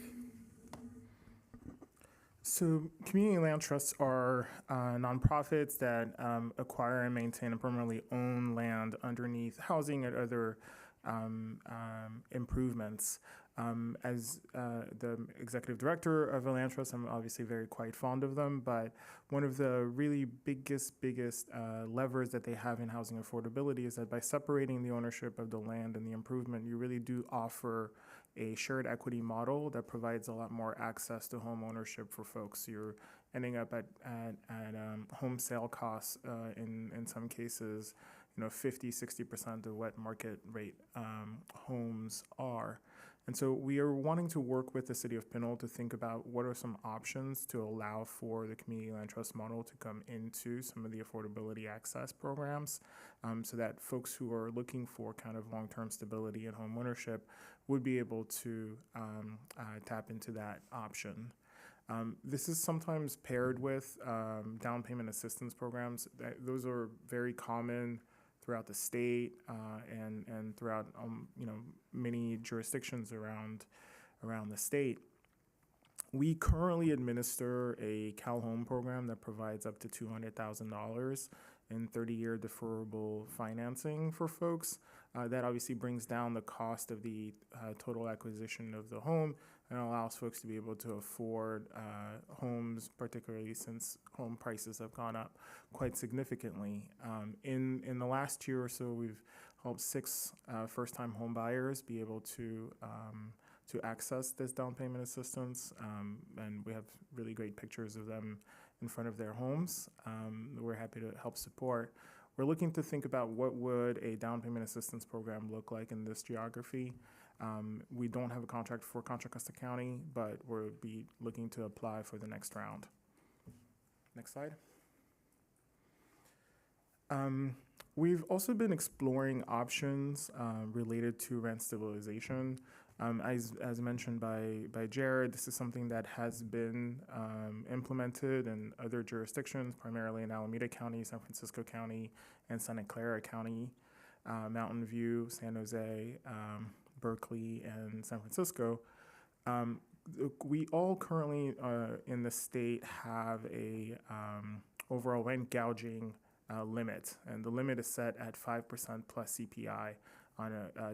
So community land trusts are nonprofits that acquire and maintain and permanently own land underneath housing and other improvements. As the executive director of a land trust, I'm obviously quite fond of them, but one of the really biggest levers that they have in housing affordability is that by separating the ownership of the land and the improvement, you really do offer a shared equity model that provides a lot more access to home ownership for folks. You're ending up at home sale costs in some cases, 50-60% of what market rate homes are. And so we are wanting to work with the city of Pinole to think about what are some options to allow for the community land trust model to come into some of the affordability access programs, so that folks who are looking for kind of long-term stability and home ownership would be able to tap into that option. This is sometimes paired with down payment assistance programs. Those are very common throughout the state and throughout many jurisdictions around the state. We currently administer a Cal Home program that provides up to $200,000 in 30-year deferrable financing for folks. That obviously brings down the cost of the total acquisition of the home and allows folks to be able to afford homes, particularly since home prices have gone up quite significantly. In the last year or so, we've helped 6 first-time home buyers be able to access this down payment assistance, and we have really great pictures of them in front of their homes. We're happy to help support. We're looking to think about what would a down payment assistance program look like in this geography. We don't have a contract for Contra Costa County, but we'll be looking to apply for the next round. Next slide. We've also been exploring options related to rent stabilization. As mentioned by Jared, this is something that has been implemented in other jurisdictions, primarily in Alameda County, San Francisco County, and Santa Clara County, Mountain View, San Jose, Berkeley, and San Francisco. We all currently in the state have a overall rent gouging limit, and the limit is set at 5% plus CPI.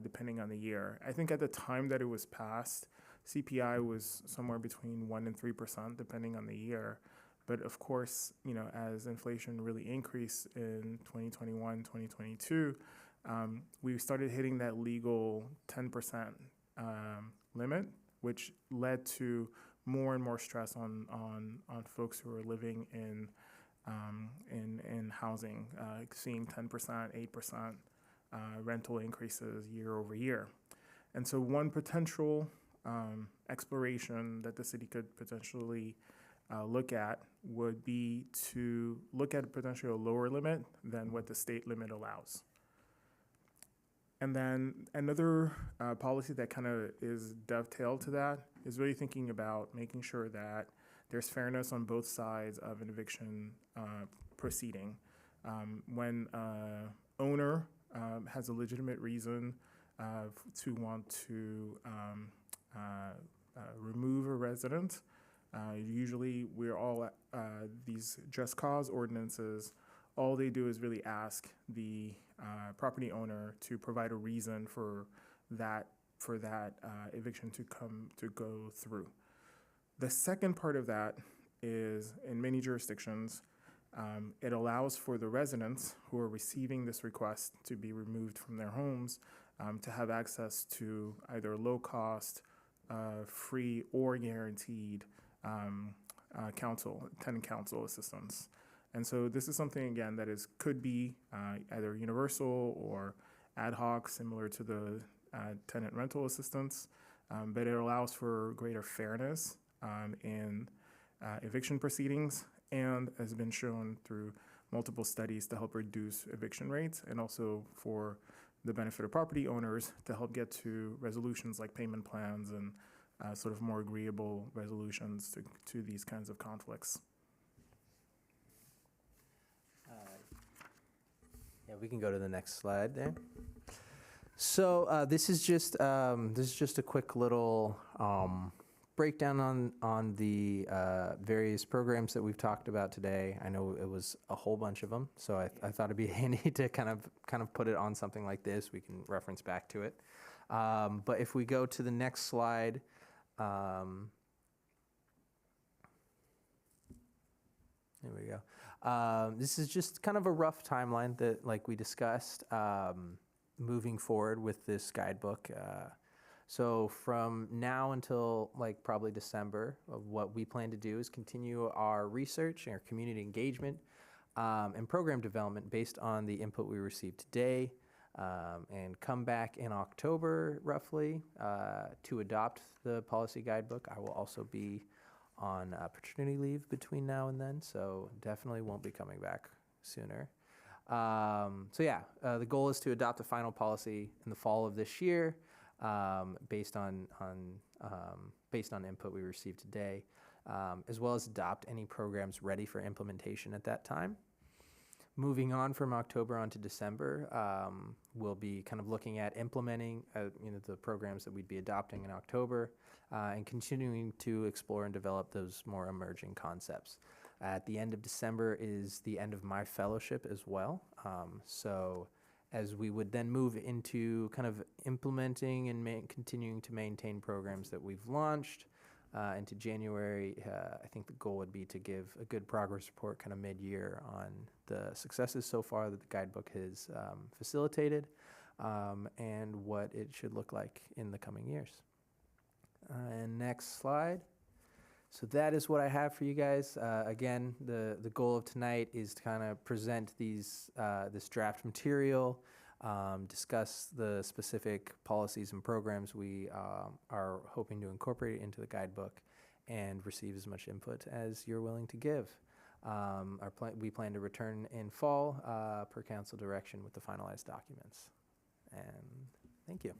Depending on the year. I think at the time that it was passed, CPI was somewhere between 1% and 3%, depending on the year. But of course, as inflation really increased in 2021, 2022, we started hitting that legal 10% limit, which led to more and more stress on folks who are living in housing, seeing 10%, 8%. Rental increases year over year. And so one potential exploration that the city could potentially look at would be to look at potentially a lower limit than what the state limit allows. And then another policy that kind of is dovetailed to that is really thinking about making sure that there's fairness on both sides of an eviction proceeding. When owner has a legitimate reason to want to remove a resident. Usually we're all, these just cause ordinances, all they do is really ask the property owner to provide a reason for that eviction to go through. The second part of that is in many jurisdictions, it allows for the residents who are receiving this request to be removed from their homes to have access to either low-cost, free, or guaranteed tenant counsel assistance. And so this is something, again, that could be either universal or ad hoc, similar to the tenant rental assistance, but it allows for greater fairness in eviction proceedings, and has been shown through multiple studies to help reduce eviction rates, and also for the benefit of property owners to help get to resolutions like payment plans and sort of more agreeable resolutions to these kinds of conflicts.
Yeah, we can go to the next slide there. So this is just a quick little breakdown on the various programs that we've talked about today. I know it was a whole bunch of them, so I thought it'd be handy to kind of put it on something like this. We can reference back to it. But if we go to the next slide, there we go. This is just kind of a rough timeline that, like we discussed, moving forward with this guidebook. So from now until probably December, of what we plan to do is continue our research and our community engagement and program development based on the input we received today, and come back in October roughly to adopt the policy guidebook. I will also be on paternity leave between now and then, so definitely won't be coming back sooner. The goal is to adopt a final policy in the fall of this year, based on input we received today, as well as adopt any programs ready for implementation at that time. moving on from October on to December, we'll be kind of looking at implementing the programs that we'd be adopting in October and continuing to explore and develop those more emerging concepts. At the end of December is the end of my fellowship as well. So as we would then move into kind of implementing and continuing to maintain programs that we've launched into January, I think the goal would be to give a good progress report kind of mid-year on the successes so far that the guidebook has facilitated and what it should look like in the coming years. And next slide. So that is what I have for you guys. Again, the goal of tonight is to kind of present this draft material, discuss the specific policies and programs we are hoping to incorporate into the guidebook, and receive as much input as you're willing to give. We plan to return in fall per council direction with the finalized documents. And thank you.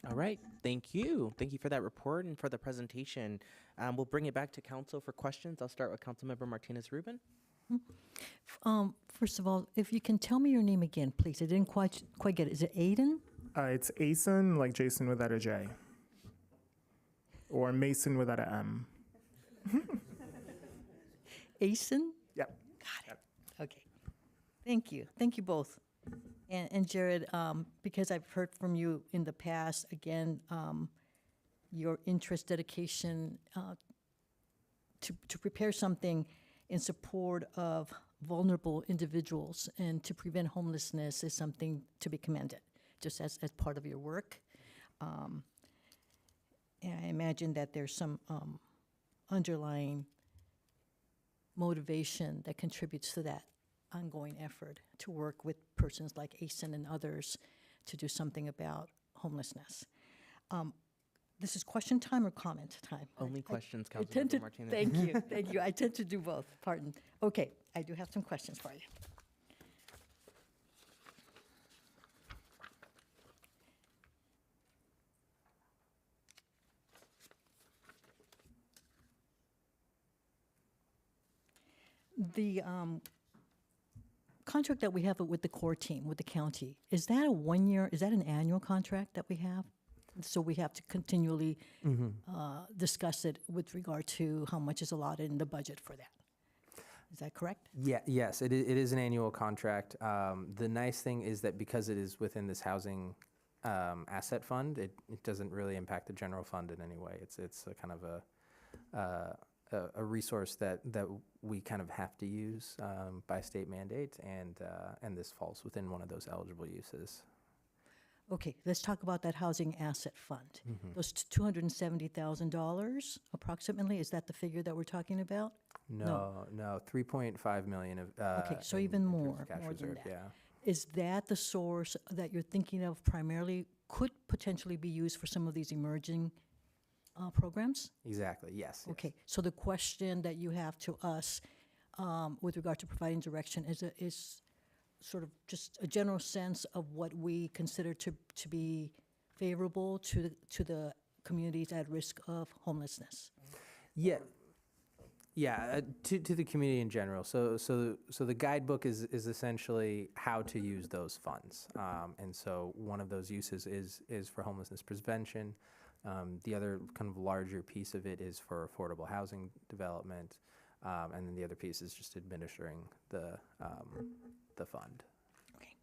All right, thank you. Thank you for that report and for the presentation. We'll bring it back to council for questions. I'll start with Councilmember Martinez-Rubin.
First of all, if you can tell me your name again, please. I didn't quite get it. Is it Aiden?
It's Asen, like Jason without a J. Or Mason without a M.
Asen?
Yep.
Got it. Okay. Thank you. Thank you both. And Jared, because I've heard from you in the past, again, your interest, dedication to prepare something in support of vulnerable individuals and to prevent homelessness is something to be commended, just as part of your work. And I imagine that there's some underlying motivation that contributes to that ongoing effort to work with persons like ASIN and others to do something about homelessness. This is question time or comment time?
Only questions, Councilmember Martinez.
Thank you, thank you. I tend to do both, pardon. Okay, I do have some questions for you. The contract that we have with the core team, with the county, is that a 1 year, is that an annual contract that we have? So we have to continually discuss it with regard to how much is allotted in the budget for that. Is that correct?
Yes, it is an annual contract. The nice thing is that because it is within this housing asset fund, it doesn't really impact the general fund in any way. It's a kind of a resource that we kind of have to use by state mandate, and this falls within one of those eligible uses.
Okay, let's talk about that housing asset fund. Those $270,000 approximately, is that the figure that we're talking about?
No, 3.5 million of
okay, so even more
cash
than
reserve,
that.
yeah.
Is that the source that you're thinking of primarily could potentially be used for some of these emerging programs?
Exactly, yes.
Okay, so the question that you have to us with regard to providing direction is sort of just a general sense of what we consider to be favorable to the communities at risk of homelessness.
Yeah, to the community in general. So the guidebook is essentially how to use those funds, and so one of those uses is for homelessness prevention. The other kind of larger piece of it is for affordable housing development, and then the other piece is just administering the fund.
Okay,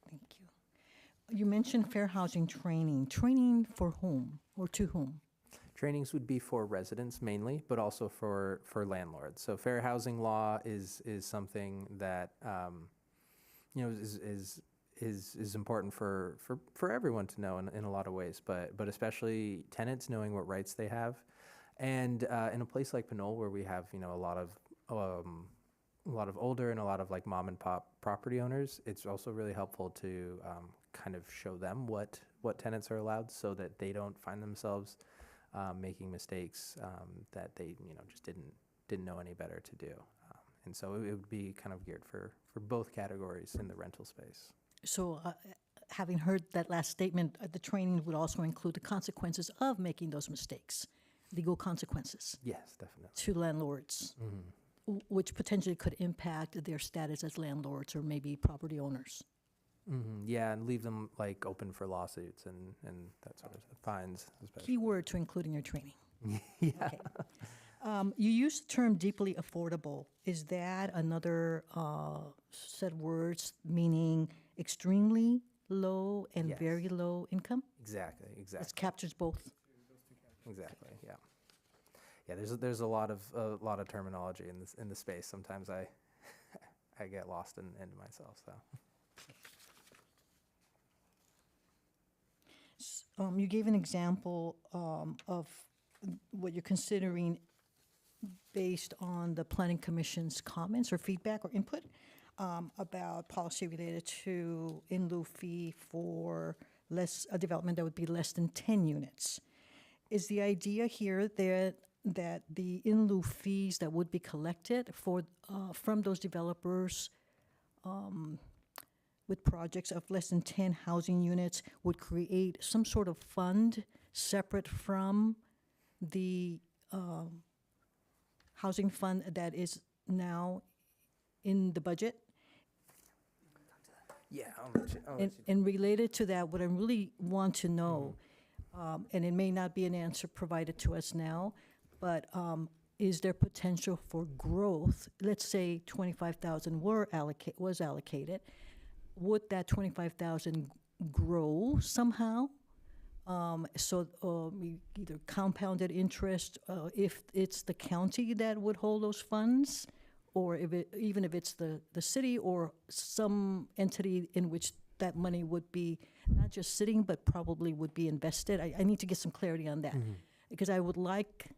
thank you. You mentioned fair housing training. Training for whom or to whom?
Trainings would be for residents mainly, but also for landlords. So fair housing law is something that is important for everyone to know in a lot of ways, but especially tenants knowing what rights they have. And in a place like Pinole, where we have a lot of older and a lot of like mom and pop property owners, it's also really helpful to kind of show them what tenants are allowed, so that they don't find themselves making mistakes that they just didn't know any better to do. And so it would be kind of geared for both categories in the rental space.
So having heard that last statement, the training would also include the consequences of making those mistakes, legal consequences.
Yes, definitely.
To landlords.
Mm-hmm.
which potentially could impact their status as landlords or maybe property owners.
Yeah, and leave them like open for lawsuits and that sort of fines, especially.
Key word to include in your training.
Yeah.
Okay. You used the term deeply affordable. Is that another set of words meaning extremely low and
Yes.
very low income?
Exactly.
It captures both.
Exactly. Yeah. Yeah. There's a lot of terminology in the space. Sometimes I I get lost in myself. So.
You gave an example of what you're considering based on the Planning Commission's comments or feedback or input about policy related to in lieu fee for a development that would be less than 10 units. Is the idea here that the in lieu fees that would be collected from those developers with projects of less than 10 housing units would create some sort of fund separate from the housing fund that is now in the budget?
Yeah, I'll let you.
And related to that, what I really want to know, and it may not be an answer provided to us now, but is there potential for growth? Let's say 25,000 was allocated. Would that 25,000 grow somehow? Either compounded interest if it's the county that would hold those funds, or even if it's the city or some entity in which that money would be not just sitting but probably would be invested. I need to get some clarity on that because I would like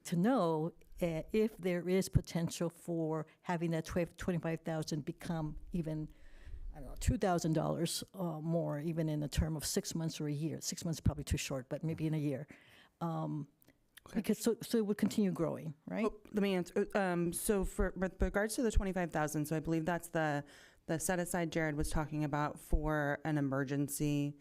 to know if there is potential for having that 25,000 become even, I don't know, $2,000 more, even in a term of 6 months or a year. 6 months is probably too short, but maybe in a year. Because so it would continue growing, right?
Oh, let me answer. So with regards to the 25,000, so I believe that's the set aside Jared was talking about for an emergency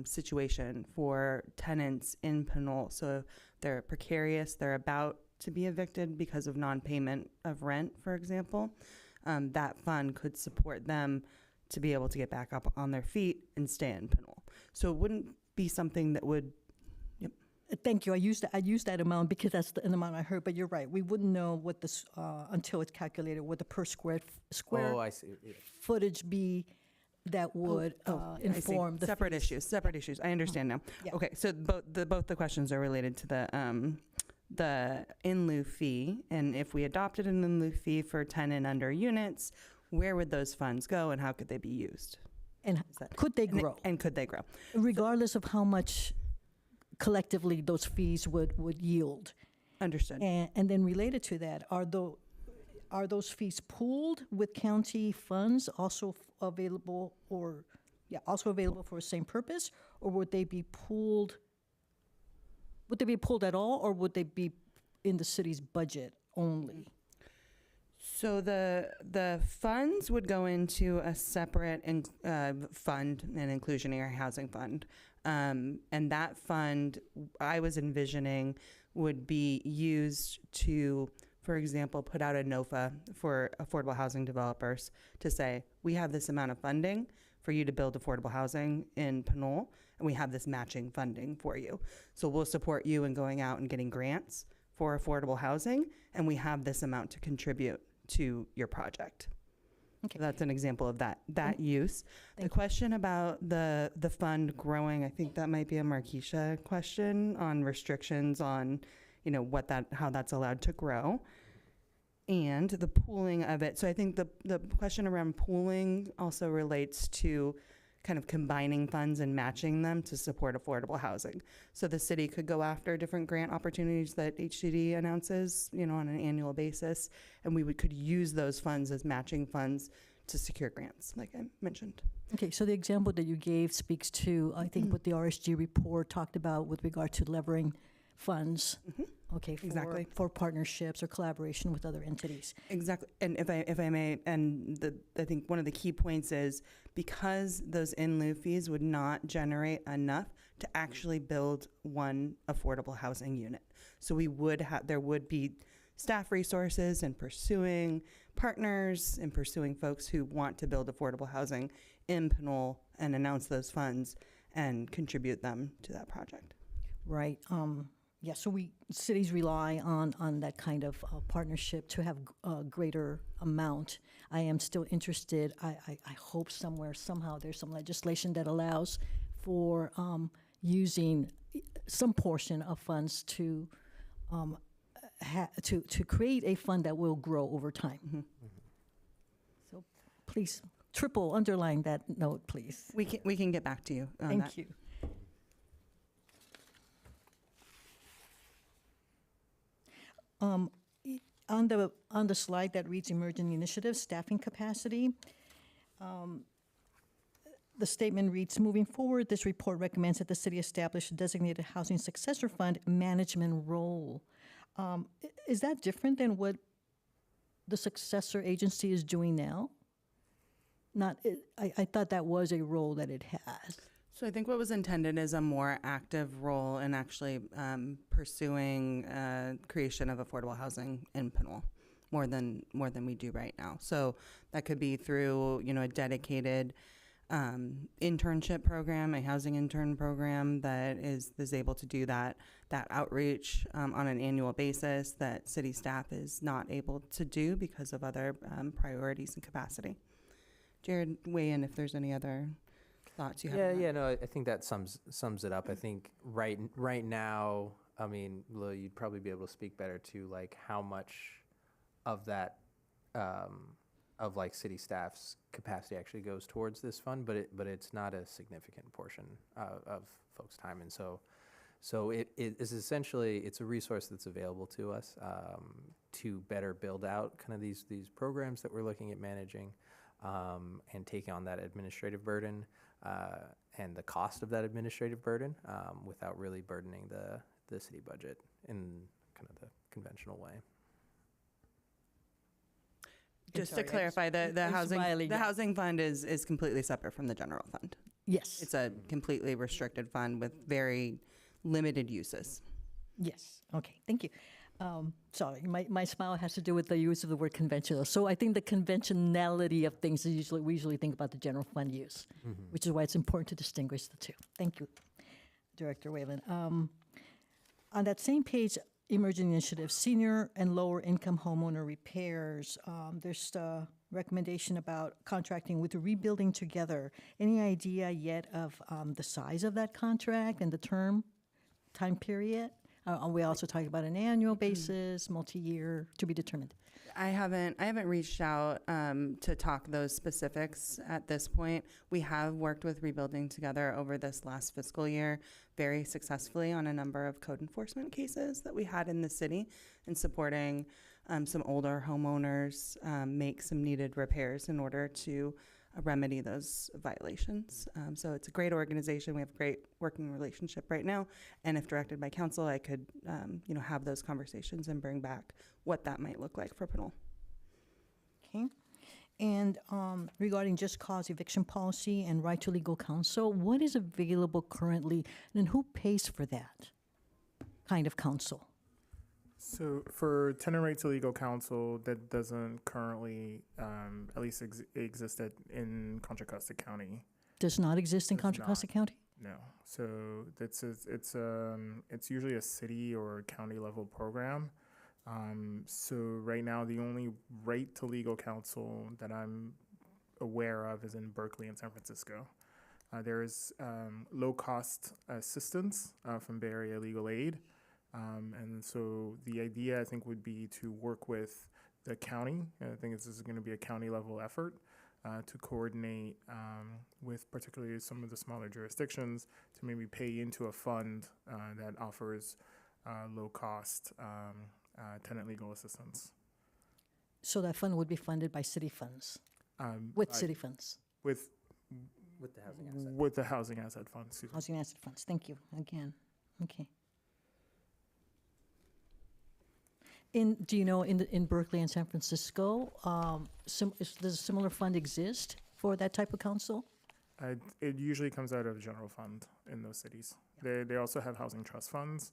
situation for tenants in Pinole. So they're precarious, they're about to be evicted because of non-payment of rent, for example. That fund could support them to be able to get back up on their feet and stay in Pinole. So it wouldn't be something that would. Yep.
Thank you. I used that amount because that's the amount I heard. But you're right. We wouldn't know what this until it's calculated what the per square
I see. Yeah.
footage be that would inform the
separate
fees.
issues. Separate issues. I understand now.
Yeah.
Okay. So both the questions are related to the in lieu fee, and if we adopted an in lieu fee for 10 and under units, where would those funds go and how could they be used?
And could they grow?
And could they grow?
Regardless of how much collectively those fees would yield.
Understood.
And then related to that, are those fees pooled with county funds also available for the same purpose, or would they be pooled? Would they be pulled at all, or would they be in the city's budget only?
So the funds would go into a separate fund, an inclusionary housing fund. And that fund, I was envisioning, would be used to, for example, put out a NOFA for affordable housing developers to say, we have this amount of funding for you to build affordable housing in Pinole, and we have this matching funding for you. So we'll support you in going out and getting grants for affordable housing, and we have this amount to contribute to your project.
Okay.
So that's an example of that use. The question about the fund growing, I think that might be a Markeisha question on restrictions on, how that's allowed to grow. And the pooling of it. So I think the question around pooling also relates to kind of combining funds and matching them to support affordable housing. So the city could go after different grant opportunities that HCD announces, on an annual basis, and we could use those funds as matching funds to secure grants, like I mentioned.
Okay, so the example that you gave speaks to, I think, what the RSG report talked about with regard to levering funds. Okay,
exactly.
For partnerships or collaboration with other entities.
Exactly, and if I may, and I think one of the key points is because those in lieu fees would not generate enough to actually build one affordable housing unit. So there would be staff resources in pursuing partners, in pursuing folks who want to build affordable housing in Pinole and announce those funds and contribute them to that project.
Right. Yeah, so cities rely on that kind of partnership to have a greater amount. I am still interested. I hope somehow there's some legislation that allows for using some portion of funds to create a fund that will grow over time.
Mm-hmm.
So please triple underline that note, please.
We can get back to you on
Thank
that.
you. On the slide that reads emerging initiatives, staffing capacity, the statement reads, moving forward, this report recommends that the city establish a designated housing successor fund management role. Is that different than what the successor agency is doing now? I thought that was a role that it has.
So I think what was intended is a more active role in actually pursuing creation of affordable housing in Pinole, more than we do right now. So that could be through a dedicated internship program, a housing intern program that is able to do that outreach on an annual basis that city staff is not able to do because of other priorities and capacity. Jared, weigh in if there's any other thoughts you have.
No, I think that sums it up. I think right now, I mean, Lil, you'd probably be able to speak better to like how much of that of like city staff's capacity actually goes towards this fund, but it's not a significant portion of folks' time, and so it is essentially it's a resource that's available to us to better build out kind of these programs that we're looking at managing. And taking on that administrative burden and the cost of that administrative burden without really burdening the city budget in kind of the conventional way.
Just to clarify, the housing fund is completely separate from the general fund.
Yes.
It's a completely restricted fund with very limited uses.
Yes. Okay. Thank you. Sorry, my smile has to do with the use of the word conventional. So I think the conventionality of things is we usually think about the general fund use, which is why it's important to distinguish the two. Thank you, Director Whalen. On that same page, emerging initiatives, senior and lower income homeowner repairs. There's a recommendation about contracting with Rebuilding Together. Any idea yet of the size of that contract and the time period? Are we also talking about an annual basis, multi-year, to be determined?
I haven't reached out to talk those specifics at this point. We have worked with Rebuilding Together over this last fiscal year very successfully on a number of code enforcement cases that we had in the city and supporting some older homeowners make some needed repairs in order to remedy those violations. So it's a great organization. We have a great working relationship right now. And if directed by council, I could, have those conversations and bring back what that might look like for Pinole.
Okay. And regarding just cause eviction policy and right to legal counsel, what is available currently and who pays for that kind of counsel?
So for tenant right to legal counsel, that doesn't currently at least exist in Contra Costa County.
Does not exist in Contra Costa County?
No. So it's usually a city or county level program. So right now, the only right to legal counsel that I'm aware of is in Berkeley and San Francisco. There is low cost assistance from Bay Area Legal Aid. And so the idea, I think, would be to work with the county. I think this is going to be a county level effort to coordinate with particularly some of the smaller jurisdictions to maybe pay into a fund that offers low cost tenant legal assistance.
So that fund would be funded by city funds? City funds?
With the housing asset.
With the housing asset funds.
Housing asset funds. Thank you again. Okay. Do you know in Berkeley and San Francisco, does a similar fund exist for that type of counsel?
It usually comes out of general fund in those cities. They also have housing trust funds,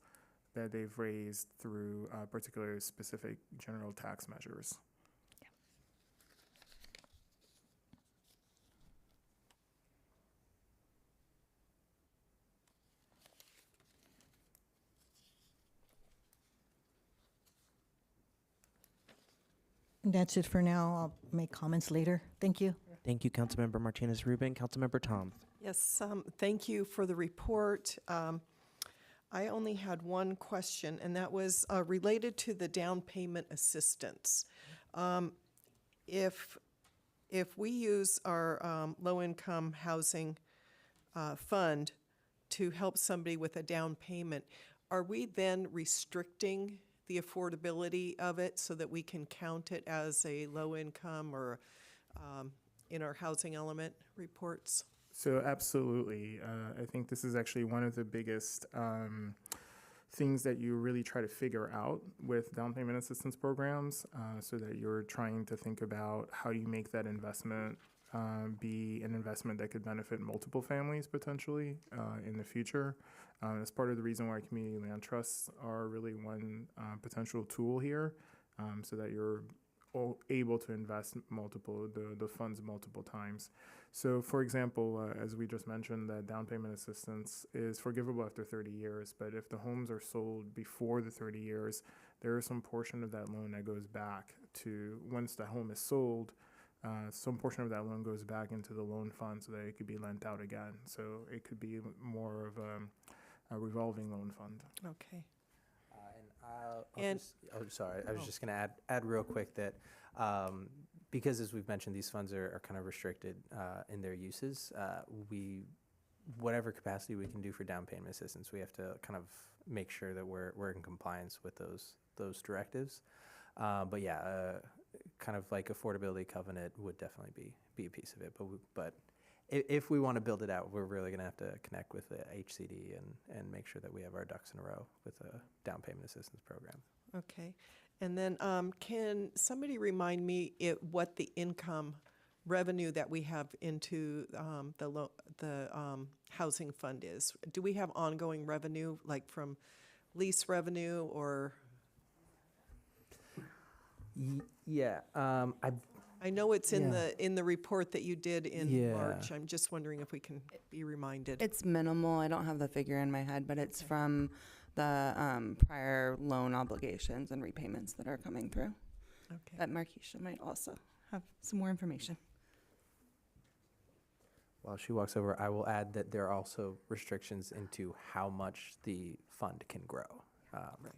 that they've raised through particular specific general tax measures.
That's it for now. I'll make comments later. Thank you.
Thank you, Councilmember Martinez-Rubin. Councilmember Tom.
Yes, thank you for the report. I only had one question, and that was related to the down payment assistance. If we use our low-income housing fund to help somebody with a down payment, are we then restricting the affordability of it so that we can count it as a low income or in our housing element reports?
So absolutely. I think this is actually one of the biggest things that you really try to figure out with down payment assistance programs, so that you're trying to think about how you make that investment be an investment that could benefit multiple families potentially in the future. That's part of the reason why community land trusts are really one potential tool here, so that you're able to invest the funds multiple times. So for example, as we just mentioned, that down payment assistance is forgivable after 30 years, but if the homes are sold before the 30 years, there is some portion of that loan that goes back to, once the home is sold, some portion of that loan goes back into the loan fund so that it could be lent out again. So it could be more of a revolving loan fund.
Okay.
I was just going to add real quick that because, as we've mentioned, these funds are kind of restricted in their uses. Whatever capacity we can do for down payment assistance, we have to kind of make sure that we're in compliance with those directives. But yeah, kind of like affordability covenant would definitely be a piece of it. But if we want to build it out, we're really going to have to connect with the HCD and make sure that we have our ducks in a row with a down payment assistance program.
Okay. And then can somebody remind me what the income revenue that we have into the housing fund is? Do we have ongoing revenue, like from lease revenue or?
Yeah.
I know it's in the report that you did in
Yeah.
March. I'm just wondering if we can be reminded.
It's minimal. I don't have the figure in my head, but it's from the prior loan obligations and repayments that are coming through.
Okay.
But Markeisha might also have some more information.
While she walks over, I will add that there are also restrictions into how much the fund can grow.
Right.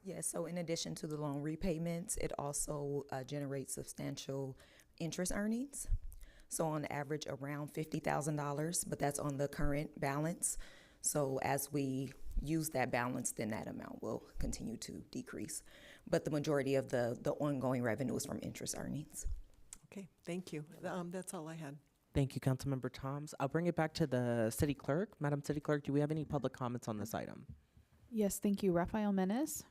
Yes, so in addition to the loan repayments, it also generates substantial interest earnings. So on average, around $50,000, but that's on the current balance. So as we use that balance, then that amount will continue to decrease. But the majority of the ongoing revenue is from interest earnings.
Okay, thank you. That's all I had.
Thank you, Councilmember Toms. I'll bring it back to the City Clerk. Madam City Clerk, do we have any public comments on this item?
Yes, thank you. Rafael Menes.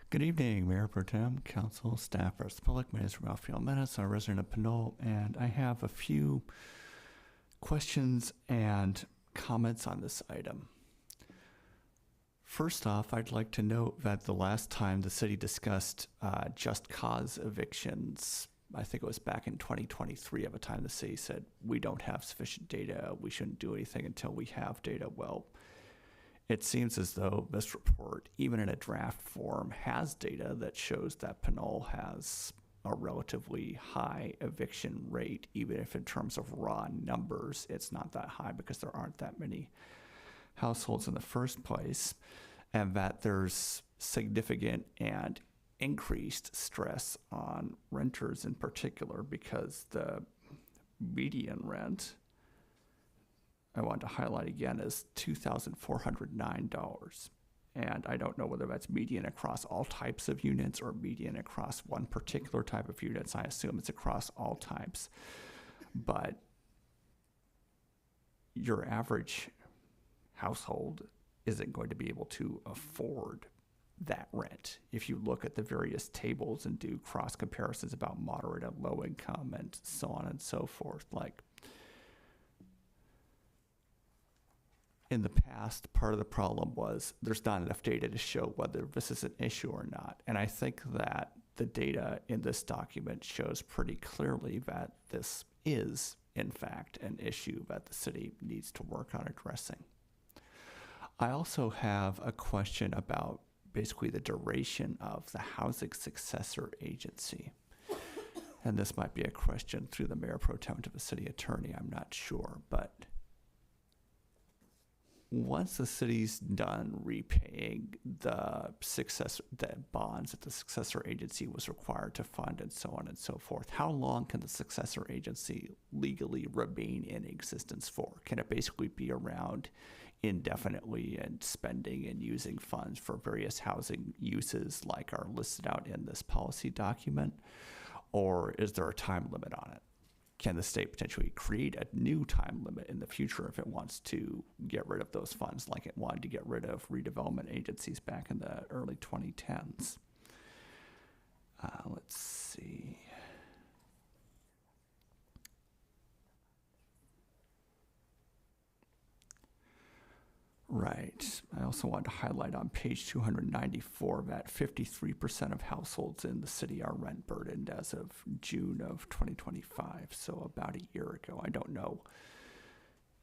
Good evening, Mayor Pro Tem, Council, staff, rest of the public. My name is Rafael Menes. I'm a resident of Pinole, and I have a few questions and comments on this item. First off, I'd like to note that the last time the city discussed just cause evictions, I think it was back in 2023, at the time the city said, we don't have sufficient data, we shouldn't do anything until we have data. Well, it seems as though this report, even in a draft form, has data that shows that Pinole has a relatively high eviction rate, even if in terms of raw numbers, it's not that high because there aren't that many households in the first place, and that there's significant and increased stress on renters in particular because the median rent, I want to highlight again, is $2,409. And I don't know whether that's median across all types of units or median across one particular type of units. I assume it's across all types. But your average household isn't going to be able to afford that rent. If you look at the various tables and do cross comparisons about moderate and low income and so on and so forth, like in the past, part of the problem was there's not enough data to show whether this is an issue or not. And I think that the data in this document shows pretty clearly that this is, in fact, an issue that the city needs to work on addressing. I also have a question about basically the duration of the housing successor agency. And this might be a question through the mayor pro tem to the city attorney, I'm not sure, but once the city's done repaying the bonds that the successor agency was required to fund and so on and so forth, how long can the successor agency legally remain in existence for? Can it basically be around indefinitely and spending and using funds for various housing uses like are listed out in this policy document? Or is there a time limit on it? Can the state potentially create a new time limit in the future if it wants to get rid of those funds like it wanted to get rid of redevelopment agencies back in the early 2010s? Let's see. Right. I also wanted to highlight on page 294 that 53% of households in the city are rent burdened as of June of 2025, so about a year ago. I don't know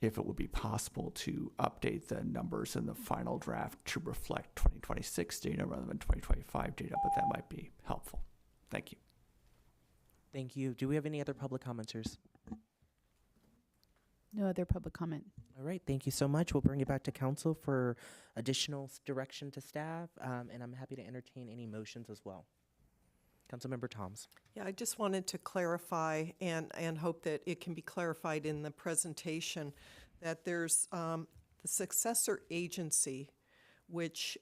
if it would be possible to update the numbers in the final draft to reflect 2026 data rather than 2025 data, but that might be helpful. Thank you.
Thank you. Do we have any other public commenters?
No other public comment.
All right, thank you so much. We'll bring it back to council for additional direction to staff, and I'm happy to entertain any motions as well. Councilmember Toms.
Yeah, I just wanted to clarify and hope that it can be clarified in the presentation that there's the successor agency, which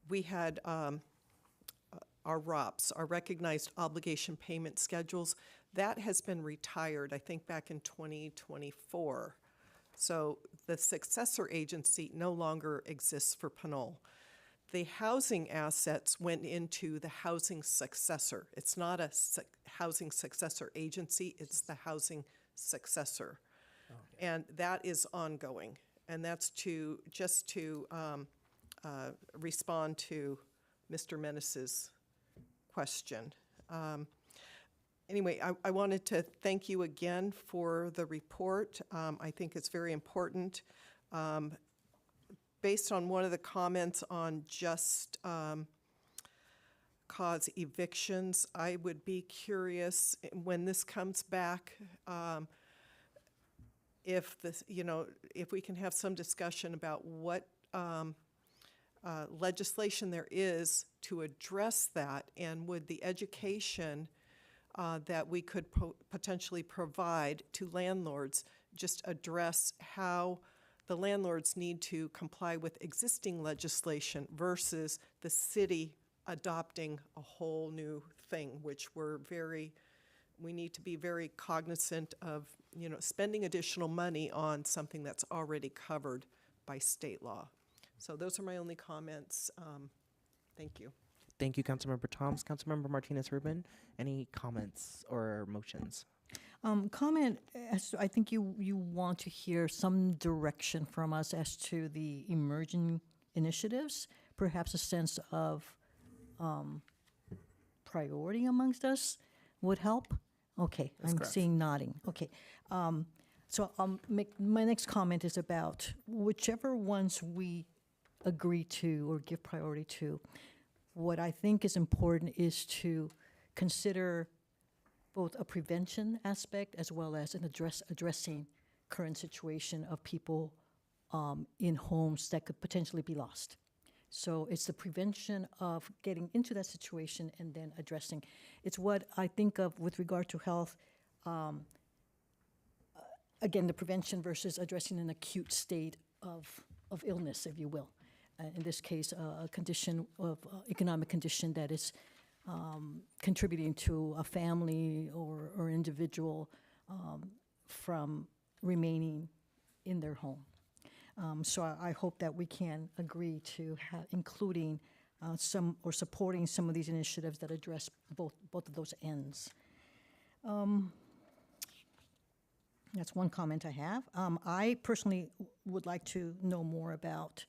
we had our ROPS, our Recognized Obligation Payment Schedules. That has been retired, I think, back in 2024. So the successor agency no longer exists for Pinole. The housing assets went into the housing successor. It's not a housing successor agency, it's the housing successor. Okay. And that is ongoing. And that's to respond to Mr. Menace's question. Anyway, I wanted to thank you again for the report. I think it's very important. Based on one of the comments on just cause evictions, I would be curious when this comes back if we can have some discussion about what legislation there is to address that, and would the education that we could potentially provide to landlords just address how the landlords need to comply with existing legislation versus the city adopting a whole new thing, which we need to be very cognizant of, spending additional money on something that's already covered by state law. So those are my only comments. Thank you.
Thank you, Councilmember Toms. Councilmember Martinez-Rubin, any comments or motions?
Comment, I think you want to hear some direction from us as to the emerging initiatives, perhaps a sense of priority amongst us would help. Okay,
That's
I'm
correct.
seeing nodding. Okay, so my next comment is about whichever ones we agree to or give priority to. What I think is important is to consider both a prevention aspect as well as an addressing current situation of people in homes that could potentially be lost. So it's the prevention of getting into that situation and then addressing. It's what I think of with regard to health. Again, the prevention versus addressing an acute state of illness, if you will. In this case, a condition of economic condition that is contributing to a family or individual from remaining in their home. So I hope that we can agree to including some or supporting some of these initiatives that address both of those ends. That's one comment I have. I personally would like to know more about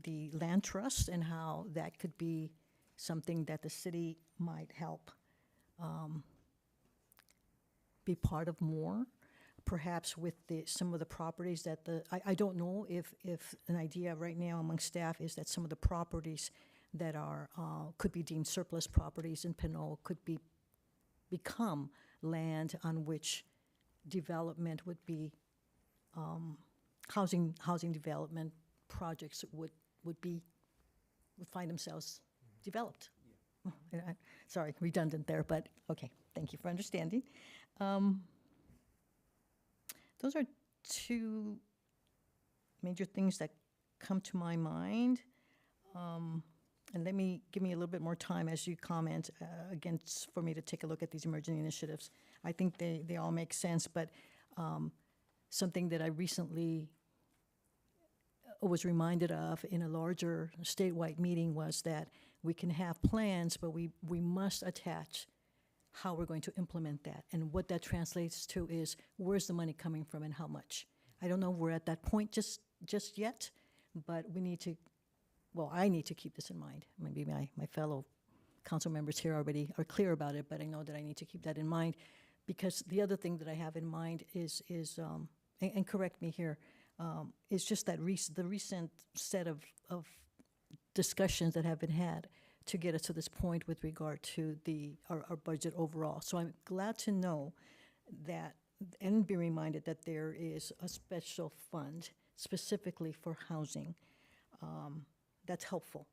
the land trust and how that could be something that the city might help be part of more, perhaps with some of the properties that I don't know if an idea right now among staff is that some of the properties that are could be deemed surplus properties in Pinole could become land on which development would be housing development projects would find themselves developed. Sorry, redundant there, but okay. Thank you for understanding. Those are two major things that come to my mind. And give me a little bit more time as you comment, again, for me to take a look at these emerging initiatives. I think they all make sense, but something that I recently was reminded of in a larger statewide meeting was that we can have plans, but we must attach how we're going to implement that. And what that translates to is where's the money coming from and how much. I don't know if we're at that point just yet, but we need to, well, I need to keep this in mind. Maybe my fellow council members here already are clear about it, but I know that I need to keep that in mind, because the other thing that I have in mind is and correct me here, is just that the recent set of discussions that have been had to get us to this point with regard to our budget overall. So I'm glad to know that and be reminded that there is a special fund specifically for housing. That's helpful.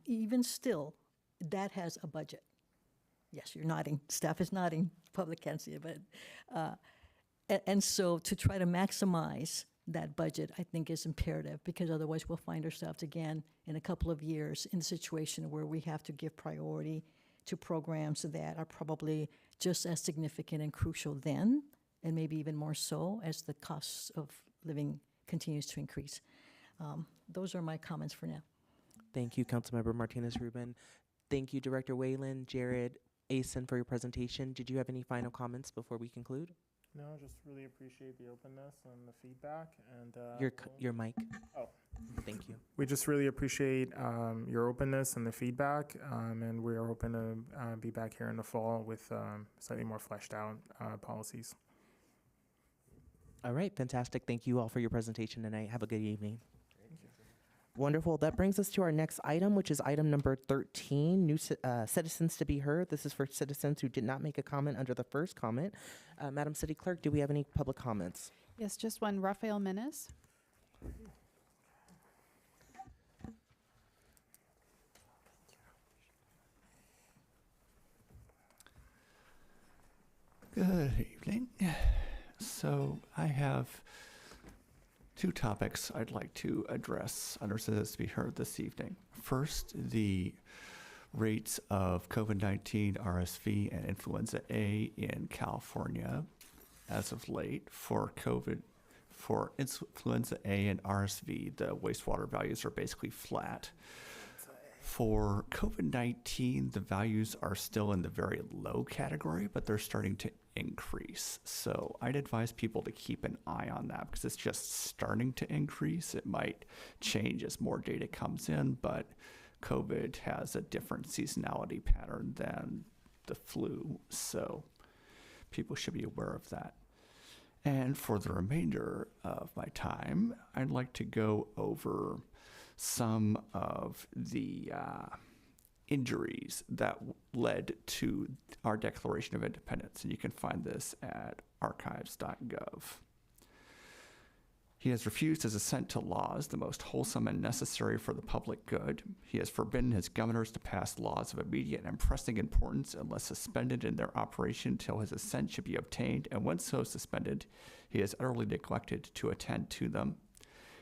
Even still, that has a budget. Yes, you're nodding. Staff is nodding. Public can't see it, but and so to try to maximize that budget, I think, is imperative, because otherwise we'll find ourselves again in a couple of years in a situation where we have to give priority to programs that are probably just as significant and crucial then, and maybe even more so as the cost of living continues to increase. Those are my comments for now.
Thank you, Councilmember Martinez-Rubin. Thank you, Director Whalen, Jared, Asen, for your presentation. Did you have any final comments before we conclude?
No, just really appreciate the openness and the feedback. And
your mic.
Oh,
thank you.
We just really appreciate your openness and the feedback, and we are hoping to be back here in the fall with slightly more fleshed out policies.
All right, fantastic. Thank you all for your presentation tonight. Have a good evening. Wonderful. That brings us to our next item, which is item number 13, new citizens to be heard. This is for citizens who did not make a comment under the first comment. Madam City Clerk, do we have any public comments?
Yes, just one. Rafael Menes.
Good evening. So I have two topics I'd like to address under Citizens to be heard this evening. First, the rates of COVID-19, RSV, and influenza A in California as of late. For influenza A and RSV, the wastewater values are basically flat. For COVID-19, the values are still in the very low category, but they're starting to increase. So I'd advise people to keep an eye on that, because it's just starting to increase. It might change as more data comes in, but COVID has a different seasonality pattern than the flu, so people should be aware of that. And for the remainder of my time, I'd like to go over some of the injuries that led to our Declaration of Independence, and you can find this at archives.gov. He has refused his assent to laws, the most wholesome and necessary for the public good. He has forbidden his governors to pass laws of immediate and pressing importance unless suspended in their operation till his assent should be obtained, and when so suspended, he has utterly neglected to attend to them.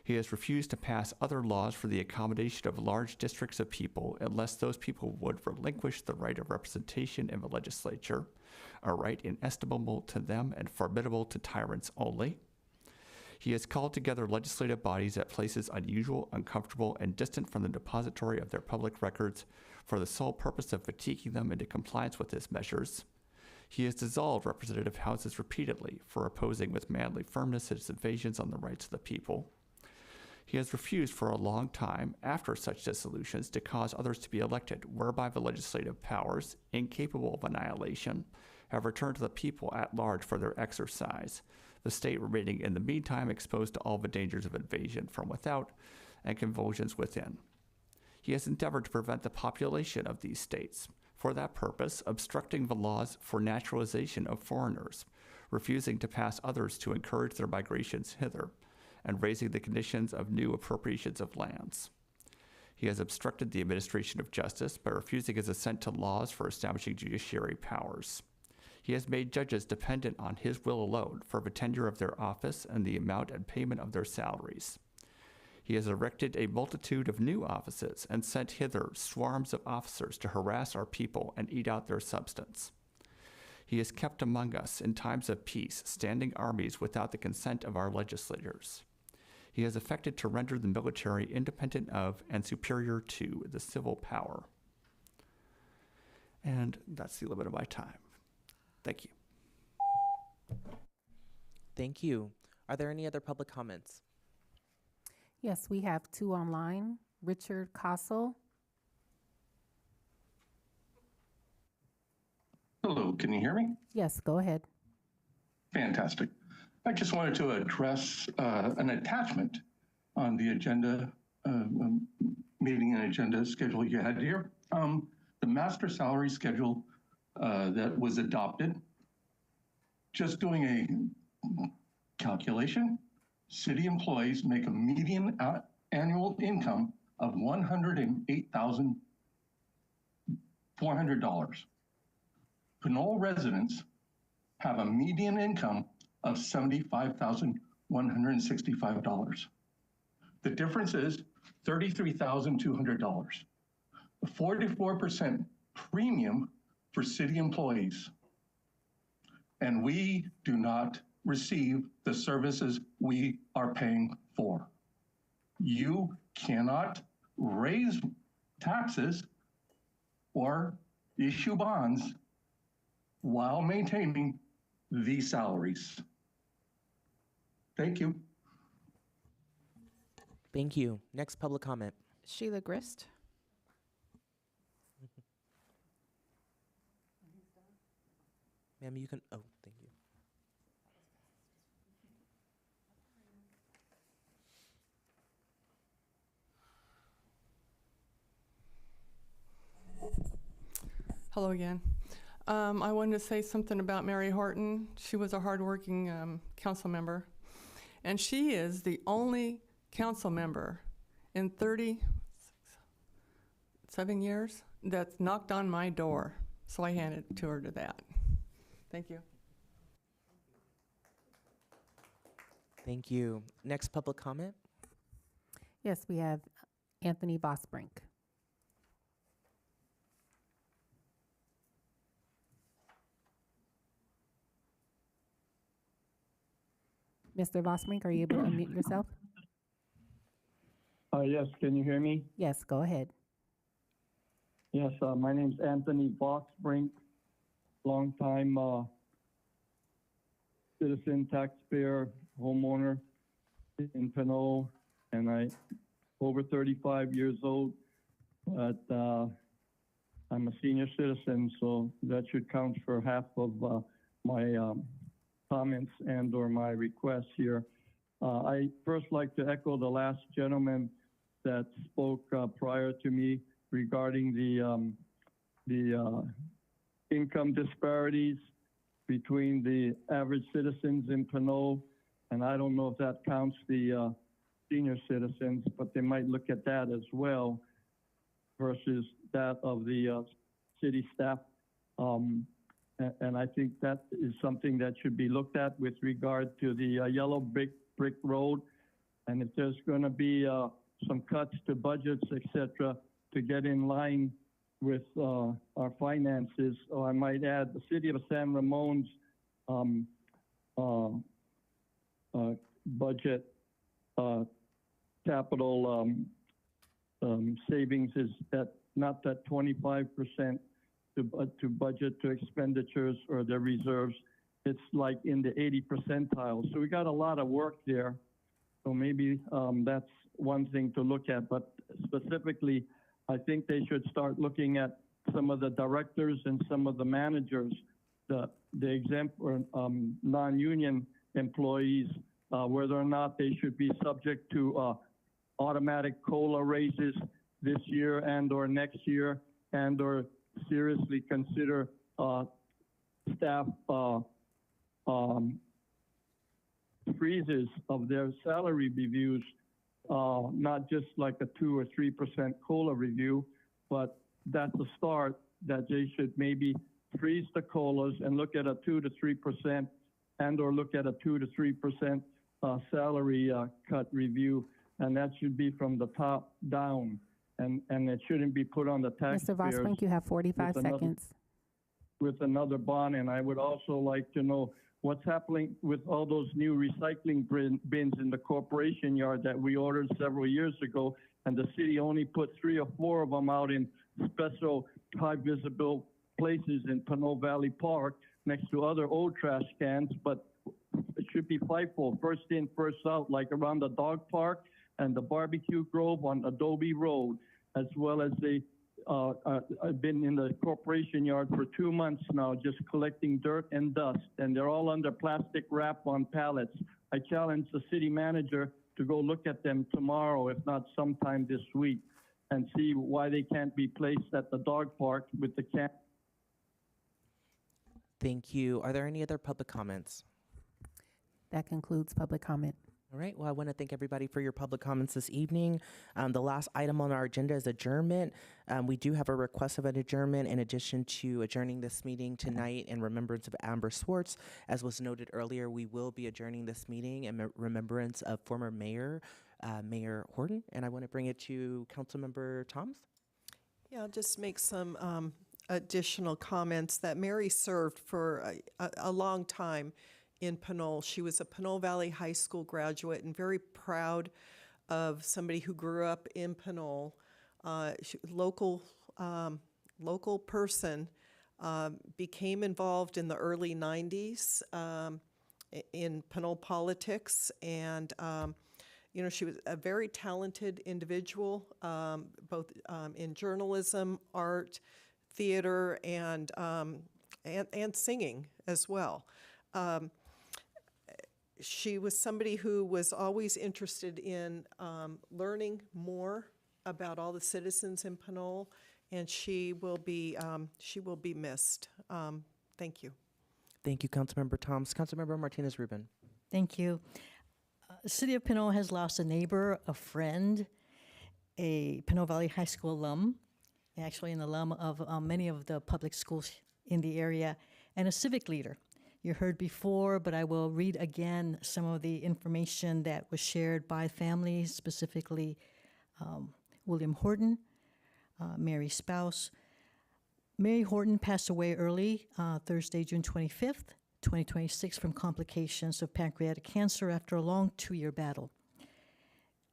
He has refused to pass other laws for the accommodation of large districts of people unless those people would relinquish the right of representation in the legislature, a right inestimable to them and formidable to tyrants only. He has called together legislative bodies at places unusual, uncomfortable, and distant from the depository of their public records for the sole purpose of fatiguing them into compliance with his measures. He has dissolved representative houses repeatedly for opposing with manly firmness his invasions on the rights of the people. He has refused for a long time, after such dissolutions, to cause others to be elected, whereby the legislative powers, incapable of annihilation, have returned to the people at large for their exercise, the state remaining in the meantime exposed to all the dangers of invasion from without and convulsions within. He has endeavored to prevent the population of these states, for that purpose obstructing the laws for naturalization of foreigners, refusing to pass others to encourage their migrations hither, and raising the conditions of new appropriations of lands. He has obstructed the administration of justice by refusing his assent to laws for establishing judiciary powers. He has made judges dependent on his will alone for the tenure of their office and the amount and payment of their salaries. He has erected a multitude of new offices and sent hither swarms of officers to harass our people and eat out their substance. He has kept among us in times of peace standing armies without the consent of our legislators. He has effected to render the military independent of and superior to the civil power. And that's the limit of my time. Thank you.
Thank you. Are there any other public comments?
Yes, we have two online. Richard Castle.
Hello, can you hear me?
Yes, go ahead.
Fantastic. I just wanted to address an attachment on the agenda, meeting and agenda schedule you had here. The master salary schedule that was adopted, just doing a calculation, city employees make a median annual income of $108,400. Pinole residents have a median income of $75,165. The difference is $33,200. A 44% premium for city employees. And we do not receive the services we are paying for. You cannot raise taxes or issue bonds while maintaining these salaries. Thank you.
Thank you. Next public comment.
Sheila Grist.
Ma'am, you can, oh, thank you.
Hello again. I wanted to say something about Mary Horton. She was a hardworking council member, and she is the only council member in 37 years that's knocked on my door. So I handed it to her to that. Thank you.
Thank you. Next public comment.
Yes, we have Anthony Vosbrink. Mr. Vosbrink, are you able to unmute yourself?
Yes, can you hear me?
Yes, go ahead.
Yes, my name's Anthony Vosbrink, longtime citizen, taxpayer, homeowner in Pinole, and I'm over 35 years old, but I'm a senior citizen, so that should count for half of my comments and or my requests here. I first like to echo the last gentleman that spoke prior to me regarding the income disparities between the average citizens in Pinole, and I don't know if that counts the senior citizens, but they might look at that as well versus that of the city staff. And I think that is something that should be looked at with regard to the yellow brick road. And if there's going to be some cuts to budgets, etc., to get in line with our finances, or I might add, the city of San Ramon's budget capital savings is at not that 25% to budget to expenditures or the reserves. It's like in the 80 percentile. So we got a lot of work there. So maybe that's one thing to look at. But specifically, I think they should start looking at some of the directors and some of the managers, the exempt or non-union employees, whether or not they should be subject to automatic COLA raises this year and or next year, and or seriously consider staff freezes of their salary reviews, not just like a 2 or 3% COLA review, but that's a start that they should maybe freeze the COLAs and look at a 2 to 3% and or look at a 2 to 3% salary cut review, and that should be from the top down, and it shouldn't be put on the taxpayers.
Mr. Vosbrink, you have 45 seconds.
With another bond, and I would also like to know what's happening with all those new recycling bins in the corporation yard that we ordered several years ago, and the city only put 3 or 4 of them out in special high visible places in Pinole Valley Park next to other old trash cans, but it should be FIFO, first in, first out, like around the dog park and the barbecue grove on Adobe Road, as well as I've been in the corporation yard for 2 months now, just collecting dirt and dust, and they're all under plastic wrap on pallets. I challenge the city manager to go look at them tomorrow, if not sometime this week, and see why they can't be placed at the dog park with the can.
Thank you. Are there any other public comments?
That concludes public comment.
All right. Well, I want to thank everybody for your public comments this evening. The last item on our agenda is adjournment. We do have a request of an adjournment in addition to adjourning this meeting tonight in remembrance of Amber Swartz. As was noted earlier, we will be adjourning this meeting in remembrance of former Mayor Horton. And I want to bring it to Councilmember Toms.
Yeah, I'll just make some additional comments that Mary served for a long time in Pinole. She was a Pinole Valley High School graduate and very proud of somebody who grew up in Pinole. Local person, became involved in the early 90s in Pinole politics, and she was a very talented individual, both in journalism, art, theater, and singing as well. She was somebody who was always interested in learning more about all the citizens in Pinole, and she will be missed. Thank you.
Thank you, Councilmember Toms. Councilmember Martinez-Rubin.
Thank you. The City of Pinole has lost a neighbor, a friend, a Pinole Valley High School alum, actually an alum of many of the public schools in the area, and a civic leader. You heard before, but I will read again some of the information that was shared by families, specifically William Horton, Mary's spouse. Mary Horton passed away early, Thursday, June 25th, 2026, from complications of pancreatic cancer after a long 2-year battle.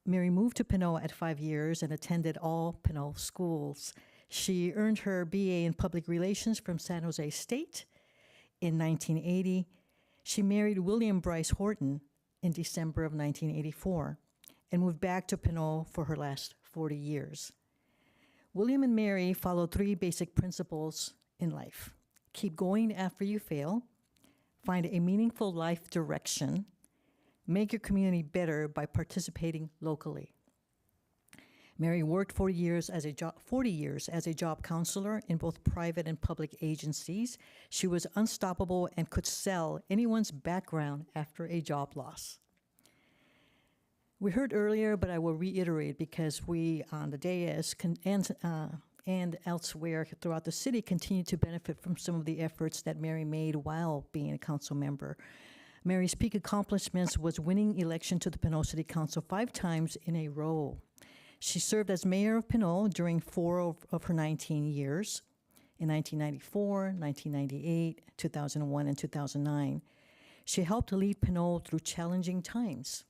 Mary moved to Pinole at 5 years and attended all Pinole schools. She earned her BA in Public Relations from San Jose State. In 1980, she married William Bryce Horton in December of 1984 and moved back to Pinole for her last 40 years. William and Mary followed 3 basic principles in life: keep going after you fail, find a meaningful life direction, make your community better by participating locally. Mary worked 40 years as a job counselor in both private and public agencies. She was unstoppable and could sell anyone's background after a job loss. We heard earlier, but I will reiterate because we on the dais and elsewhere throughout the city continue to benefit from some of the efforts that Mary made while being a council member. Mary's peak accomplishments was winning election to the Pinole City Council 5 times in a row. She served as mayor of Pinole during 4 of her 19 years, in 1994, 1998, 2001, and 2009. She helped lead Pinole through challenging times.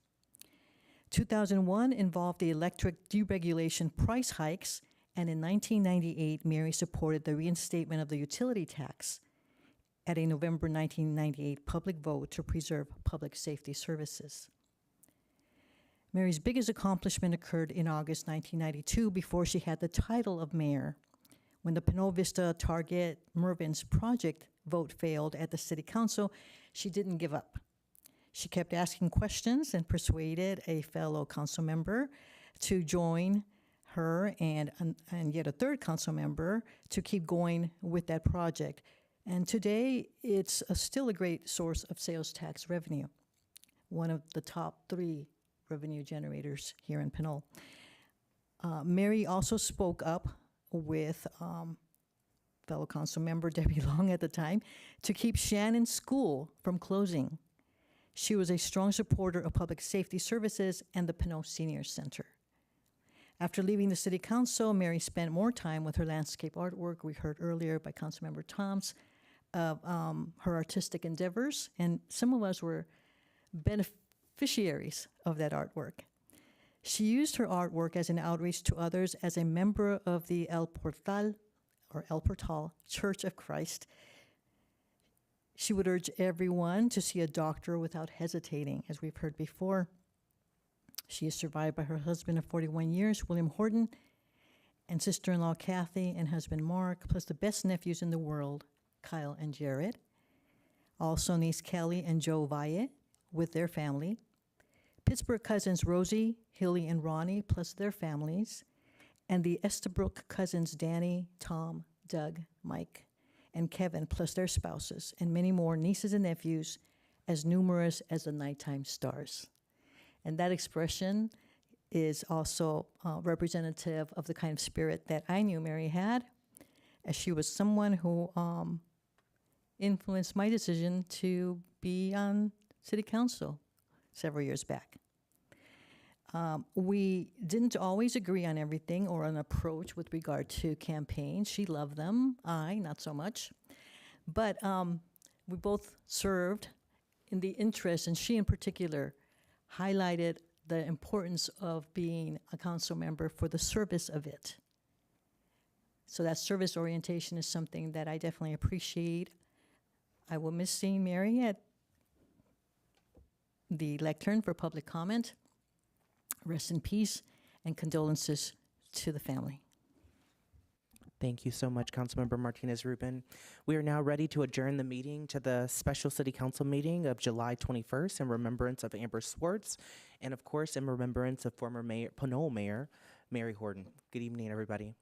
2001 involved the electric deregulation price hikes, and in 1998, Mary supported the reinstatement of the utility tax at a November 1998 public vote to preserve public safety services. Mary's biggest accomplishment occurred in August 1992 before she had the title of mayor. When the Pinole Vista Target Mervyn's project vote failed at the city council, she didn't give up. She kept asking questions and persuaded a fellow council member to join her and yet a third council member to keep going with that project. And today, it's still a great source of sales tax revenue, one of the top 3 revenue generators here in Pinole. Mary also spoke up with fellow council member Debbie Long at the time to keep Shannon School from closing. She was a strong supporter of public safety services and the Pinole Senior Center. After leaving the city council, Mary spent more time with her landscape artwork, we heard earlier by Councilmember Toms, of her artistic endeavors, and some of us were beneficiaries of that artwork. She used her artwork as an outreach to others as a member of the El Portal Church of Christ. She would urge everyone to see a doctor without hesitating, as we've heard before. She is survived by her husband of 41 years, William Horton, and sister-in-law Kathy and husband Mark, plus the best nephews in the world, Kyle and Jared. Also niece Kelly and Joe Valle with their family. Pittsburgh cousins Rosie, Hilly, and Ronnie, plus their families. And the Estabrook cousins Danny, Tom, Doug, Mike, and Kevin, plus their spouses, and many more nieces and nephews, as numerous as the nighttime stars. And that expression is also representative of the kind of spirit that I knew Mary had, as she was someone who influenced my decision to be on city council several years back. We didn't always agree on everything or an approach with regard to campaigns. She loved them, I not so much. But we both served in the interest, and she in particular highlighted the importance of being a council member for the service of it. So that service orientation is something that I definitely appreciate. I will miss seeing Mary at the lectern for public comment. Rest in peace, and condolences to the family.
Thank you so much, Councilmember Martinez-Rubin. We are now ready to adjourn the meeting to the special city council meeting of July 21st in remembrance of Amber Swartz, and of course in remembrance of former Pinole Mayor Mary Horton. Good evening, everybody.